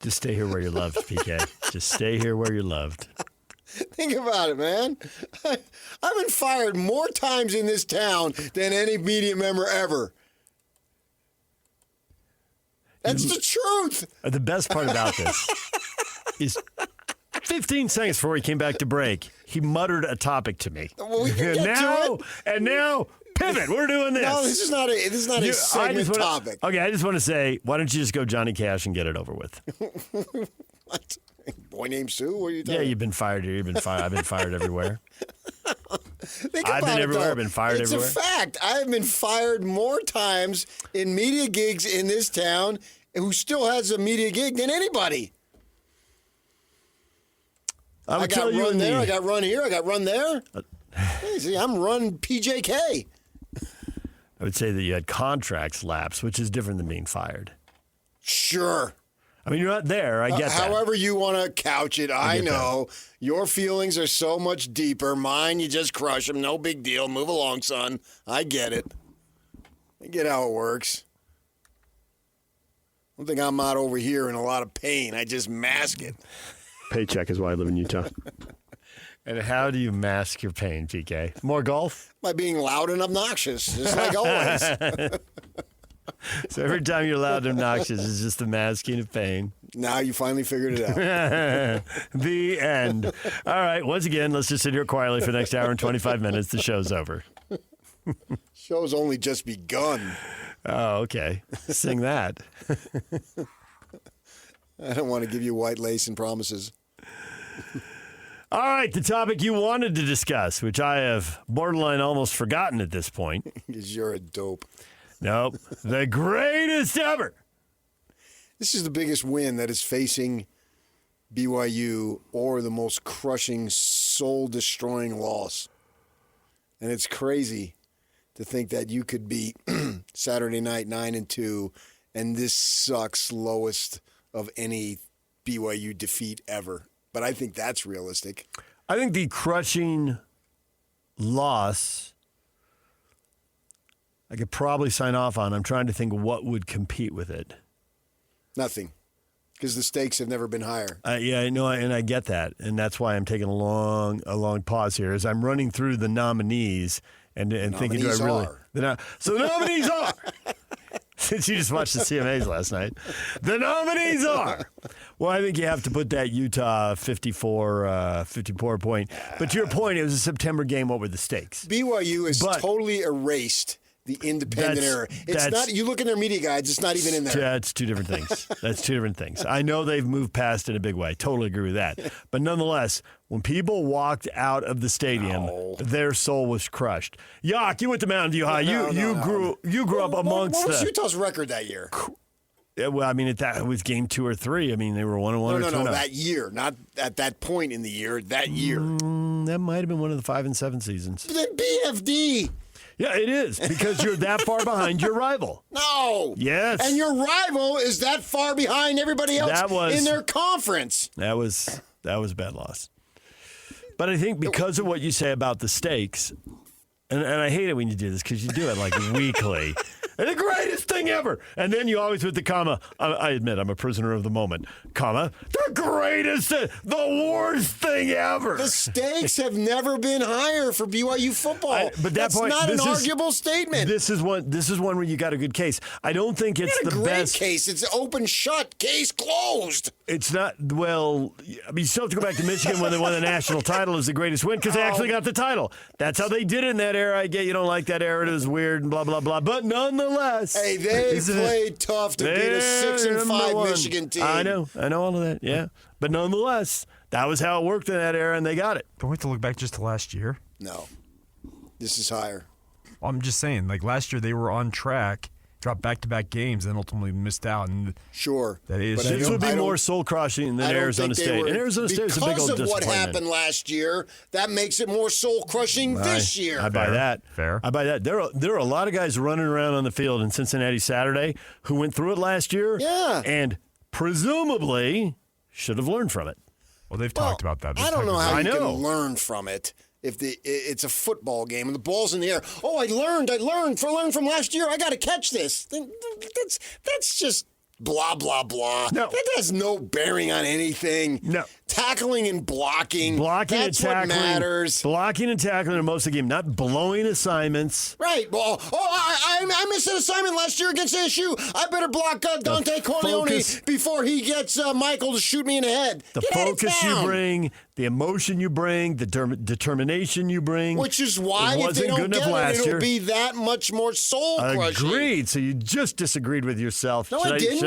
Just stay here where you're loved, PK. Just stay here where you're loved.
Think about it, man. I've been fired more times in this town than any media member ever. That's the truth.
The best part about this is 15 seconds before he came back to break, he muttered a topic to me.
Well, we can get to it.
And now, pivot. We're doing this.
No, this is not a segment topic.
Okay, I just want to say, why don't you just go Johnny Cash and get it over with?
What? Boy named Sue? What are you talking
about? Yeah, you've been fired here. You've been fired. I've been fired everywhere.
I've
been everywhere. I've been fired everywhere.
It's a fact. I've been fired more times in media gigs in this town who still has a media gig than anybody. I got run there. I got run here. I got run there. Hey, see, I'm run PJK.
I would say that you had contracts lapse, which is different than being fired.
Sure.
I mean, you're not there. I get that.
However you want to couch it, I know. That. Your feelings are so much deeper. Mine, you just crush them. No big deal. Move along, son. I get it. I get how it works. I don't think I'm out over here in a lot of pain. I just mask it.
Paycheck is why I live in Utah. And how do you mask your pain, PK? More golf?
By being loud and obnoxious, just like always.
So every time you're loud and obnoxious, it's just the masking of pain.
Now you finally figured it out.
The end. All right, once again, let's just sit here quietly for the next hour and 25 minutes. The show's over.
Show's only just begun.
Oh, okay. Sing that.
I don't want to give you white lace and promises.
All right, the topic you wanted to discuss, which I have borderline almost forgotten at this point.
Because you're a dope.
Nope. The greatest ever.
This is the biggest win that is facing BYU or the most crushing, soul-destroying loss. And it's crazy to think that you could be Saturday night 9-2, and this sucks lowest of any BYU defeat ever. But I think that's realistic.
I think the crushing loss I could probably sign off on. I'm trying to think what would compete with it.
Nothing. Because the stakes have never been higher.
Yeah, I know, and I get that. And that's why I'm taking a long pause here as I'm running through the nominees and thinking, do I really? So the nominees are, since you just watched the CMAs last night, the nominees are, well, I think you have to put that Utah 54 point. But to your point, it was a September game. What were the stakes?
BYU has totally erased the independent era. It's not. You look in their media guides; it's not even in there.
That's two different things. That's two different things. I know they've moved past it in a big way. Totally agree with that. But nonetheless, when people walked out of the stadium, their soul was crushed. Yak, you went to Mountain View High. You grew up amongst.
What was Utah's record that year?
Yeah, well, I mean, it was game 2 or 3. I mean, they were 1-1 or 2-0.
No, that year, not at that point in the year. That year,
that might have been one of the 5 and 7 seasons.
The BFD.
Yeah, it is, because you're that far behind your rival.
No.
Yes.
And your rival is that far behind everybody else in their conference.
That was a bad loss. But I think because of what you say about the stakes, and I hate it when you do this because you do it like weekly. The greatest thing ever. And then you always with the comma, I admit I'm a prisoner of the moment, comma, the greatest, the worst thing ever.
The stakes have never been higher for BYU football.
But
that's not an arguable statement.
This is one where you got a good case. I don't think it's the
great
best
case. It's open shut, case closed.
It's not, well, I mean, you still have to go back to Michigan when they won the national title as the greatest win because they actually got the title. That's how they did it in that era. I get you don't like that era. It was weird and blah, blah, blah. But nonetheless.
Hey, they played tough to beat a 6-5 Michigan team.
I know all of that, yeah. But nonetheless, that was how it worked in that era, and they got it.
Don't we have to look back just to last year?
No. This is higher.
Well, I'm just saying, like last year they were on track, dropped back-to-back games, and ultimately missed out. And
sure.
That is. This would be more soul-crushing than Arizona State. And Arizona State is a big old disappointment.
Because of what happened last year, that makes it more soul-crushing this year.
I buy that.
Fair.
I buy that. There are a lot of guys running around on the field in Cincinnati Saturday who went through it last year.
Yeah.
And presumably should have learned from it.
Well, they've talked about that.
I don't know how you can learn from it. If it's a football game and the ball's in the air, I learned from last year. I got to catch this. That's just blah blah blah.
No.
That has no bearing on anything.
No.
Tackling and blocking.
That's what matters. Blocking and tackling are most of the game, not blowing assignments.
Right. Well, I missed an assignment last year against ASU. I better block Dante Corleone before he gets Michael to shoot me in the head.
The focus you bring, the emotion you bring, the determination you bring.
Which is why if they don't get it, it'll be that much more soul-crushing.
Agreed. So you just disagreed with yourself.
No, I didn't.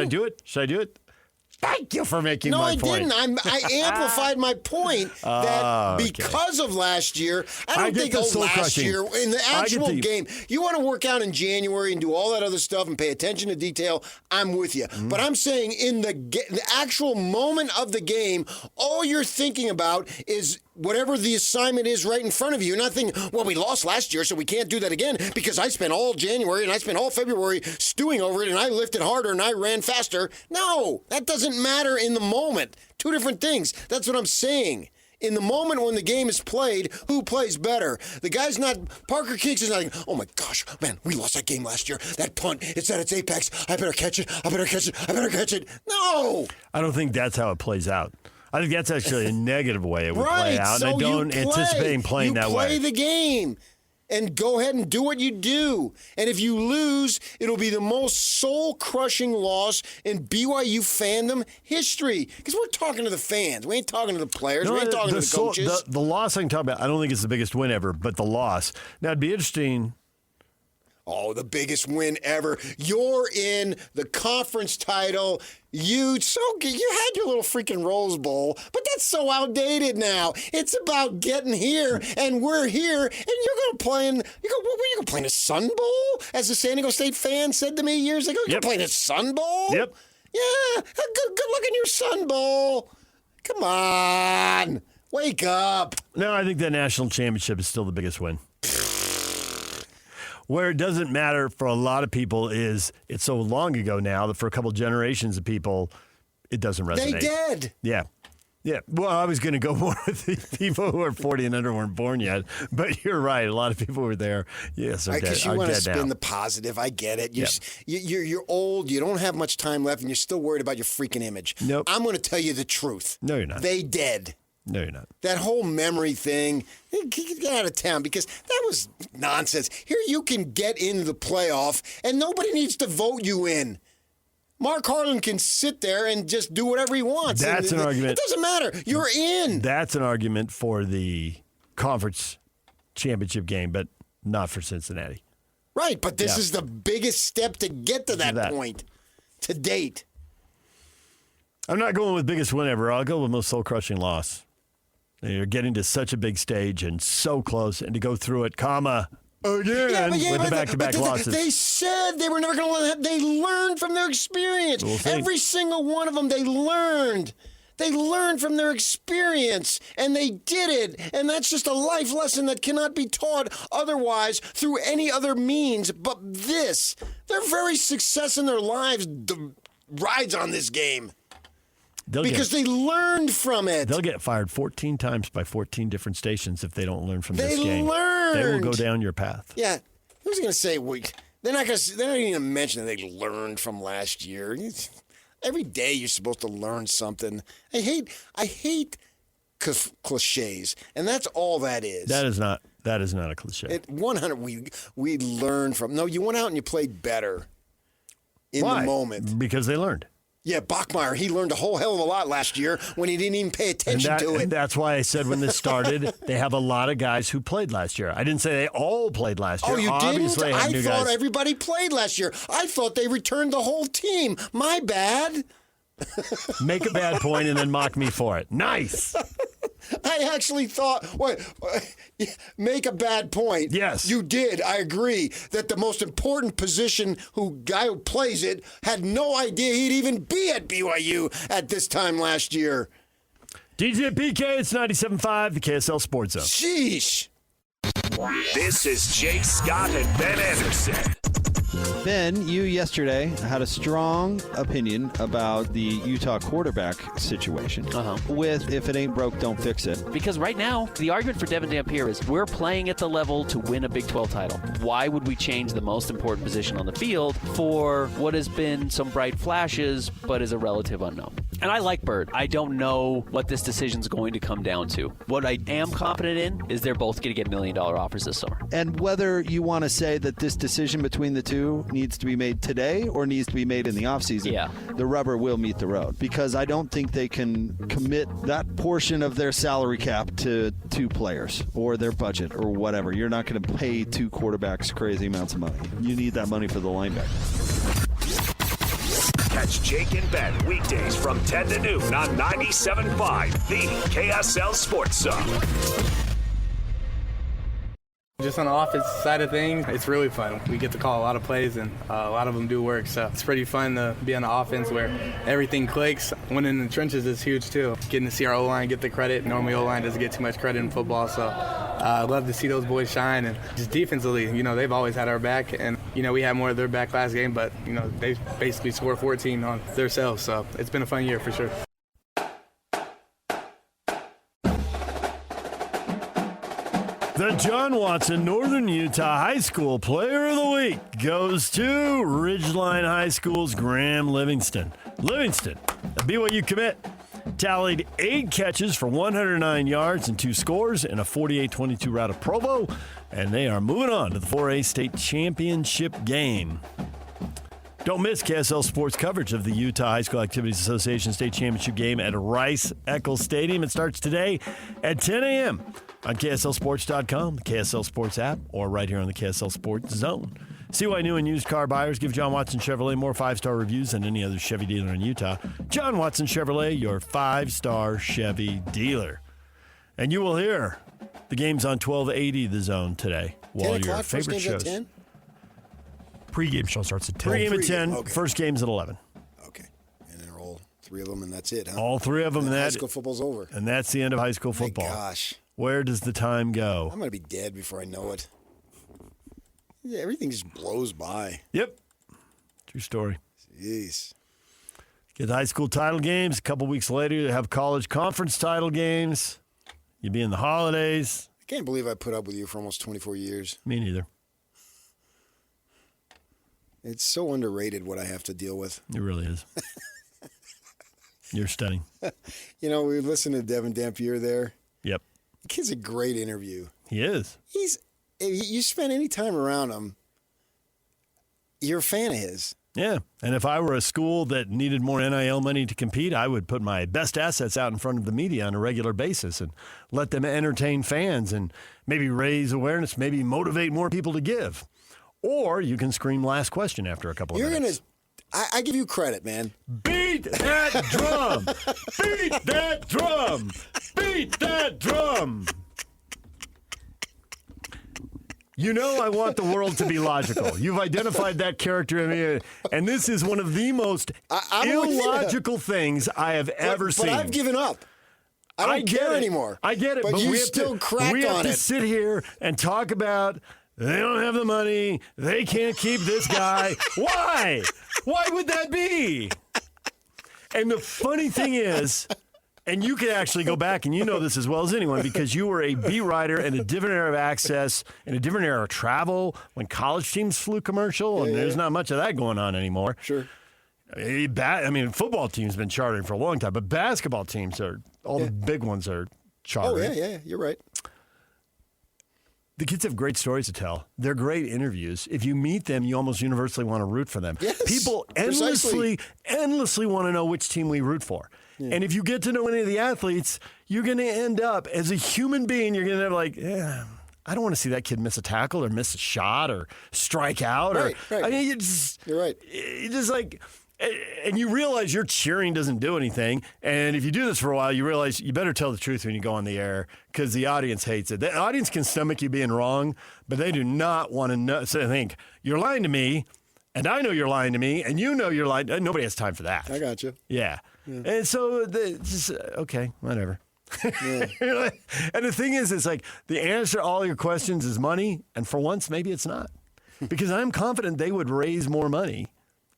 Should I do it? Thank you for making my point.
No, I didn't. I amplified my point that because of last year, I don't think last year in the actual game, you want to work out in January and do all that other stuff and pay attention to detail, I'm with you. But I'm saying in the actual moment of the game, all you're thinking about is whatever the assignment is right in front of you. You're not thinking, well, we lost last year, so we can't do that again because I spent all January and I spent all February stewing over it and I lifted harder and I ran faster. No, that doesn't matter in the moment. Two different things. That's what I'm saying. In the moment when the game is played, who plays better? The guy's not, Parker Keeks is not like, oh my gosh, man, we lost that game last year. That punt, it's at its apex. I better catch it. I better catch it. No.
I don't think that's how it plays out. I think that's actually a negative way it would play out, and I don't anticipate him playing that way.
You play the game and go ahead and do what you do. And if you lose, it'll be the most soul-crushing loss in BYU fandom history. Because we're talking to the fans. We ain't talking to the players. We ain't talking to the coaches.
The loss I can talk about, I don't think it's the biggest win ever, but the loss. Now, it'd be interesting.
Oh, the biggest win ever. You're in the conference title. You had your little freaking Rose Bowl, but that's so outdated now. It's about getting here, and we're here, and you're going to play in. You're going to play in a Sun Bowl, as a San Diego State fan said to me years ago. You're playing a Sun Bowl.
Yep.
Yeah. Good luck in your Sun Bowl. Come on, wake up.
No, I think that national championship is still the biggest win. Where it doesn't matter for a lot of people is it's so long ago now that for a couple generations of people, it doesn't resonate.
They dead.
Yeah. Yeah. Well, I was going to go more with the people who are 40 and under weren't born yet. But you're right. A lot of people were there. Yes, are dead.
Because you want to spin the positive. I get it. You're old. You don't have much time left, and you're still worried about your freaking image.
Nope.
I'm going to tell you the truth.
No, you're not.
They dead.
No, you're not.
That whole memory thing, get out of town because that was nonsense. Here you can get into the playoff and nobody needs to vote you in. Mark Harlan can sit there and just do whatever he wants.
That's an argument.
It doesn't matter. You're in.
That's an argument for the conference championship game, but not for Cincinnati.
Right, but this is the biggest step to get to that point to date.
I'm not going with biggest win ever. I'll go with most soul-crushing loss. You're getting to such a big stage and so close, and to go through it, again with the back-to-back losses.
They said they were never going to let it. They learned from their experience. Every single one of them, they learned. They learned from their experience, and they did it. And that's just a life lesson that cannot be taught otherwise through any other means but this. Their very success in their lives rides on this game. Because they learned from it.
They'll get fired 14 times by 14 different stations if they don't learn from this game.
They learned.
They will go down your path.
Yeah. Who's going to say they're not going to mention that they learned from last year. Every day you're supposed to learn something. I hate cliches, and that's all that is.
That is not a cliche.
100 we learned from. No, you went out and you played better in the moment.
Because they learned.
Yeah, Bachmeier, he learned a whole hell of a lot last year when he didn't even pay attention to it.
And that's why I said when this started, they have a lot of guys who played last year. I didn't say they all played last year.
Oh, you
Obviously,
didn't? I thought
guys.
everybody played last year. I thought they returned the whole team. My bad.
Make a bad point and then mock me for it. Nice.
I actually thought, make a bad point.
Yes.
You did. I agree that the most important position guy who plays it had no idea he'd even be at BYU at this time last year.
DJ PK, it's 97.5, the KSL Sports Zone.
Sheesh.
This is Jake Scott and Ben Anderson.
Ben, you yesterday had a strong opinion about the Utah quarterback situation with if it ain't broke, don't fix it.
Because right now, the argument for Devon Dampier is we're playing at the level to win a Big 12 title. Why would we change the most important position on the field for what has been some bright flashes but is a relative unknown? And I like Bird. I don't know what this decision's going to come down to. What I am confident in is they're both going to get $1 million offers this summer.
And whether you want to say that this decision between the two needs to be made today or needs to be made in the offseason, the rubber will meet the road. Because I don't think they can commit that portion of their salary cap to two players or their budget or whatever. You're not going to pay two quarterbacks crazy amounts of money. You need that money for the linebacker.
Catch Jake and Ben weekdays from 10 to noon on 97.5, the KSL Sports Zone.
Just on the offense side of things, it's really fun. We get to call a lot of plays, and a lot of them do work. So it's pretty fun to be on the offense where everything clicks. Winning in the trenches is huge, too. Getting to see our O-line get the credit. Normally, O-line doesn't get too much credit in football. So I love to see those boys shine. And just defensively, they've always had our back. And, we had more of their back last game, but, they basically scored 14 on themselves. So it's been a fun year for sure.
The John Watson Northern Utah High School Player of the Week goes to Ridgeline High School's Graham Livingston. Livingston, a BYU commit, tallied 8 catches for 109 yards and 2 scores in a 48-22 rout of Provo, and they are moving on to the 4A State Championship game. Don't miss KSL Sports coverage of the Utah High School Activities Association State Championship game at Rice-Eccles Stadium. It starts today at 10 a.m. on KSLSports.com, the KSL Sports app, or right here on the KSL Sports Zone. See why new and used car buyers give John Watson Chevrolet more 5-star reviews than any other Chevy dealer in Utah. John Watson Chevrolet, your 5-star Chevy dealer. And you will hear the games on 1280 The Zone today. While your favorite shows.
10?
Pre-game show starts at 10.
Pre-game at 10. Okay. First game's at 11.
Okay. And then all 3 of them, and that's it, huh?
All 3 of them.
And high school football's over.
And that's the end of high school football.
My gosh.
Where does the time go?
I'm going to be dead before I know it. Yeah, everything just blows by.
Yep. True story.
Jeez.
Get the high school title games. A couple weeks later, you have college conference title games. You'll be in the holidays.
I can't believe I put up with you for almost 24 years.
Me neither.
It's so underrated what I have to deal with.
It really is. You're stunning.
We listened to Devon Dampier there.
Yep.
The kid's a great interview.
He is.
You spend any time around him, you're a fan of his.
Yeah. And if I were a school that needed more NIL money to compete, I would put my best assets out in front of the media on a regular basis and let them entertain fans and maybe raise awareness, maybe motivate more people to give. Or you can scream last question after a couple of minutes.
I give you credit, man.
Beat that drum! Beat that drum! Beat that drum! You know I want the world to be logical. You've identified that character in me, and this is one of the most illogical things I have ever seen.
But I've given up. I don't care anymore.
I get it,
but you still crack on it.
We have to sit here and talk about they don't have the money. They can't keep this guy. Why? Why would that be? And the funny thing is, and you can actually go back, and you know this as well as anyone, because you were a beat writer in a different era of access, in a different era of travel, when college teams flew commercial, and there's not much of that going on anymore.
Sure.
I mean, football teams been chartering for a long time, but basketball teams all the big ones are chartering.
Oh, yeah, you're right.
The kids have great stories to tell. They're great interviews. If you meet them, you almost universally want to root for them.
Yes,
people endlessly want to know which team we root for. Yeah. And if you get to know any of the athletes, you're going to end up, as a human being, you're going to have I don't want to see that kid miss a tackle or miss a shot or strike out.
Right.
I mean,
you're right.
It's just like, and you realize your cheering doesn't do anything. And if you do this for a while, you realize you better tell the truth when you go on the air because the audience hates it. The audience can stomach you being wrong, but they do not want to know. So they think, you're lying to me, and I know you're lying to me, and you know you're lying. Nobody has time for that.
I got you.
Yeah. And so, okay, whatever. Yeah. And the thing is, it's like the answer to all your questions is money, and for once, maybe it's not. Because I'm confident they would raise more money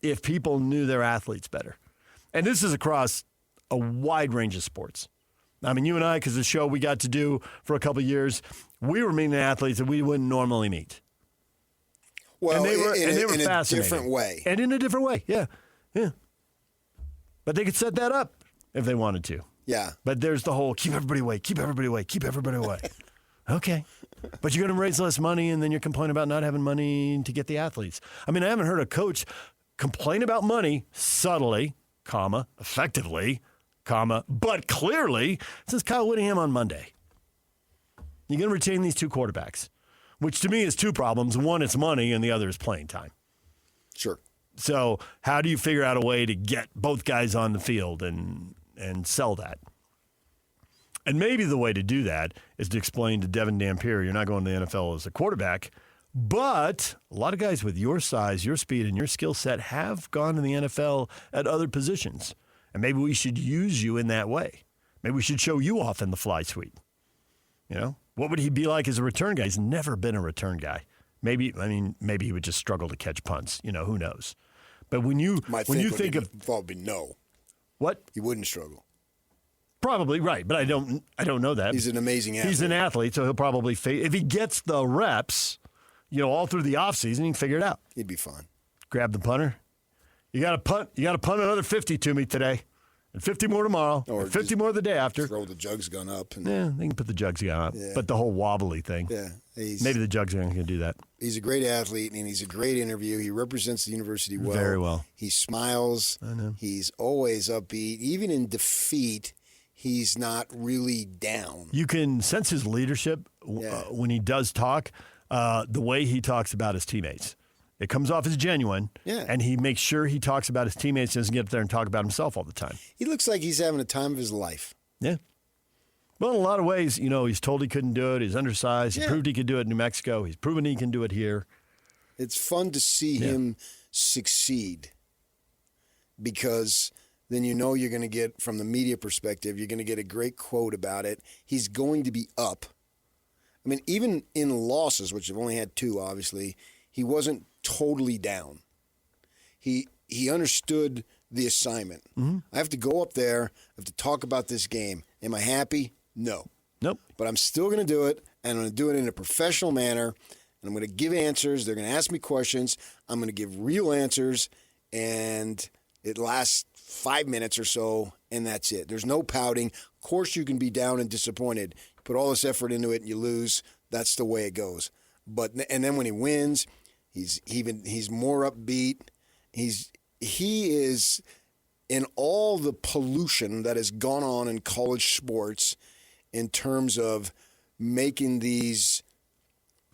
if people knew their athletes better. And this is across a wide range of sports. I mean, you and I, because the show we got to do for a couple of years, we were meeting athletes that we wouldn't normally meet.
Well,
and they were
in a
fascinating.
different way.
And in a different way, yeah. But they could set that up if they wanted to.
Yeah.
But there's the whole keep everybody away, keep everybody away, keep everybody away. Okay. But you're going to raise less money, and then you're complaining about not having money to get the athletes. I mean, I haven't heard a coach complain about money subtly, effectively, but clearly since Kyle Whittingham on Monday. You're going to retain these two quarterbacks, which to me is two problems. One, it's money, and the other is playing time.
Sure.
So how do you figure out a way to get both guys on the field and sell that? And maybe the way to do that is to explain to Devon Dampier you're not going to the NFL as a quarterback, but a lot of guys with your size, your speed, and your skill set have gone to the NFL at other positions. And maybe we should use you in that way. Maybe we should show you off in the fly suite. You know, what would he be like as a return guy? He's never been a return guy. Maybe he would just struggle to catch punts. You know, who knows? But when you think of
thought would be no.
What?
He wouldn't struggle.
Probably right, but I don't know that.
He's an amazing athlete.
He's an athlete, so he'll probably if he gets the reps, all through the offseason, he can figure it out.
He'd be fine.
Grab the punter. You got to punt another 50 to me today, and 50 more tomorrow, or 50 more the day after.
Throw the jugs gun up.
Yeah, they can put the jugs gun up, but the whole wobbly thing.
Yeah,
maybe the jugs gun can do that.
He's a great athlete, and he's a great interview. He represents the university well.
Very well.
He smiles.
I know.
He's always upbeat. Even in defeat, he's not really down.
You can sense his leadership when he does talk, the way he talks about his teammates. It comes off as genuine, and he makes sure he talks about his teammates and doesn't get up there and talk about himself all the time.
He looks like he's having a time of his life.
Yeah. Well, in a lot of ways, he's told he couldn't do it. He's undersized. He proved he could do it in New Mexico. He's proven he can do it here.
It's fun to see him succeed because then you're going to get, from the media perspective, you're going to get a great quote about it. He's going to be up. I mean, even in losses, which have only had two, obviously, he wasn't totally down. He understood the assignment.
Mm-hmm.
I have to go up there. I have to talk about this game. Am I happy? No.
Nope.
But I'm still going to do it, and I'm going to do it in a professional manner, and I'm going to give answers. They're going to ask me questions. I'm going to give real answers, and it lasts 5 minutes or so, and that's it. There's no pouting. Of course you can be down and disappointed. You put all this effort into it, and you lose. That's the way it goes. And then when he wins, he's more upbeat. He is, in all the pollution that has gone on in college sports in terms of making these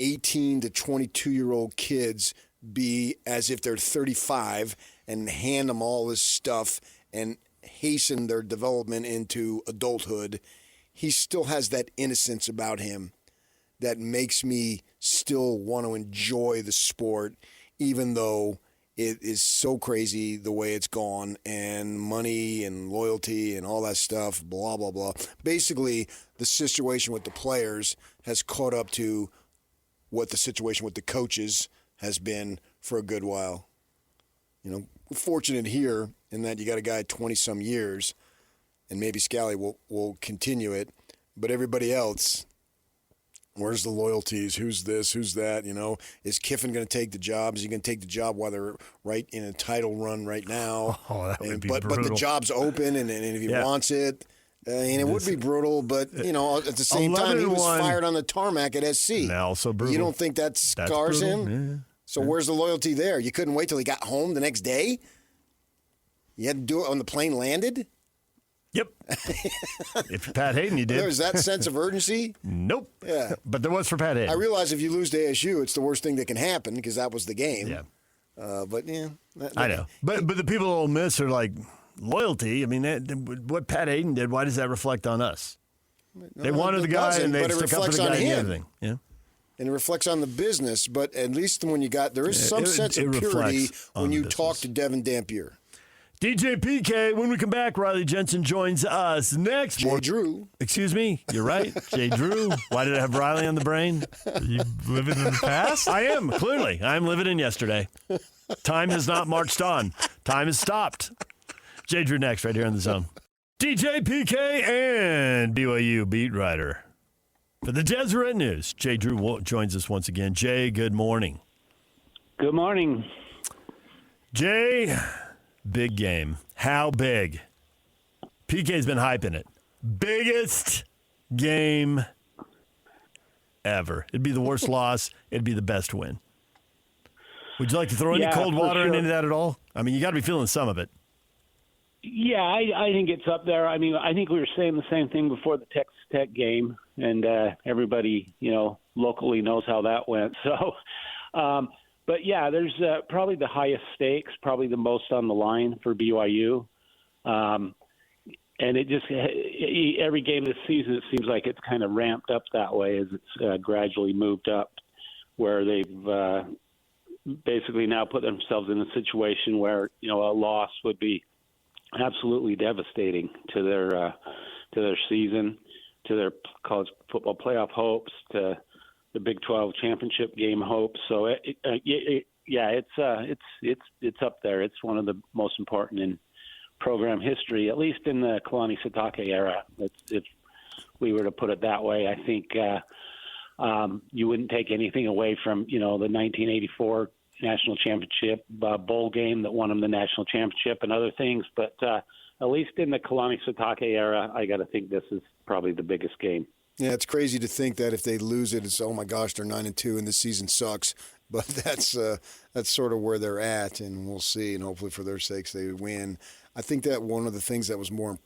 18 to 22-year-old kids be as if they're 35 and hand them all this stuff and hasten their development into adulthood. He still has that innocence about him that makes me still want to enjoy the sport, even though it is so crazy the way it's gone, and money and loyalty and all that stuff, blah, blah, blah. Basically, the situation with the players has caught up to what the situation with the coaches has been for a good while. You know, we're fortunate here in that you got a guy 20-some years, and maybe Scally will continue it, but everybody else, where's the loyalties? Who's this? Who's that? You know, is Kiffin going to take the job? Is he going to take the job while they're right in a title run right now?
Oh, that would be
but the job's open, and if he wants it, and it would be brutal. But you know, at the same time, he was fired on the tarmac at SC.
Now also brutal.
You don't think that scars him?
Yeah.
So where's the loyalty there? You couldn't wait till he got home the next day? You had to do it when the plane landed?
Yep. If you're Pat Hayden, you did.
There was that sense of urgency?
Nope.
Yeah.
But there was for Pat Hayden.
I realize if you lose to ASU, it's the worst thing that can happen because that was the game.
Yeah.
But, yeah.
I know. But the people at Ole Miss are like, loyalty? I mean, what Pat Hayden did, why does that reflect on us? They wanted the guy and they stuck up for the guy and everything. Yeah.
And it reflects on the business, but at least when there is some sense of purity when you talk to Devon Dampier.
DJ PK, when we come back, Riley Jensen joins us next.
Jay Drew.
Excuse me. You're right. Jay Drew. Why did I have Riley on the brain?
Are you living in the past?
I am, clearly. I'm living in yesterday. Time has not marched on. Time has stopped. Jay Drew next, right here on The Zone. DJ PK and BYU beat writer. For the Deseret News, Jay Drew joins us once again. Jay, good morning.
Good morning.
Jay, big game. How big? PK's been hyping it. Biggest game ever. It'd be the worst loss. It'd be the best win. Would you like to throw any cold water into that at all? I mean, you got to be feeling some of it.
Yeah, I think it's up there. I mean, I think we were saying the same thing before the Texas Tech game, and everybody, locally knows how that went. So, but yeah, there's probably the highest stakes, probably the most on the line for BYU. And it just every game this season, it seems like it's kind of ramped up that way as it's gradually moved up, where they've basically now put themselves in a situation where a loss would be absolutely devastating to their season, to their college football playoff hopes, to the Big 12 championship game hopes. So it's up there. It's one of the most important in program history, at least in the Kalani Sitake era. If we were to put it that way, I think you wouldn't take anything away from the 1984 national championship bowl game that won them the national championship and other things. But at least in the Kalani Sitake era, I got to think this is probably the biggest game.
Yeah, it's crazy to think that if they lose it, it's, oh my gosh, they're 9-2 and this season sucks. But that's sort of where they're at, and we'll see. And hopefully for their sakes they win. I think that one of the things that was more,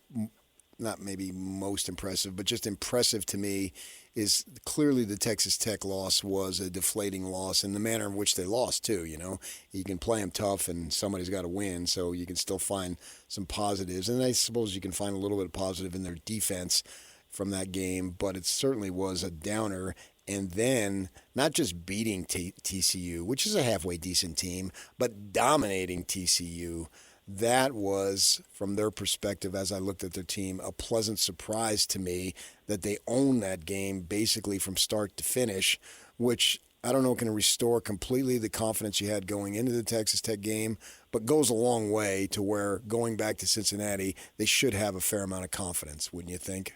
not maybe most impressive, but just impressive to me is clearly the Texas Tech loss was a deflating loss, and the manner in which they lost too. You can play them tough, and somebody's got to win, so you can still find some positives. And I suppose you can find a little bit of positive in their defense from that game, but it certainly was a downer. And then not just beating TCU, which is a halfway decent team, but dominating TCU. That was, from their perspective, as I looked at their team, a pleasant surprise to me that they owned that game basically from start to finish, which I don't know can restore completely the confidence you had going into the Texas Tech game, but goes a long way to where going back to Cincinnati, they should have a fair amount of confidence, wouldn't you think?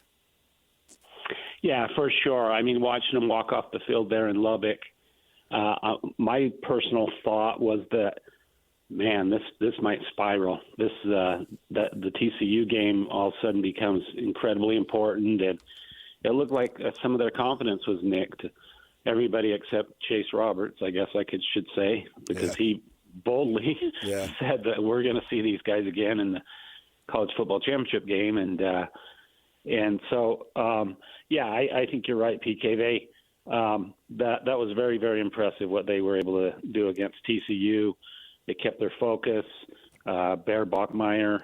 Yeah, for sure. I mean, watching them walk off the field there in Lubbock, my personal thought was that, man, this might spiral. The TCU game all of a sudden becomes incredibly important, and it looked like some of their confidence was nicked. Everybody except Chase Roberts, I guess should say, because he boldly said that we're going to see these guys again in the college football championship game, and so I think you're right, PK. That was very, very impressive what they were able to do against TCU. They kept their focus. Bear Bachmeier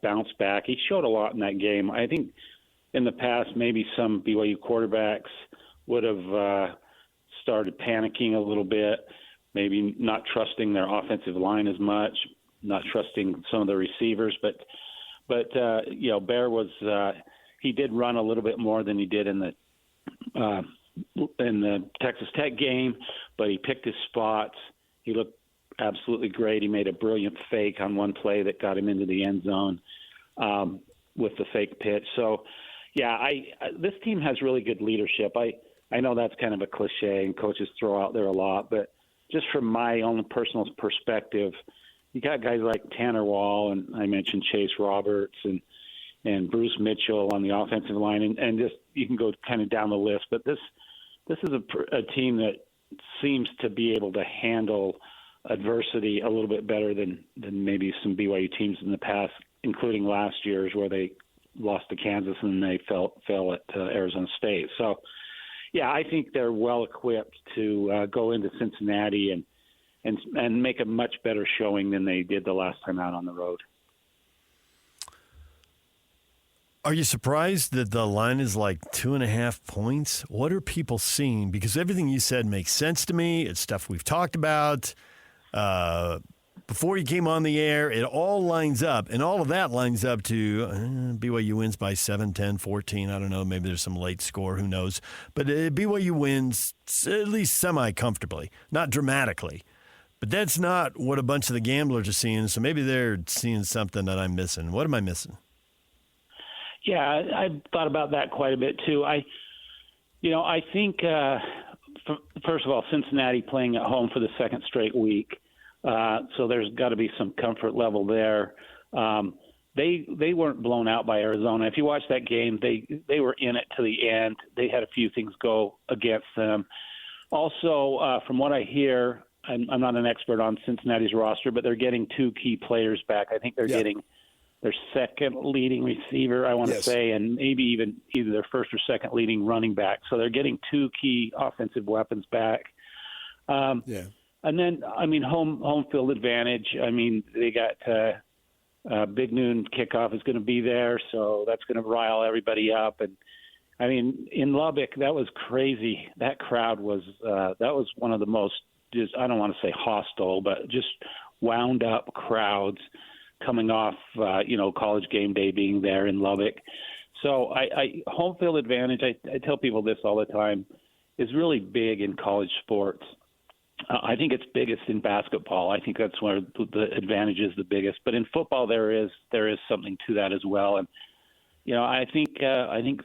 bounced back. He showed a lot in that game. I think in the past maybe some BYU quarterbacks would have started panicking a little bit, maybe not trusting their offensive line as much, not trusting some of the receivers. But Bear was he did run a little bit more than he did in the Texas Tech game, but he picked his spots. He looked absolutely great. He made a brilliant fake on one play that got him into the end zone with the fake pitch. So, this team has really good leadership. I know that's kind of a cliche and coaches throw out there a lot, but just from my own personal perspective, you got guys like Tanner Wall, and I mentioned Chase Roberts and Bruce Mitchell on the offensive line, and just you can go kind of down the list. But this is a team that seems to be able to handle adversity a little bit better than maybe some BYU teams in the past, including last year's where they lost to Kansas and they fell at Arizona State. So, I think they're well equipped to go into Cincinnati and make a much better showing than they did the last time out on the road.
Are you surprised that the line is like 2.5 points? What are people seeing? Because everything you said makes sense to me. It's stuff we've talked about. Before you came on the air, it all lines up, and all of that lines up to BYU wins by 7, 10, 14. I don't know. Maybe there's some late score. Who knows? But BYU wins at least semi-comfortably, not dramatically. But that's not what a bunch of the gamblers are seeing, so maybe they're seeing something that I'm missing. What am I missing?
Yeah, I've thought about that quite a bit, too. I think, first of all, Cincinnati playing at home for the second straight week. So there's got to be some comfort level there. They weren't blown out by Arizona. If you watch that game, they were in it to the end. They had a few things go against them. Also, from what I hear, I'm not an expert on Cincinnati's roster, but they're getting 2 key players back. I think they're getting their second leading receiver, I want to say, and maybe even either their first or second leading running back. So they're getting 2 key offensive weapons back. And then, home field advantage. They got big noon kickoff is going to be there, so that's going to rile everybody up. And in Lubbock, that was crazy. That crowd was that was one of the most, I don't want to say hostile, but just wound up crowds coming off, college game day being there in Lubbock. So home field advantage, I tell people this all the time, is really big in college sports. I think it's biggest in basketball. I think that's where the advantage is the biggest. But in football, there is something to that as well. And I think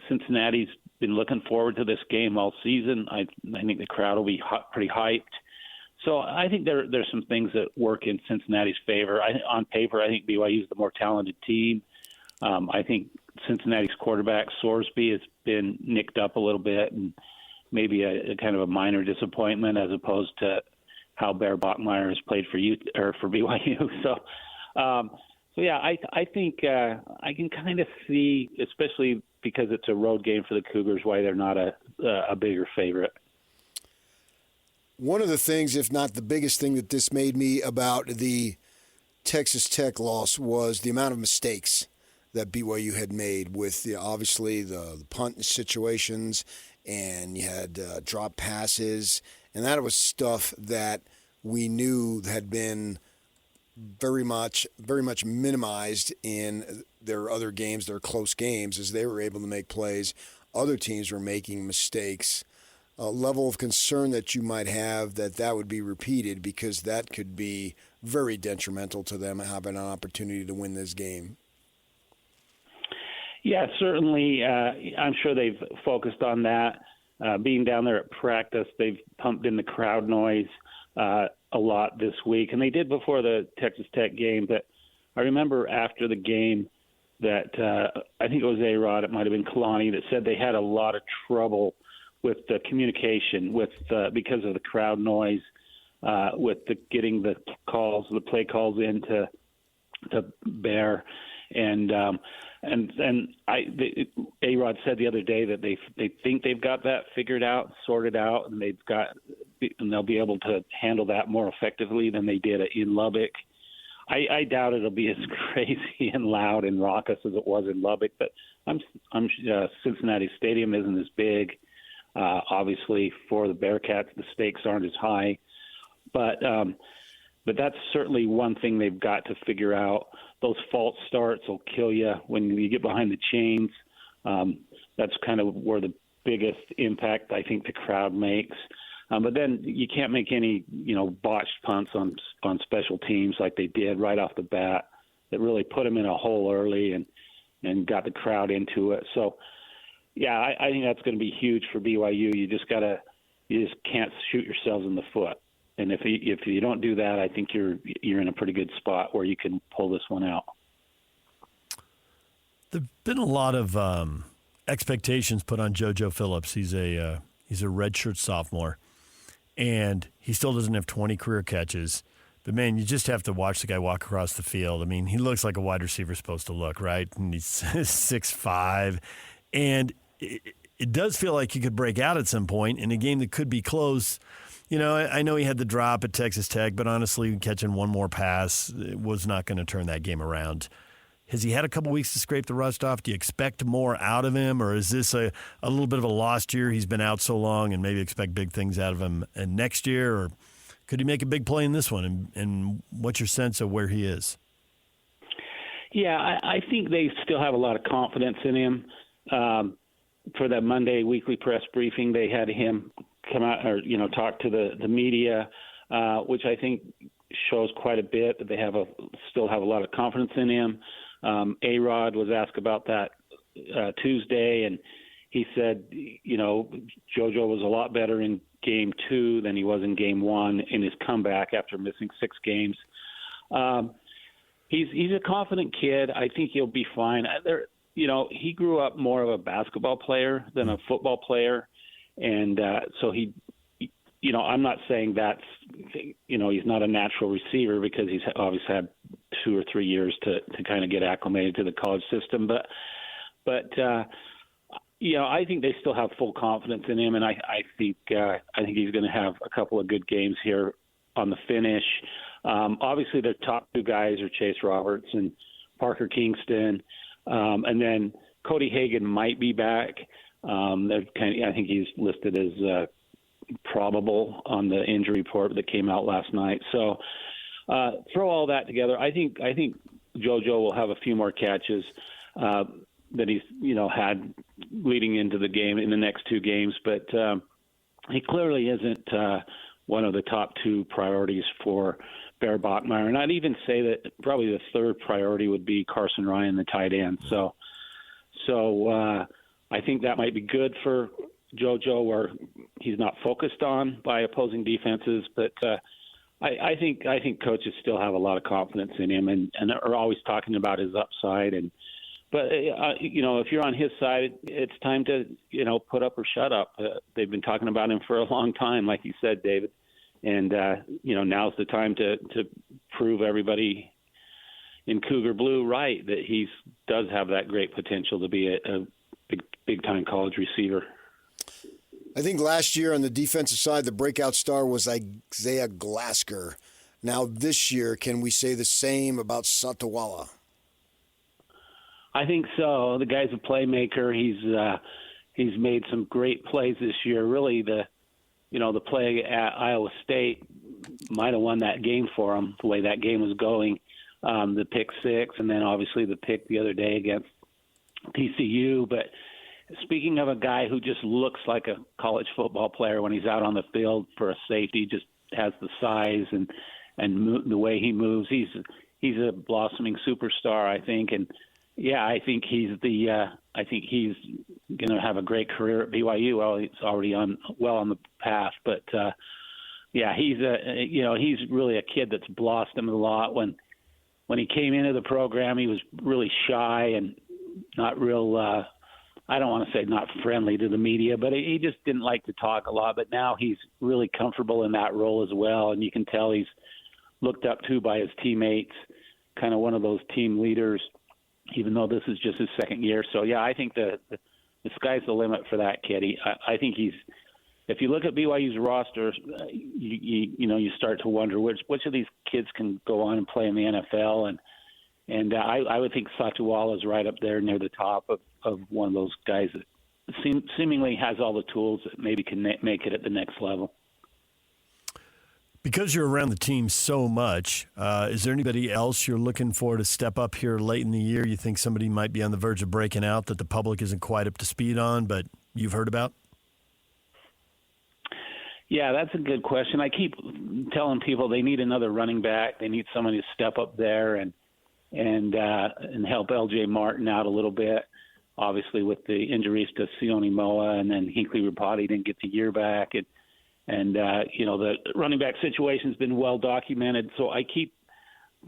Cincinnati's been looking forward to this game all season. I think the crowd will be pretty hyped. So I think there's some things that work in Cincinnati's favor. On paper, I think BYU is the more talented team. I think Cincinnati's quarterback Sorsby has been nicked up a little bit, and maybe a kind of a minor disappointment as opposed to how Bear Bachmeier has played for BYU. So I think I can kind of see, especially because it's a road game for the Cougars, why they're not a bigger favorite.
One of the things, if not the biggest thing that dismayed me about the Texas Tech loss was the amount of mistakes that BYU had made with obviously the punt situations, and you had drop passes, and that was stuff that we knew had been very much minimized in their other games, their close games, as they were able to make plays. Other teams were making mistakes. A level of concern that you might have that would be repeated, because that could be very detrimental to them having an opportunity to win this game.
Yeah, certainly. I'm sure they've focused on that. Being down there at practice, they've pumped in the crowd noise a lot this week, and they did before the Texas Tech game. But I remember after the game that I think it was A-Rod, it might have been Kalani, that said they had a lot of trouble with the communication because of the crowd noise, with getting the play calls into Bear. And A-Rod said the other day that they think they've got that figured out, sorted out, and they'll be able to handle that more effectively than they did in Lubbock. I doubt it'll be as crazy and loud and raucous as it was in Lubbock, but Cincinnati Stadium isn't as big. Obviously, for the Bearcats, the stakes aren't as high, but that's certainly one thing they've got to figure out. Those false starts will kill you when you get behind the chains. That's kind of where the biggest impact I think the crowd makes. But then you can't make any, botched punts on special teams like they did right off the bat that really put them in a hole early and got the crowd into it. So, yeah, I think that's going to be huge for BYU. You just can't shoot yourselves in the foot. And if you don't do that, I think you're in a pretty good spot where you can pull this one out.
There've been a lot of expectations put on JoJo Phillips. He's a redshirt sophomore, and he still doesn't have 20 career catches. But, man, you just have to watch the guy walk across the field. I mean, he looks like a wide receiver is supposed to look, right? And he's 6'5", and it does feel like he could break out at some point in a game that could be close. I know he had the drop at Texas Tech, but honestly, catching one more pass was not going to turn that game around. Has he had a couple weeks to scrape the rust off? Do you expect more out of him, or is this a little bit of a lost year? He's been out so long and maybe expect big things out of him next year, or could he make a big play in this one? And what's your sense of where he is?
Yeah, I think they still have a lot of confidence in him. For that Monday weekly press briefing, they had him come out or talk to the media, which I think shows quite a bit that they still have a lot of confidence in him. A-Rod was asked about that Tuesday, and he said, JoJo was a lot better in game 2 than he was in game 1 in his comeback after missing 6 games. He's a confident kid. I think he'll be fine. He grew up more of a basketball player than a football player. And so I'm not saying that's, he's not a natural receiver because he's obviously had 2 or 3 years to kind of get acclimated to the college system. But I think they still have full confidence in him. And I think he's going to have a couple of good games here on the finish. Obviously, their top 2 guys are Chase Roberts and Parker Kingston. And then Cody Hagan might be back. I think he's listed as probable on the injury report that came out last night. So throw all that together. I think JoJo will have a few more catches that he's had leading into the game in the next 2 games, but he clearly isn't one of the top 2 priorities for Bear Bachmeier. And I'd even say that probably the third priority would be Carson Ryan, the tight end. So I think that might be good for JoJo, where he's not focused on by opposing defenses. But I think coaches still have a lot of confidence in him and are always talking about his upside. But if you're on his side, it's time to put up or shut up. They've been talking about him for a long time, like you said, David. And now's the time to prove everybody in Cougar Blue right that he does have that great potential to be a big-time college receiver.
I think last year on the defensive side, the breakout star was Isaiah Glasker. Now this year, can we say the same about Satawala?
I think so. The guy's a playmaker. He's made some great plays this year. Really, the play at Iowa State might have won that game for him, the way that game was going. The pick 6, and then obviously the pick the other day against TCU. But speaking of a guy who just looks like a college football player when he's out on the field for a safety, just has the size and the way he moves. He's a blossoming superstar, I think. And yeah, I think he's going to have a great career at BYU. Well, he's already on the path, but yeah, he's really a kid that's blossomed a lot. When he came into the program, he was really shy and not real. I don't want to say not friendly to the media, but he just didn't like to talk a lot. But now he's really comfortable in that role as well, and you can tell he's looked up to by his teammates, kind of one of those team leaders. even though this is just his second year. So, yeah, I think the sky's the limit for that kid. I think he's – if you look at BYU's roster, you start to wonder which of these kids can go on and play in the NFL. And I would think Satuala is right up there near the top of one of those guys that seemingly has all the tools that maybe can make it at the next level.
Because you're around the team so much, is there anybody else you're looking for to step up here late in the year? You think somebody might be on the verge of breaking out that the public isn't quite up to speed on, but you've heard about?
Yeah, that's a good question. I keep telling people they need another running back. They need somebody to step up there and help LJ Martin out a little bit. Obviously, with the injuries to Sione Moa and then Hinckley Rapati didn't get the year back, and the running back situation's been well documented. So I keep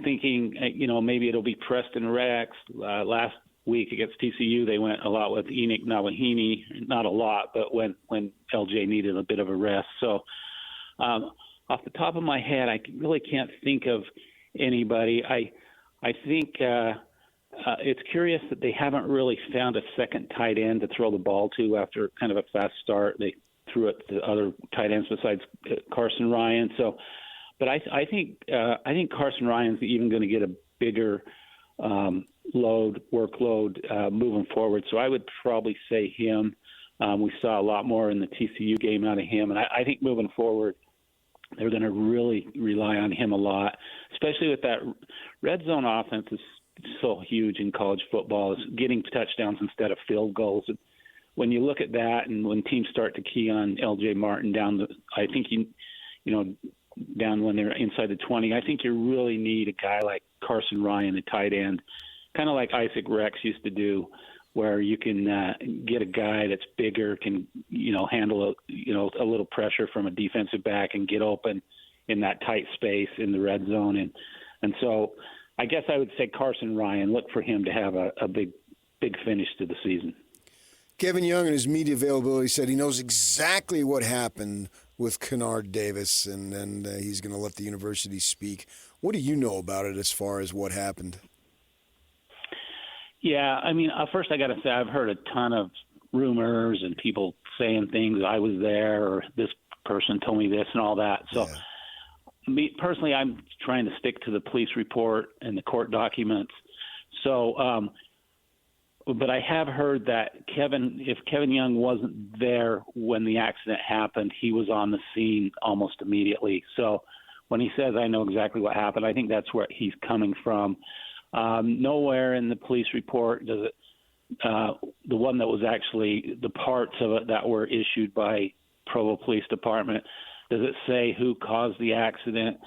thinking, maybe it'll be Preston Rex. Last week against TCU, they went a lot with Enoch Nawahini. Not a lot, but when LJ needed a bit of a rest. So off the top of my head, I really can't think of anybody. I think it's curious that they haven't really found a second tight end to throw the ball to after kind of a fast start. They threw it to other tight ends besides Carson Ryan. So, but I think Carson Ryan's even going to get a bigger workload moving forward. So I would probably say him. We saw a lot more in the TCU game out of him, and I think moving forward, they're going to really rely on him a lot, especially with that red zone offense is so huge in college football, is getting touchdowns instead of field goals. And when you look at that, and when teams start to key on LJ Martin down down when they're inside the 20, I think you really need a guy like Carson Ryan, a tight end, kind of like Isaac Rex used to do, where you can get a guy that's bigger, can handle a little pressure from a defensive back and get open in that tight space in the red zone. And so I guess I would say Carson Ryan. Look for him to have a big finish to the season.
Kevin Young in his media availability said he knows exactly what happened with Kennard Davis, and he's going to let the university speak. What do you know about it as far as what happened?
Yeah, I mean, first I got to say I've heard a ton of rumors and people saying things. I was there, or this person told me this and all that. So, me personally, I'm trying to stick to the police report and the court documents. So, but I have heard that if Kevin Young wasn't there when the accident happened, he was on the scene almost immediately. So, when he says I know exactly what happened, I think that's where he's coming from. Nowhere in the police report does it, the one that was actually the parts of it that were issued by Provo Police Department, does it say who caused the accident?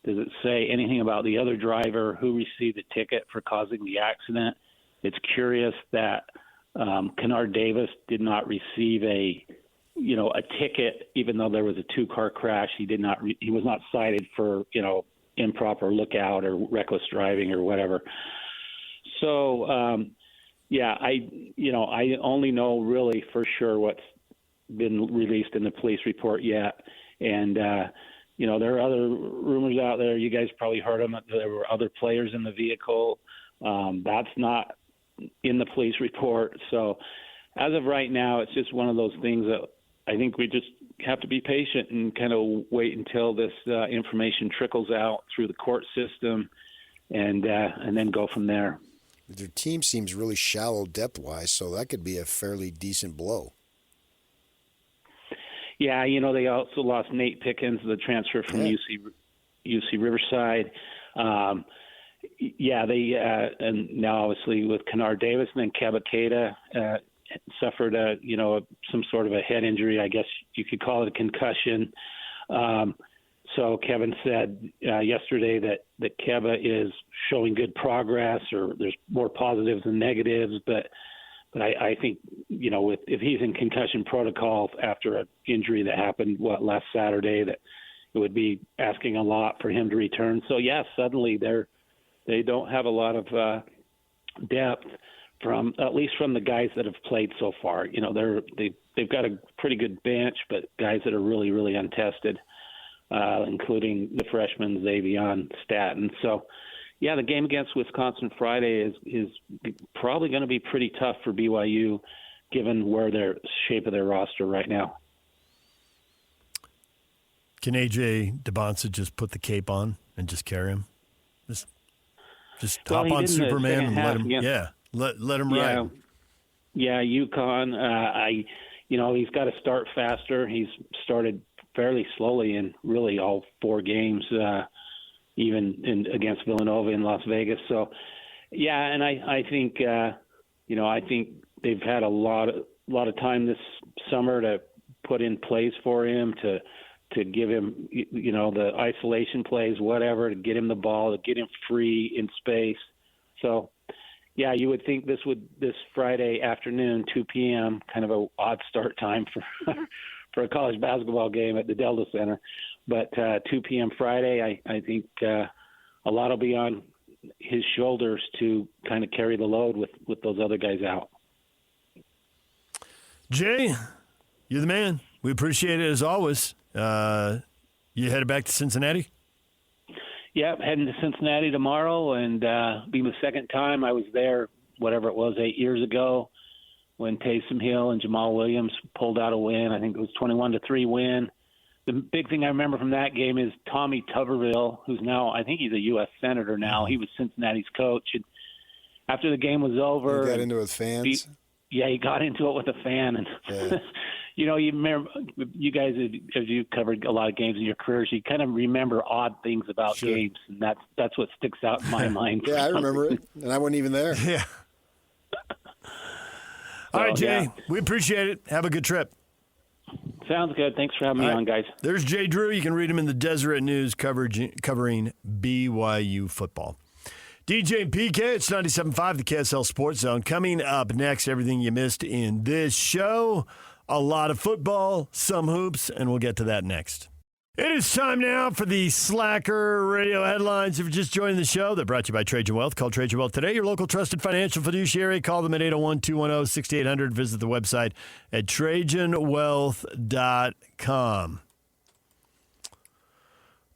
Does it say anything about the other driver who received the ticket for causing the accident? It's curious that Kennard Davis did not receive a ticket, even though there was a two-car crash. He was not cited for improper lookout or reckless driving or whatever. So, I only know really for sure what's been released in the police report yet. And, there are other rumors out there. You guys probably heard them. There were other players in the vehicle. That's not in the police report. So as of right now, it's just one of those things that I think we just have to be patient and kind of wait until this information trickles out through the court system and then go from there.
Their team seems really shallow depth-wise, so that could be a fairly decent blow.
Yeah, they also lost Nate Pickens, the transfer from UC Riverside. They and now obviously with Kennard Davis, and then Keba Keita suffered some sort of a head injury. I guess you could call it a concussion. So Kevin said yesterday that Keba is showing good progress, or there's more positives than negatives. But I think if he's in concussion protocol after an injury that happened last Saturday, that it would be asking a lot for him to return. So suddenly they don't have a lot of depth at least from the guys that have played so far. They've got a pretty good bench, but guys that are really, really untested, including the freshman Xavion Staton. So, the game against Wisconsin Friday is probably going to be pretty tough for BYU, given where their shape of their roster right now.
Can AJ DeBonsa just put the cape on and just carry him? Just hop on Superman and let him. Let him ride.
Yeah, UConn. He's got to start faster. He's started fairly slowly in really all 4 games, even against Villanova in Las Vegas. So, yeah, and I think I think they've had a lot of time this summer to put in plays for him to give him, the isolation plays, whatever, to get him the ball, to get him free in space. So, yeah, you would think this Friday afternoon, 2 p.m., kind of a odd start time for a college basketball game at the Delta Center. But 2 p.m. Friday, I think a lot will be on his shoulders to kind of carry the load with those other guys out.
Jay, you're the man. We appreciate it as always. You headed back to Cincinnati?
Yeah, heading to Cincinnati tomorrow, and be the second time. I was there, whatever it was, 8 years ago, when Taysom Hill and Jamal Williams pulled out a win. I think it was 21-3 win. The big thing I remember from that game is Tommy Tuberville, who's now, I think he's a U.S. Senator now. He was Cincinnati's coach. And after the game was over,
he got into it with fans.
He got into it with a fan, and you remember, you guys, as you covered a lot of games in your careers, you kind of remember odd things about games, and that's what sticks out in my mind.
Yeah, I remember it, and I wasn't even there.
Yeah. All right, Jay, we appreciate it. Have a good trip.
Sounds good. Thanks for having me on, guys.
There's Jay Drew. You can read him in the Deseret News covering BYU football. DJ and PK, it's 97.5, the KSL Sports Zone. Coming up next, everything you missed in this show. A lot of football, some hoops, and we'll get to that next. It is time now for the Slacker Radio headlines. If you're just joining the show, they're brought to you by Trajan Wealth. Call Trajan Wealth today, your local trusted financial fiduciary. Call them at 801-210-6800. Visit the website at TrajanWealth.com.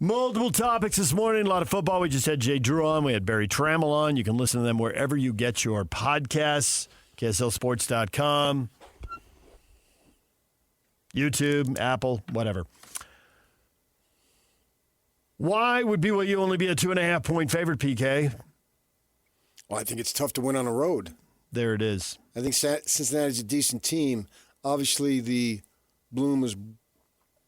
Multiple topics this morning. A lot of football. We just had Jay Drew on. We had Barry Tramel on. You can listen to them wherever you get your podcasts. KSLSports.com. YouTube, Apple, whatever. Why would BYU only be a 2.5-point favorite, PK?
Well, I think it's tough to win on the road.
There it is.
I think Cincinnati's a decent team. Obviously, the bloom has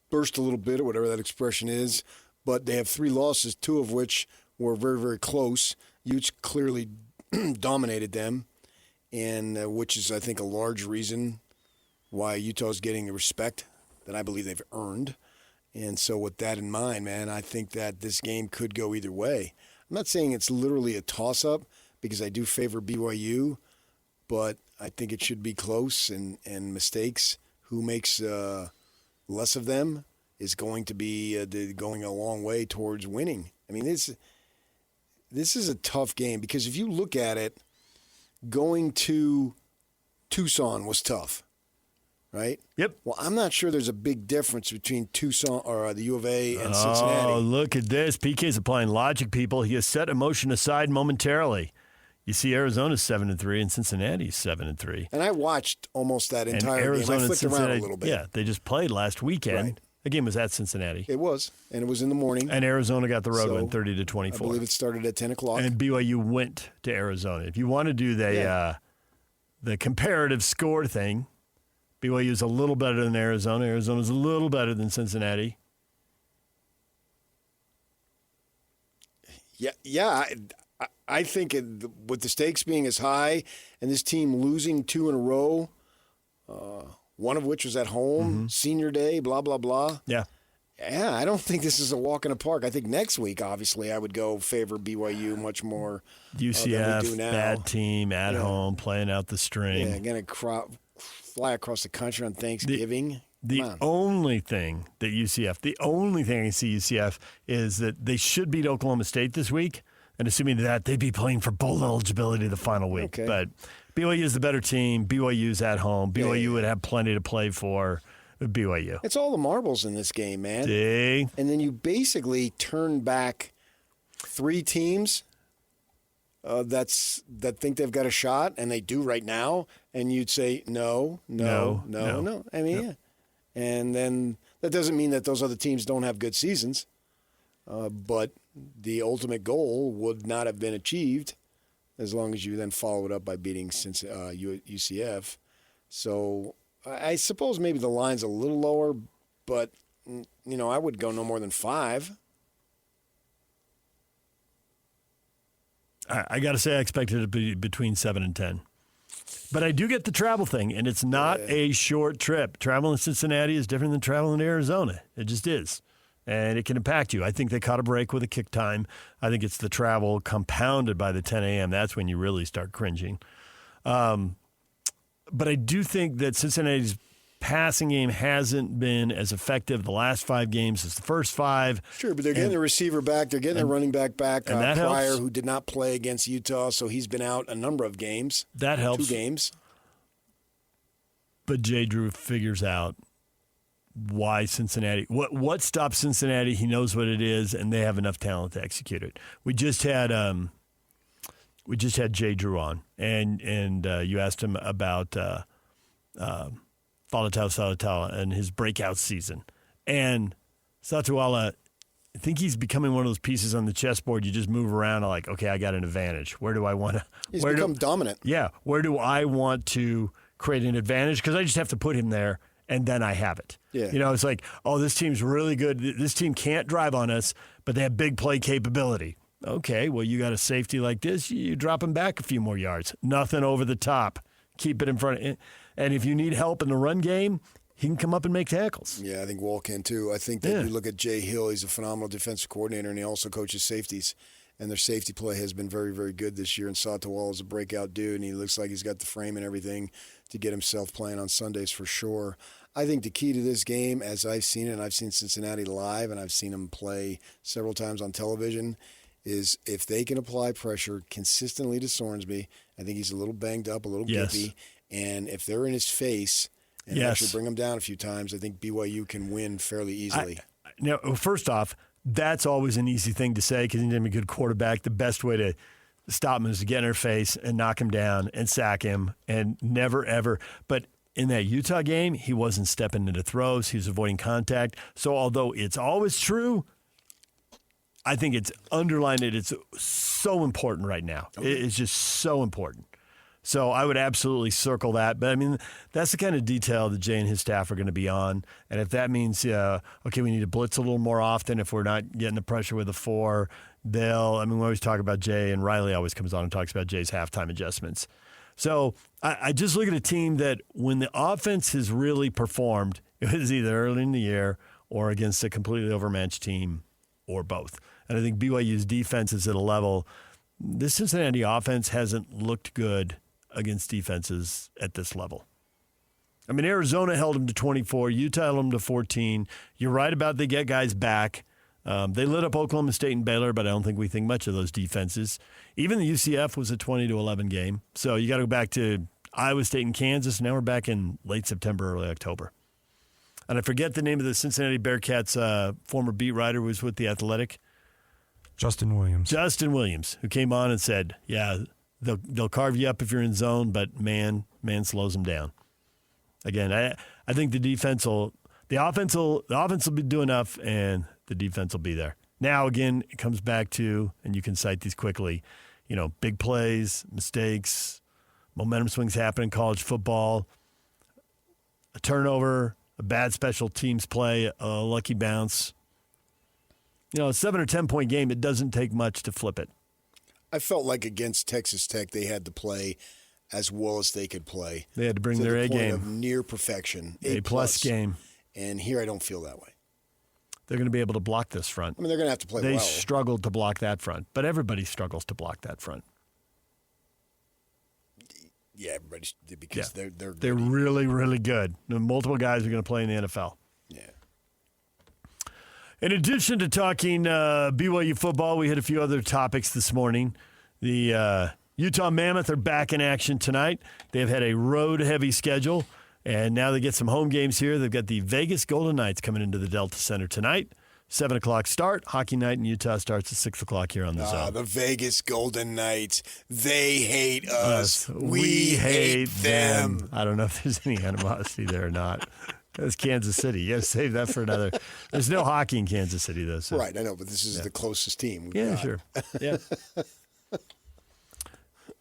burst a little bit, or whatever that expression is, but they have 3 losses, 2 of which were very, very close. Utes clearly dominated them, and which is, I think, a large reason why Utah's getting the respect that I believe they've earned. And so with that in mind, man, I think that this game could go either way. I'm not saying it's literally a toss-up because I do favor BYU, but I think it should be close, and mistakes, who makes less of them, is going to be going a long way towards winning. I mean, this is a tough game because if you look at it, going to Tucson was tough. Right?
Yep.
Well, I'm not sure there's a big difference between Tucson or the U of A and Cincinnati.
Oh, look at this. PK's applying logic, people. He has set emotion aside momentarily. You see Arizona's 7-3 and Cincinnati's 7-3.
And I watched almost that entire game. I flicked around a little bit.
Yeah, they just played last weekend. Right. The game was at Cincinnati.
It was, and it was in the morning.
And Arizona got the road win 30-24.
I believe it started at 10 o'clock.
And BYU went to Arizona. If you want to do the comparative score thing, BYU's a little better than Arizona. Arizona's a little better than Cincinnati.
Yeah. I think with the stakes being as high and this team losing 2 in a row, one of which was at home, senior day, blah, blah, blah.
Yeah.
Yeah, I don't think this is a walk in the park. I think next week, obviously, I would go favor BYU much more
UCF,
than we do now.
Bad team, at home, playing out the string.
Yeah, going to fly across the country on Thanksgiving.
The only thing that I can see UCF is that they should beat Oklahoma State this week, and assuming that, they'd be playing for bowl eligibility the final week.
Okay.
But BYU is the better team. BYU's at home. BYU would have plenty to play for. BYU.
It's all the marbles in this game, man.
See?
And then you basically turn back 3 teams that think they've got a shot, and they do right now, and you'd say no. I mean, yeah. And then that doesn't mean that those other teams don't have good seasons, but the ultimate goal would not have been achieved as long as you then follow it up by beating UCF. So I suppose maybe the line's a little lower, but, I would go no more than 5.
I got to say I expected it to be between 7 and 10. But I do get the travel thing, and it's not a short trip. Travel in Cincinnati is different than travel in Arizona. It just is. And it can impact you. I think they caught a break with a kick time. I think it's the travel compounded by the 10 a.m. That's when you really start cringing. But I do think that Cincinnati's passing game hasn't been as effective the last 5 games as the first 5.
Sure, but they're getting the receiver back. They're getting their running back
and that
Pryor,
helps.
who did not play against Utah, so he's been out a number of games.
That helps.
2 games.
But Jay Drew figures out why Cincinnati, what stops Cincinnati. He knows what it is, and they have enough talent to execute it. We just had Jay Drew on, and you asked him about Falatau and his breakout season. And Satawala, I think he's becoming one of those pieces on the chessboard you just move around and like, okay, I got an advantage. Where do I want to?
He's become dominant.
Yeah. Where do I want to create an advantage? Because I just have to put him there, and then I have it.
Yeah.
It's like, oh, this team's really good. This team can't drive on us, but they have big play capability. Okay, well, you got a safety like this, you drop him back a few more yards. Nothing over the top. Keep it in front of. And if you need help in the run game, he can come up and make tackles.
Yeah, I think Wall can too. I think that you look at Jay Hill, he's a phenomenal defensive coordinator, and he also coaches safeties. And their safety play has been very, very good this year. And Satawal is a breakout dude, and he looks like he's got the frame and everything to get himself playing on Sundays for sure. I think the key to this game, as I've seen it, and I've seen Cincinnati live, and I've seen them play several times on television, is if they can apply pressure consistently to Sorensby. I think he's a little banged up, a little gippy. And if they're in his face and actually bring him down a few times, I think BYU can win fairly easily.
Now, first off, that's always an easy thing to say because he's a good quarterback. The best way to stop him is to get in her face and knock him down and sack him and never, ever. But in that Utah game, he wasn't stepping into throws. He was avoiding contact. So although it's always true, I think it's underlined it. It's so important right now. Okay. It's just so important. So I would absolutely circle that. But, I mean, that's the kind of detail that Jay and his staff are going to be on. And if that means, okay, we need to blitz a little more often if we're not getting the pressure with a 4, we always talk about Jay, and Riley always comes on and talks about Jay's halftime adjustments. So I just look at a team that when the offense has really performed, it was either early in the year or against a completely overmatched team or both. And I think BYU's defense is at a level. This Cincinnati offense hasn't looked good against defenses at this level. I mean, Arizona held them to 24. Utah held them to 14. You're right about they get guys back. They lit up Oklahoma State and Baylor, but I don't think we think much of those defenses. Even the UCF was a 20-11 game. So you got to go back to Iowa State and Kansas. Now we're back in late September, early October. And I forget the name of the Cincinnati Bearcats former beat writer who was with The Athletic.
Justin Williams, who came on and said, yeah, they'll carve you up if you're in zone, but man slows them down. Again, I think the offense will be doing enough, and the defense will be there. Now, again, it comes back to, and you can cite these quickly, big plays, mistakes, momentum swings happen in college football, a turnover, a bad special teams play, a lucky bounce. A 7 or 10 point game, it doesn't take much to flip it.
I felt like against Texas Tech, they had to play as well as they could play.
They had to bring their A game.
Of near perfection.
A-plus game.
And here I don't feel that way.
They're going to be able to block this front.
I mean, they're going to have to play
well.
They
struggled to block that front, but everybody struggles to block that front.
Yeah, everybody, because they're
really, really good. Multiple guys are going to play in the NFL.
Yeah.
In addition to talking BYU football, we had a few other topics this morning. The Utah Mammoth are back in action tonight. They've had a road-heavy schedule, and now they get some home games here. They've got the Vegas Golden Knights coming into the Delta Center tonight.
7 o'clock start. Hockey night in Utah starts at 6 o'clock here on the Zone.
The Vegas Golden Knights. They hate us.
We hate them. I don't know if there's any animosity there or not. That's Kansas City. You got to save that for another. There's no hockey in Kansas City, though. So.
Right, I know, but this is the closest team we've got.
Sure. Yeah.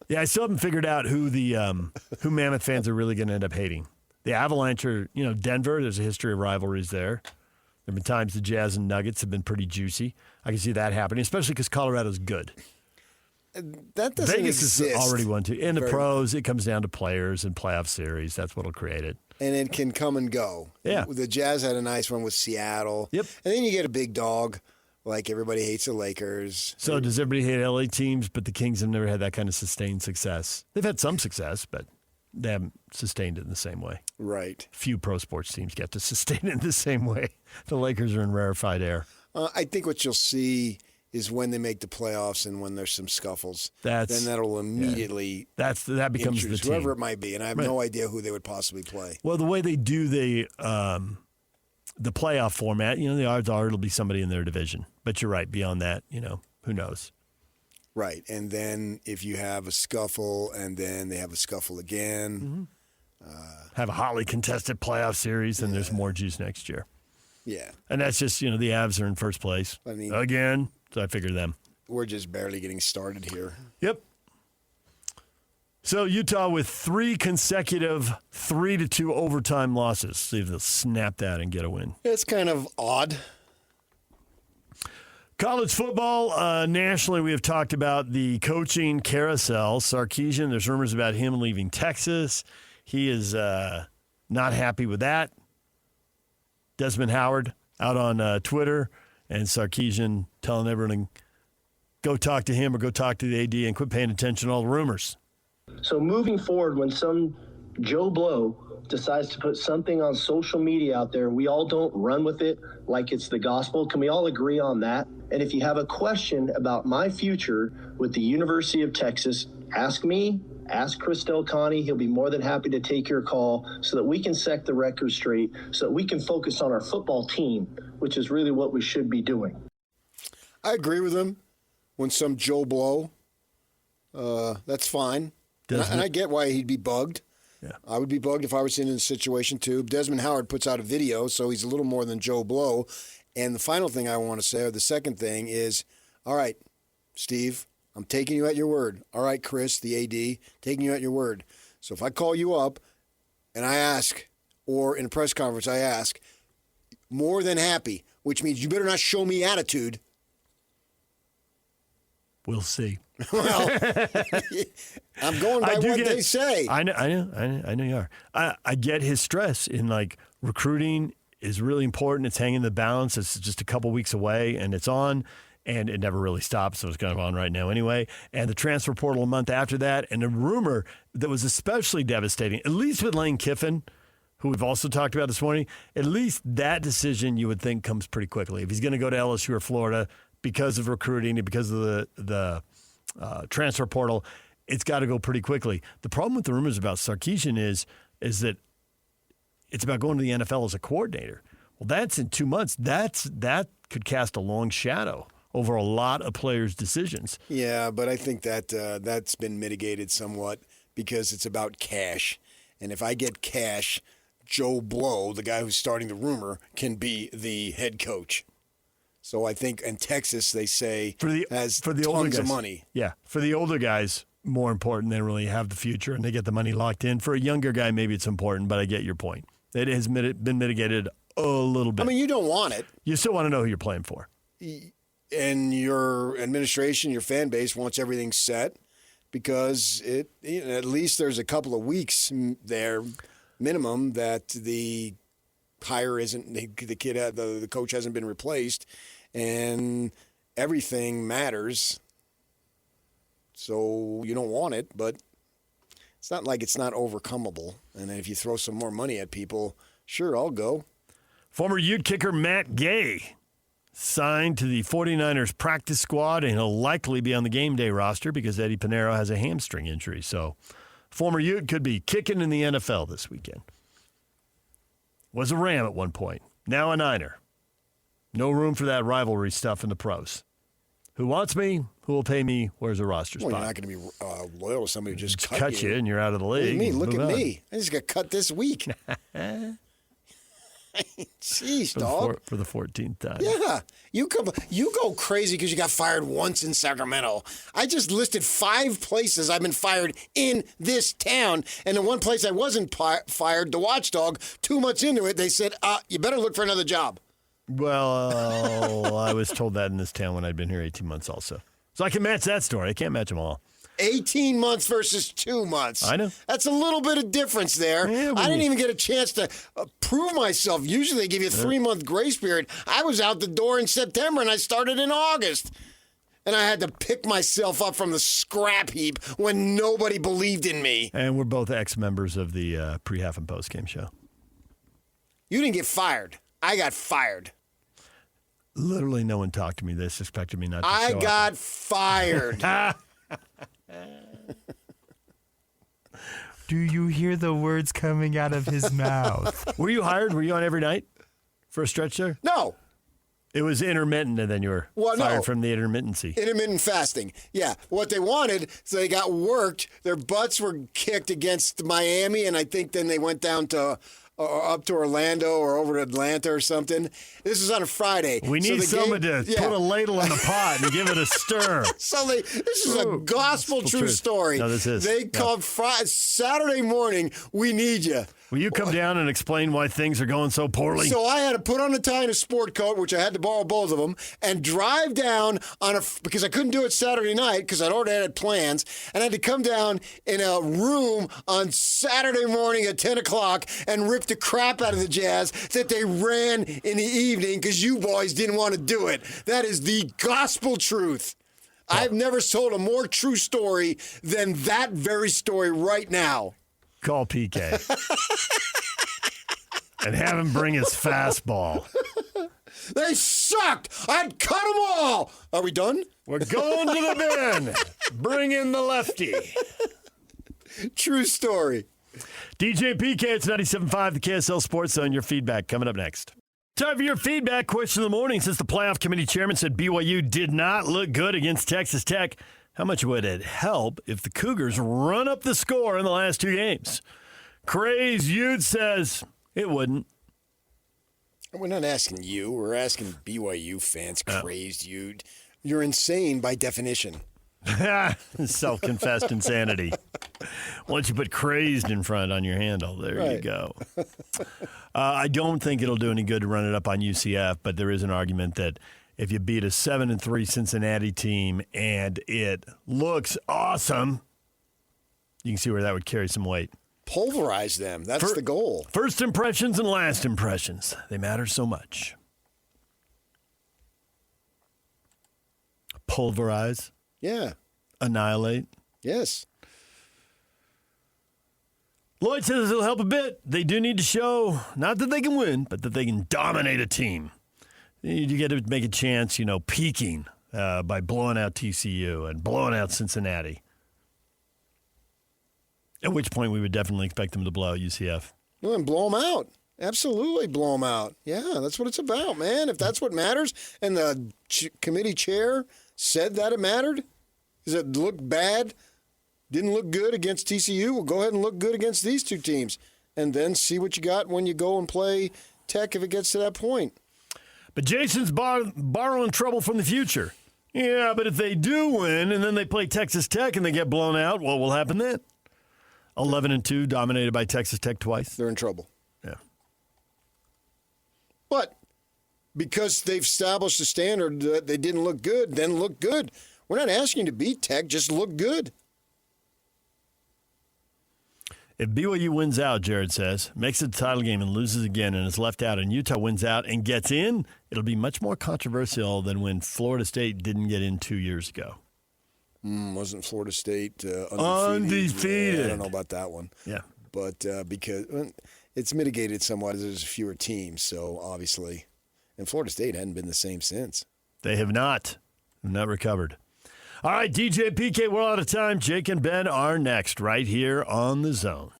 Yeah, I still haven't figured out who who Mammoth fans are really going to end up hating. The Avalanche are, Denver. There's a history of rivalries there. There have been times the Jazz and Nuggets have been pretty juicy. I can see that happening, especially because Colorado's good.
That doesn't
Vegas
exist.
is already one too. In the pros, it comes down to players and playoff series. That's what'll create it.
And it can come and go.
Yeah.
The Jazz had a nice one with Seattle.
Yep.
And then you get a big dog, like everybody hates the Lakers.
So does everybody hate LA teams, but the Kings have never had that kind of sustained success? They've had some success, but they haven't sustained it in the same way.
Right.
Few pro sports teams get to sustain it in the same way. The Lakers are in rarefied air.
I think what you'll see is when they make the playoffs and when there's some scuffles. Then that'll immediately
that becomes the team.
Whoever it might be, and I have no idea who they would possibly play.
Well, the way they do the playoff format, the odds are it'll be somebody in their division. But you're right. Beyond that, who knows?
Right. And then if you have a scuffle and then they have a scuffle again.
Have a hotly contested playoff series, and there's more juice next year.
Yeah.
And that's just, the Avs are in first place. Again. So I figure them.
We're just barely getting started here.
Yep. So Utah with 3 consecutive 3-2 overtime losses. See if they'll snap that and get a win.
It's kind of odd.
College football, nationally, we have talked about the coaching carousel. Sarkisian, there's rumors about him leaving Texas. He is not happy with that. Desmond Howard out on Twitter, and Sarkisian telling everyone to go talk to him or go talk to the AD and quit paying attention to all the rumors.
So moving forward, when some Joe Blow decides to put something on social media out there, we all don't run with it like it's the gospel. Can we all agree on that? And if you have a question about my future with the University of Texas, ask me, ask Chris Del Conte. He'll be more than happy to take your call so that we can set the record straight, so that we can focus on our football team, which is really what we should be doing.
I agree with him. When some Joe Blow, that's fine. And I get why he'd be bugged.
Yeah.
I would be bugged if I was in a situation too. Desmond Howard puts out a video, so he's a little more than Joe Blow. And the final thing I want to say, or the second thing is, all right, Steve, I'm taking you at your word. All right, Chris, the AD, taking you at your word. So if I call you up and I ask, or in a press conference I ask, more than happy, which means you better not show me attitude.
We'll see.
Well, I'm going by what they say.
I know you are. I get his stress in recruiting is really important. It's hanging the balance. It's just a couple weeks away, and it's on, and it never really stops. So it's kind of on right now anyway. And the transfer portal a month after that, and a rumor that was especially devastating, at least with Lane Kiffin, who we've also talked about this morning. At least that decision you would think comes pretty quickly. If he's going to go to LSU or Florida because of recruiting and because of the transfer portal, it's got to go pretty quickly. The problem with the rumors about Sarkisian is that it's about going to the NFL as a coordinator. Well, that's in 2 months. That could cast a long shadow over a lot of players' decisions.
Yeah, but I think that that's been mitigated somewhat because it's about cash. And if I get cash, Joe Blow, the guy who's starting the rumor, can be the head coach. So I think in Texas, they say, has tons of money.
Yeah, for the older guys, more important. They really have the future, and they get the money locked in. For a younger guy, maybe it's important, but I get your point. It has been mitigated a little bit.
I mean, you don't want it.
You still want to know who you're playing for.
And your administration, your fan base wants everything set because at least there's a couple of weeks there minimum that the hire isn't the coach hasn't been replaced, and everything matters. So you don't want it, but it's not like it's not overcomable. And then if you throw some more money at people, sure, I'll go.
Former Ute kicker Matt Gay signed to the 49ers practice squad, and he'll likely be on the game day roster because Eddie Pinheiro has a hamstring injury. So former Ute could be kicking in the NFL this weekend. Was a Ram at one point, now a Niner. No room for that rivalry stuff in the pros. Who wants me? Who will pay me? Where's the roster spot?
Well, you're not going to be loyal to somebody who just
cut you and you're out of the league.
Look at me. I just got cut this week. Jeez, dog.
For the 14th time.
Yeah. You go crazy because you got fired once in Sacramento. I just listed 5 places I've been fired in this town. And the one place I wasn't fired, the Watchdog, 2 months into it, they said, you better look for another job.
Well, I was told that in this town when I'd been here 18 months also. So I can match that story. I can't match them all.
18 months versus 2 months.
I know.
That's a little bit of difference there. Yeah, I didn't even get a chance to prove myself. Usually they give you a 3-month grace period. I was out the door in September, and I started in August. And I had to pick myself up from the scrap heap when nobody believed in me.
And we're both ex-members of the pre-half and post-game show.
You didn't get fired. I got fired.
Literally no one talked to me. They suspected me not to show
I
up.
got fired.
Do you hear the words coming out of his mouth?
Were you hired? Were you on every night for a stretch there?
No.
It was intermittent, and then you were fired from the intermittency.
Intermittent fasting. Yeah. What they wanted, so they got worked. Their butts were kicked against Miami, and I think then they went down to up to Orlando or over to Atlanta or something. This is on a Friday.
We need someone to put a ladle in the pot and give it a stir.
This is a gospel true story.
No, this is.
They called Saturday morning, we need you.
Will you come down and explain why things are going so poorly?
So I had to put on a tie and a sport coat, which I had to borrow both of them, and drive down because I couldn't do it Saturday night because I'd already had plans, and I had to come down in a room on Saturday morning at 10 o'clock and rip the crap out of the Jazz that they ran in the evening because you boys didn't want to do it. That is the gospel truth. I've never told a more true story than that very story right now.
Call PK. And have him bring his fastball.
They sucked. I'd cut them all. Are we done?
We're going to the bin. Bring in the lefty.
True story.
DJ PK, it's 97.5, the KSL Sports Zone. Your feedback coming up next. Time for your feedback. Question of the morning. Since the playoff committee chairman said BYU did not look good against Texas Tech, how much would it help if the Cougars run up the score in the last 2 games? Crazed Youth says it wouldn't.
We're not asking you. We're asking BYU fans. Crazed Youth. You're insane by definition.
Self-confessed insanity. Once you put crazed in front on your handle, there you go. I don't think it'll do any good to run it up on UCF, but there is an argument that if you beat a 7-3 Cincinnati team and it looks awesome, you can see where that would carry some weight.
Pulverize them. That's the goal.
First impressions and last impressions. They matter so much. Pulverize.
Yeah.
Annihilate.
Yes.
Lloyd says it'll help a bit. They do need to show, not that they can win, but that they can dominate a team. You get to make a chance, peaking by blowing out TCU and blowing out Cincinnati. At which point we would definitely expect them to blow out UCF.
Well, and blow them out. Absolutely blow them out. Yeah, that's what it's about, man. If that's what matters, and the committee chair said that it mattered, does it look bad? Didn't look good against TCU? Well, go ahead and look good against these 2 teams, and then see what you got when you go and play Tech if it gets to that point.
But Jason's borrowing trouble from the future. Yeah, but if they do win and then they play Texas Tech and they get blown out, what will happen then? 11-2, dominated by Texas Tech twice.
They're in trouble.
Yeah.
But because they've established a standard that they didn't look good, then look good. We're not asking you to beat Tech, just look good.
If BYU wins out, Jared says, makes it the title game and loses again and is left out, and Utah wins out and gets in, it'll be much more controversial than when Florida State didn't get in 2 years ago.
Wasn't Florida State
undefeated?
Yeah, I don't know about that one.
Yeah.
But because it's mitigated somewhat as there's fewer teams, so obviously. And Florida State hadn't been the same since.
They have not recovered. All right, DJ PK, we're out of time. Jake and Ben are next right here on The Zone.